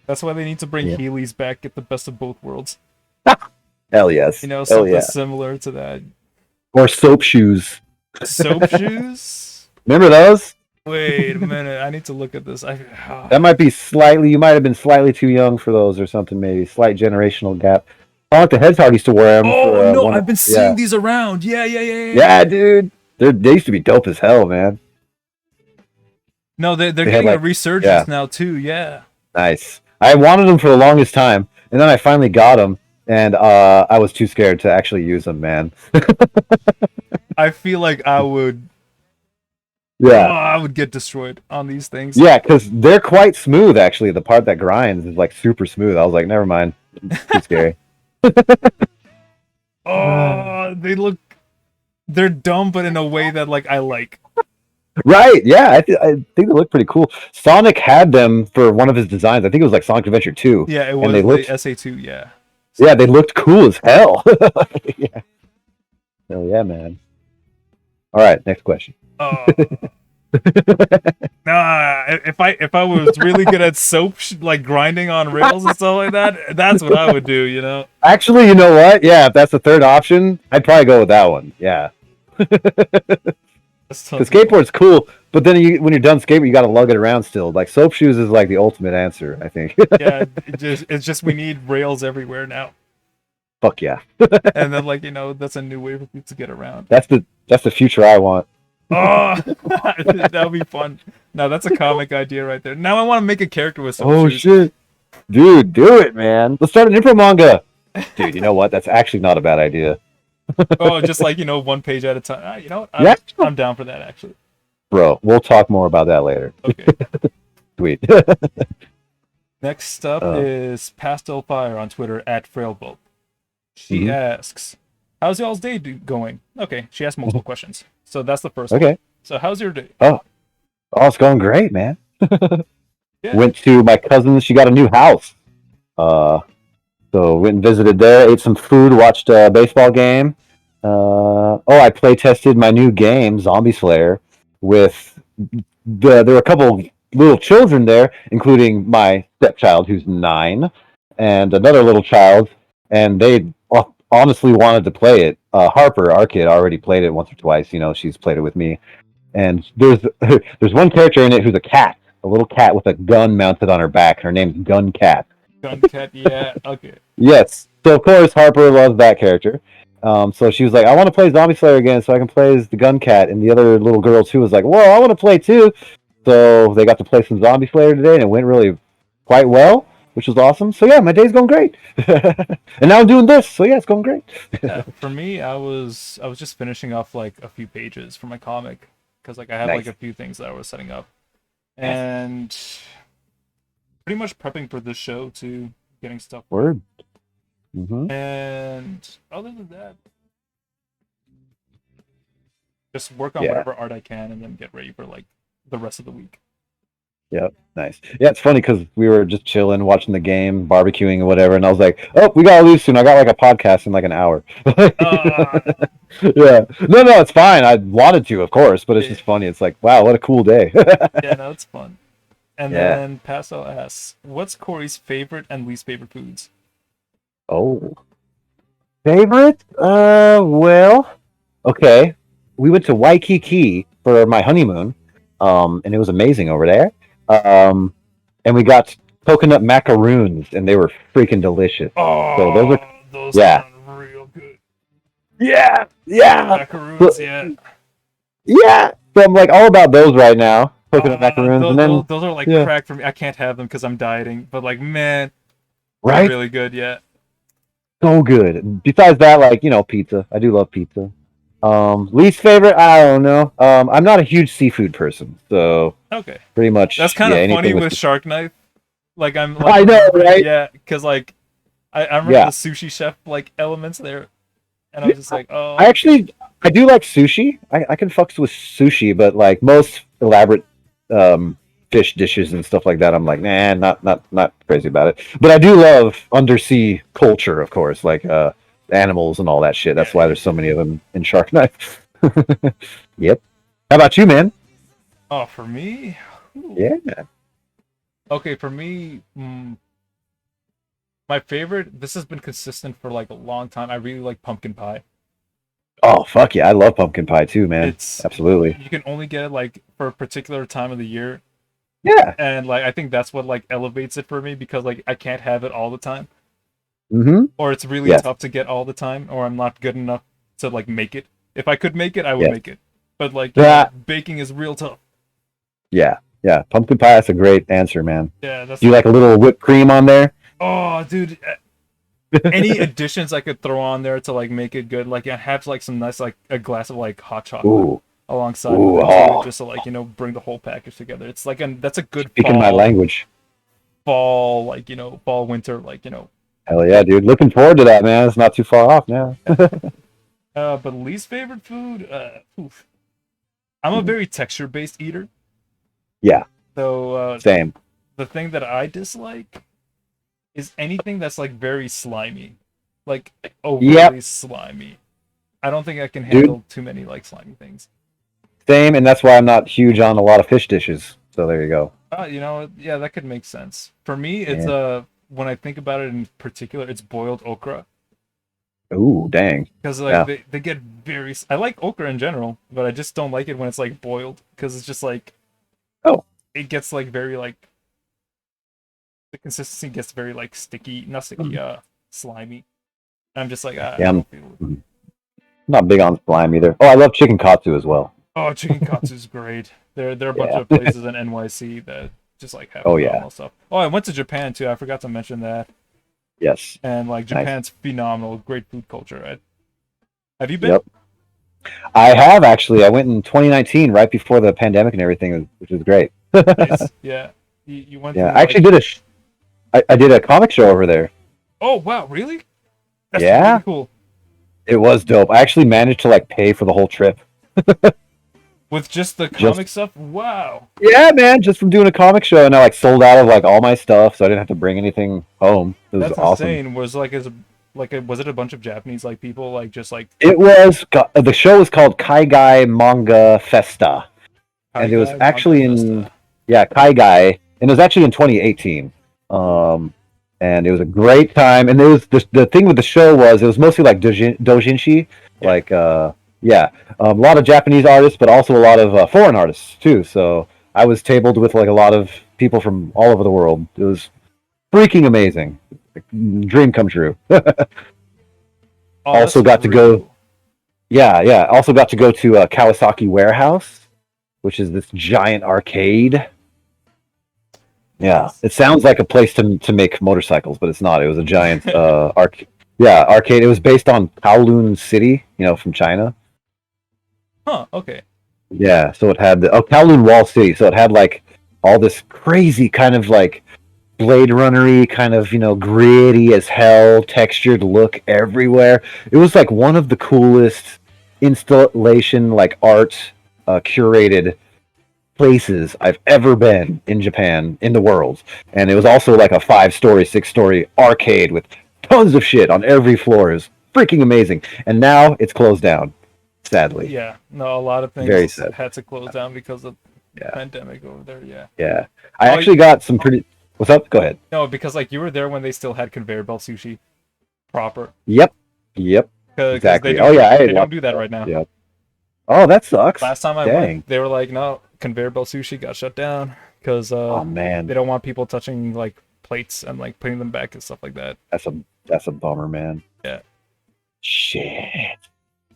That's why they need to bring Yeah. Heelys back, get the best of both worlds. Hell yes. Hell Something yeah. similar to that. Or soap shoes. Soap shoes? Remember those? Wait a minute, I need to look at this. That might be you might have been slightly too young for those or something, maybe. Slight generational gap. I like the Heads Hard used to wear them. Oh no, I've been seeing these around. Yeah. Yeah, dude. They used to be dope as hell, man. No, they're They had, getting a like- resurgence yeah. now too. Yeah. Nice. I wanted them for the longest time, and then I finally got them, and I was too scared to actually use them, man. I feel like I would. Yeah. I would get destroyed on these things. Yeah, because they're quite smooth, actually. The part that grinds is like super smooth. I was like, never mind. It's too scary. Oh, they're dumb, but in a way that like I like. Right, yeah, I think they look pretty cool. Sonic had them for one of his designs. I think it was like Sonic Adventure 2. Yeah, it was And they the looked, SA2. Yeah. yeah, they looked cool as hell. Yeah. Hell yeah, man. All right, next question. Oh. Nah, if I was really good at soap, like grinding on rails and stuff like that, that's what I would do. Actually, you know what? Yeah, if that's the third option, I'd probably go with that one. Yeah. That's Because tons of fun. skateboard's cool, but then when you're done skateboard, you got to lug it around still. Like soap shoes is like the ultimate answer, I think. Yeah, it's just we need rails everywhere now. Fuck yeah, And then like, that's a new way for people to get around. that's the future I want. Oh, that would be fun. Now that's a comic idea right there. Now I want to make a character with soap Oh shoes. shit, dude, do it, man. Let's start an info manga. Dude, you know what? That's actually not a bad idea. Oh, just like, one page at a time. You know what? Yeah, I'm down for that actually. bro. We'll talk more about that later. Okay. Sweet. Next up is Pastel Fire on Twitter at Frailbolt. She Mhm. asks, "How's y'all's day going?" Okay, she asked multiple questions, so that's the first one. Okay. So how's your day? Oh, it's going great, man. Yeah. Went to my cousin's. She got a new house. So went and visited there, ate some food, watched a baseball game. I play tested my new game, Zombie Slayer, with there were a couple little children there, including my stepchild who's 9, and another little child, and they honestly wanted to play it. Harper, our kid, already played it once or twice. She's played it with me, and there's one character in it who's a cat, a little cat with a gun mounted on her back. Her name's Gun Cat. Gun Cat, yeah, okay. Yes. So of course Harper loves that character. So she was like, I want to play Zombie Slayer again so I can play as the Gun Cat. And the other little girl too was like, well, I want to play too. So they got to play some Zombie Slayer today and it went really quite well, which was awesome. So yeah, my day's going great. And now I'm doing this. So yeah, it's going great. Yeah, for me, I was just finishing off like a few pages for my comic because like I had Nice. like a few things that I was setting up, and pretty much prepping for this show too, getting stuff. Word. Mm-hmm. And other than that, just work on Yeah. whatever art I can, and then get ready for like the rest of the week. Yep. Nice. Yeah, it's funny because we were just chilling, watching the game, barbecuing or whatever, and I was like, "Oh, we gotta leave soon. I got like a podcast in like an hour." Yeah. No, it's fine. I wanted to, of course, but it's just funny. It's like, wow, what a cool day. Yeah, no, it's fun. And Yeah. then Paso asks, "What's Corey's favorite and least favorite foods?" Oh. Favorite? Well, okay. We went to Waikiki for my honeymoon, and it was amazing over there. And we got coconut macaroons, and they were freaking delicious. Oh, So those are, those yeah. sound real good. yeah. Macaroons, yeah. Yeah. So I'm like all about those right now. Coconut macaroons, those, and then those are like yeah. crack for me. I can't have them because I'm dieting. But like, man, right, they're really good. Yeah. so good. Besides that, like pizza. I do love pizza. Least favorite? I don't know. I'm not a huge seafood person, so Okay. pretty much. That's kind of anything funny with Shark Knife. Like I'm. Like, I know, right? Yeah, because like, I remember Yeah. the sushi chef like elements there, and I was just like, oh. I do like sushi. I can fucks with sushi, but like most elaborate fish dishes and stuff like that, I'm like, nah, not crazy about it. But I do love undersea culture, of course, like animals and all that shit. That's why there's so many of them in Shark Knife. Yep. How about you, man? Oh, for me. Ooh. Yeah. Okay, for me, my favorite. This has been consistent for like a long time. I really like pumpkin pie. Oh fuck yeah, I love pumpkin pie too, man. It's Absolutely. You can only get it like for a particular time of the year, Yeah. and like I think that's what like elevates it for me because like I can't have it all the time, Mm-hmm. or it's really Yes. tough to get all the time, or I'm not good enough to like make it. If I could make it, I would Yeah. make it, but like Yeah. baking is real tough. Yeah. Yeah. Pumpkin pie, that's a great answer, man. Yeah, that's Do you like a little whipped cream on there? oh, dude. Any additions I could throw on there to like make it good, like I have like some nice like a glass of like hot chocolate Ooh. alongside Ooh, with it oh. too, just to like bring the whole package together. It's like that's a good Speaking my language. fall like fall winter like Hell yeah, dude. Looking forward to that, man. It's not too far off now. but least favorite food, oof. I'm a very texture based eater. Yeah. So Same. the thing that I dislike is anything that's like very slimy, like overly slimy. I don't think I can handle too many like slimy things. Same, and that's why I'm not huge on a lot of fish dishes. So there you go. Yeah, that could make sense. For me, it's when I think about it in particular, it's boiled okra. Ooh, dang. Because like Yeah. they get very. I like okra in general, but I just don't like it when it's like boiled because it's just like Oh, it gets like very like the consistency gets very like sticky, not sticky, slimy. I'm just like I yeah. don't feel it. I'm not big on slime either. Oh, I love chicken katsu as well. Oh, chicken katsu's great. There are a bunch Yeah. of places in NYC that just like have Oh yeah. phenomenal stuff. Oh, I went to Japan too. I forgot to mention that. Yes. And like Nice. Japan's phenomenal, great food culture. Have you been? Yep. I have actually. I went in 2019, right before the pandemic and everything, which was great. Nice. Yeah. You went Yeah, through I actually like... did I did a comic show over there. Oh wow, really? That's Yeah, really cool. it was dope. I actually managed to like pay for the whole trip. With just the Just comic stuff? Wow. yeah, man, just from doing a comic show, and I like sold out of like all my stuff, so I didn't have to bring anything home. It was That's awesome. insane. Was like was it a bunch of Japanese like people like just like The show was called Kaigai Manga Festa, and it was Kaigai actually Manga in Festa? Kaigai, and it was actually in 2018. And it was a great time. And it was the thing with the show was it was mostly like dojinshi, Yeah. like yeah, a lot of Japanese artists, but also a lot of foreign artists too. So I was tabled with like a lot of people from all over the world. It was freaking amazing, dream come true. Oh, Also that's got to really go. cool. Yeah. Also got to go to Kawasaki Warehouse, which is this giant arcade. Yeah, Nice. it sounds like a place to make motorcycles, but it's not. It was a giant arcade. It was based on Kowloon City, from China. Huh, okay. Yeah, so it had Kowloon Wall City. So it had like all this crazy kind of like Blade Runner-y kind of gritty as hell, textured look everywhere. It was like one of the coolest installation like art curated places I've ever been in Japan in the world. And it was also like a 5-story, 6-story arcade with tons of shit on every floor. It was freaking amazing. And now it's closed down, sadly. Yeah. No, a lot of Very things sad. had to close down because of the Yeah. pandemic over there, yeah. Yeah. I Oh, actually got some pretty. What's up? Go ahead. No, because like you were there when they still had conveyor belt sushi proper. Yep. 'Cause Exactly. they Oh yeah, I they ate don't lots do of that stuff. right now. Yep. Oh, that sucks. Last time I Dang. went, they were like, no, conveyor belt sushi got shut down because Oh man, they don't want people touching like plates and like putting them back and stuff like that. that's a bummer, man. Yeah. Shit.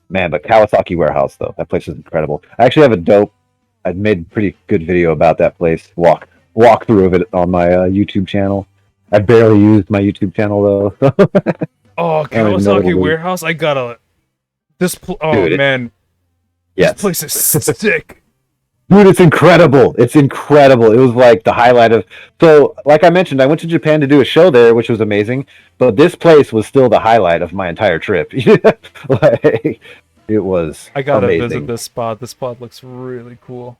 Man, but Kawasaki Warehouse though, that place is incredible. I actually have a dope. I made a pretty good video about that place. Walkthrough of it on my YouTube channel. I barely used my YouTube channel though. Oh, I don't even know what Kawasaki it is. Warehouse! I gotta. Oh Dude, man, Yes. this place is sick. Dude, it's incredible. It's incredible. It was like the highlight of. So, like I mentioned, I went to Japan to do a show there, which was amazing. But this place was still the highlight of my entire trip. Like, it was. I gotta amazing. visit this spot. This spot looks really cool.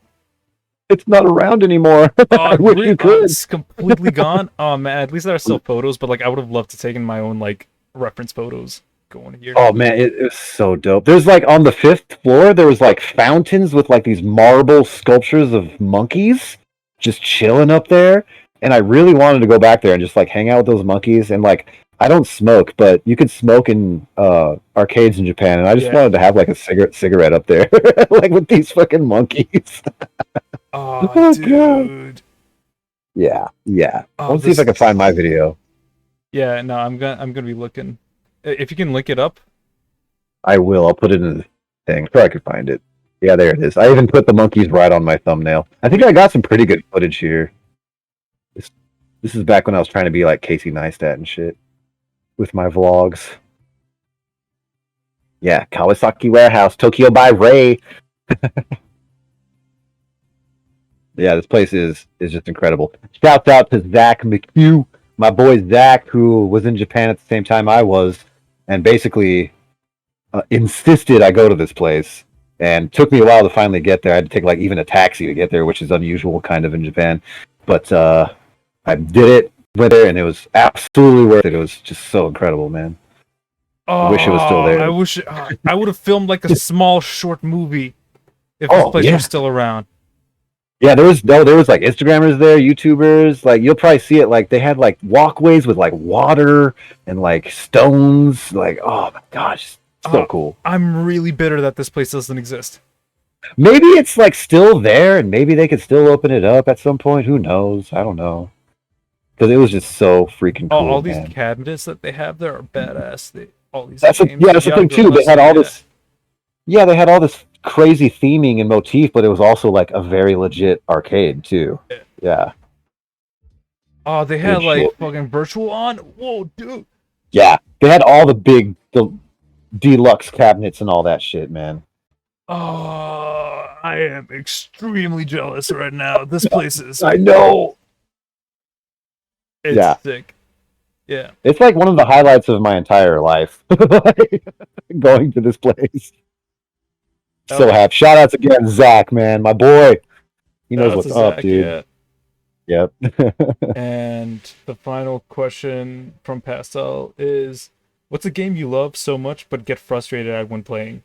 It's not around anymore. I wish really? you could. It's completely gone. Oh man, at least there are still photos. But like, I would have loved to taken my own like reference photos going here. Oh man, it was so dope. There's like on the 5th floor, there was like fountains with like these marble sculptures of monkeys just chilling up there. And I really wanted to go back there and just like hang out with those monkeys. And like, I don't smoke, but you could smoke in arcades in Japan. And I just Yeah. wanted to have like a cigarette up there, like with these fucking monkeys. Oh, Oh, dude. Yeah. Oh, Let's see if I can find my video. Yeah, no, I'm gonna be looking. If you can link it up. I will. I'll put it in the thing so I can find it. Yeah, there it is. I even put the monkeys right on my thumbnail. I think I got some pretty good footage here. This is back when I was trying to be like Casey Neistat and shit with my vlogs. Yeah, Kawasaki Warehouse, Tokyo by Ray. Yeah, this place is just incredible. Shouts out to Zach McHugh, my boy Zach, who was in Japan at the same time I was, and basically insisted I go to this place. And took me a while to finally get there. I had to take like even a taxi to get there, which is unusual kind of in Japan. But I did it, went there, and it was absolutely worth it. It was just so incredible, man. Oh, wish it was still there. I wish I would have filmed like a small short movie if this Oh, place yeah. was still around. Yeah, there was like Instagrammers there, YouTubers. Like you'll probably see it. Like they had like walkways with like water and like stones. Like oh my gosh, so cool. I'm really bitter that this place doesn't exist. Maybe it's like still there, and maybe they could still open it up at some point. Who knows? I don't know. Because it was just so freaking cool. All these man. cabinets that they have there are badass. All these That's games. that's the thing too. They had all this. Yeah, they had all this crazy theming and motif, but it was also like a very legit arcade too. Yeah. Oh, they had like fucking virtual on. Whoa, dude. Yeah, they had all the deluxe cabinets and all that shit, man. Oh, I am extremely jealous right now. This place is. I know. It's sick. Yeah. It's like one of the highlights of my entire life. Going to this place. So happy. Shout outs again, Zach, man. My boy. He knows what's up, Zach, dude. Yeah. Yep. And the final question from Pastel is, what's a game you love so much but get frustrated at when playing?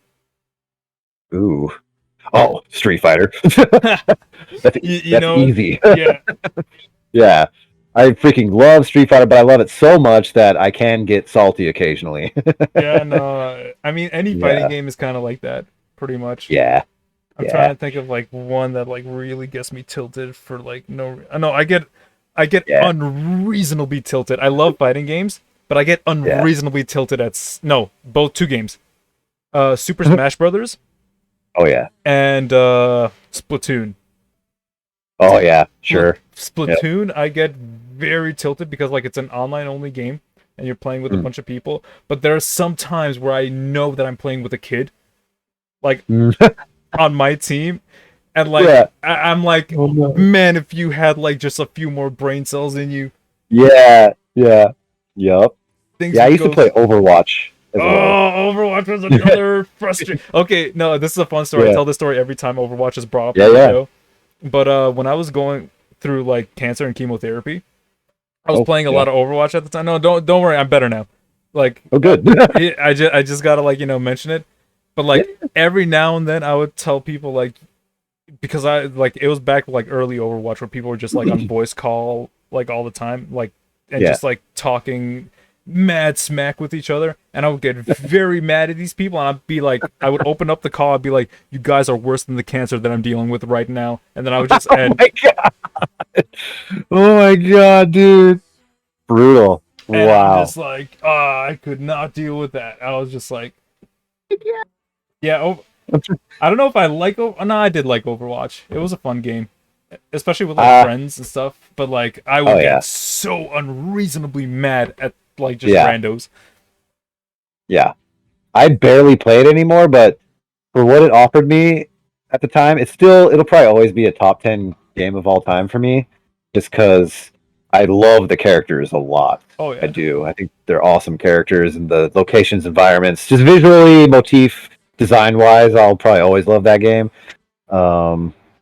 Ooh. Oh, Street Fighter. That's easy. Yeah. Yeah. I freaking love Street Fighter, but I love it so much that I can get salty occasionally. Yeah, no. I mean, any fighting game is kind of like that, pretty much. Yeah. I'm trying to think of like one that like really gets me tilted for like no. I get unreasonably tilted. I love fighting games, but I get unreasonably tilted at both two games, Super Smash Brothers. Oh yeah. And Splatoon. Oh yeah, sure. Splatoon, I get very tilted because like it's an online only game and you're playing with a bunch of people. But there are some times where I know that I'm playing with a kid, like on my team, and like I'm like, man, if you had like just a few more brain cells in you. Yeah. Yep. Yeah, I used to play Overwatch. Overwatch was another frustrating. Okay, no, this is a fun story. I tell this story every time Overwatch is brought up on the show. But when I was going through like cancer and chemotherapy, I was playing a lot of Overwatch at the time. No, don't worry, I'm better now. Like, good. I just gotta like mention it. But like every now and then, I would tell people like, because I like it was back like early Overwatch where people were just like on voice call like all the time, like and just like talking mad smack with each other, and I would get very mad at these people, and I'd be like, I would open up the call, I'd be like, you guys are worse than the cancer that I'm dealing with right now, and then I would just end. Oh my god, dude, brutal. And wow. I'm just like, I could not deal with that. I was just like, yeah. I don't know if I like. No, I did like Overwatch. It was a fun game, especially with like friends and stuff. But like, I would get so unreasonably mad at like just randos. Yeah, I barely play it anymore, but for what it offered me at the time, it'll probably always be a top 10 game of all time for me, just because I love the characters a lot. Oh yeah, I do. I think they're awesome characters, and the locations, environments, just visually, motif, design wise, I'll probably always love that game.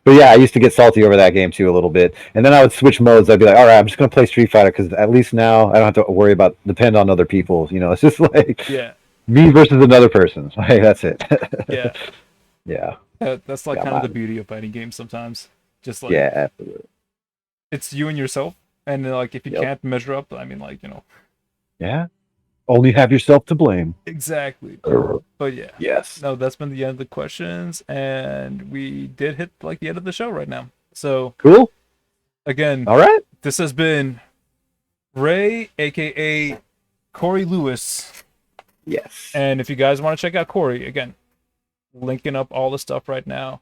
But yeah, I used to get salty over that game too a little bit, and then I would switch modes. I'd be like, all right, I'm just gonna play Street Fighter because at least now I don't have to worry about depend on other people. It's just like me versus another person. Like that's it. Yeah. That's like kind of the beauty of fighting games sometimes. Just like absolutely. It's you and yourself, and like if you can't measure up, I mean, like Yeah. Only have yourself to blame. Exactly. But yeah. Yes. No, that's been the end of the questions, and we did hit like the end of the show right now. So cool. Again, all right. This has been Ray, aka Corey Lewis. Yes. And if you guys want to check out Corey, again, linking up all the stuff right now.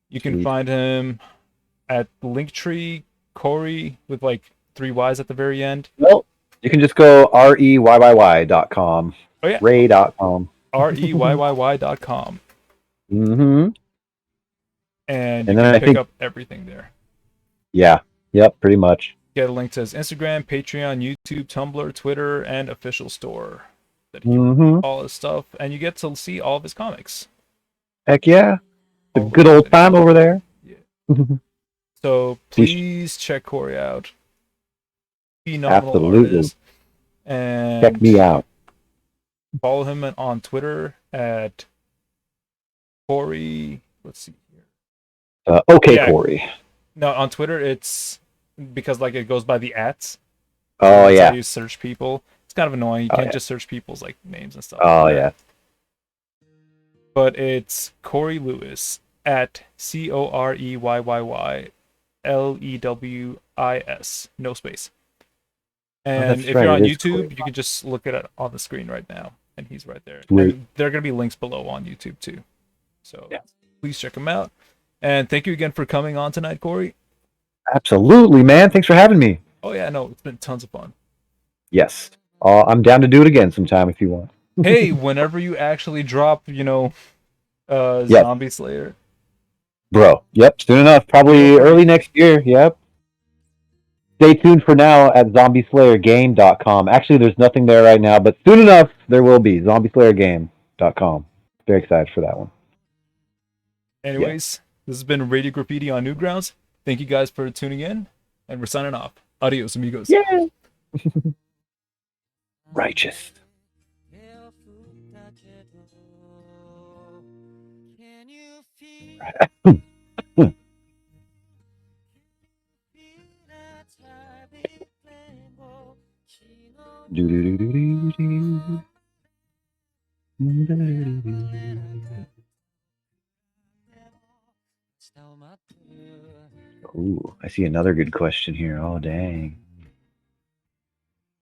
You can find him at Linktree Corey with like 3 Y's at the very end. Well, you can just go REYYY.com. Oh yeah. Ray.com. REYYY.com. Mm-hmm. And you can pick up everything there. Yeah. Yep, pretty much. Get a link to his Instagram, Patreon, YouTube, Tumblr, Twitter, and official store. All his stuff, and you get to see all of his comics. Heck yeah. A good old time over there. Yeah. So please check Corey out. Phenomenal artist. And check me out. Follow him on Twitter at Corey. Let's see here. Corey. No, on Twitter it's because like it goes by the @. So Oh that's how yeah. you search people. It's kind of annoying. You Oh can't yeah. just search people's like names and stuff. Oh yeah. But it's Corey Lewis at COREYYLEWIS, no space. And that's if right, you're on it is YouTube, Corey. you can just look at it on the screen right now, and he's right there. Sweet. And there are gonna be links below on YouTube too. So Yeah. please check him out. And thank you again for coming on tonight, Corey. Absolutely, man. Thanks for having me. Oh yeah, no, it's been tons of fun. Yes. I'm down to do it again sometime if you want. Hey, whenever you actually drop, Yes. Zombie Slayer. Bro. Yep. Soon enough. Probably early next year. Yep. Stay tuned for now at zombieslayergame.com. Actually, there's nothing there right now, but soon enough there will be. Zombieslayergame.com. Very excited for that one. Anyways, this has been Radio Graffiti on Newgrounds. Thank you guys for tuning in, and we're signing off. Adios, amigos. Yeah. Righteous. Ooh, I see another good question here. Oh, dang.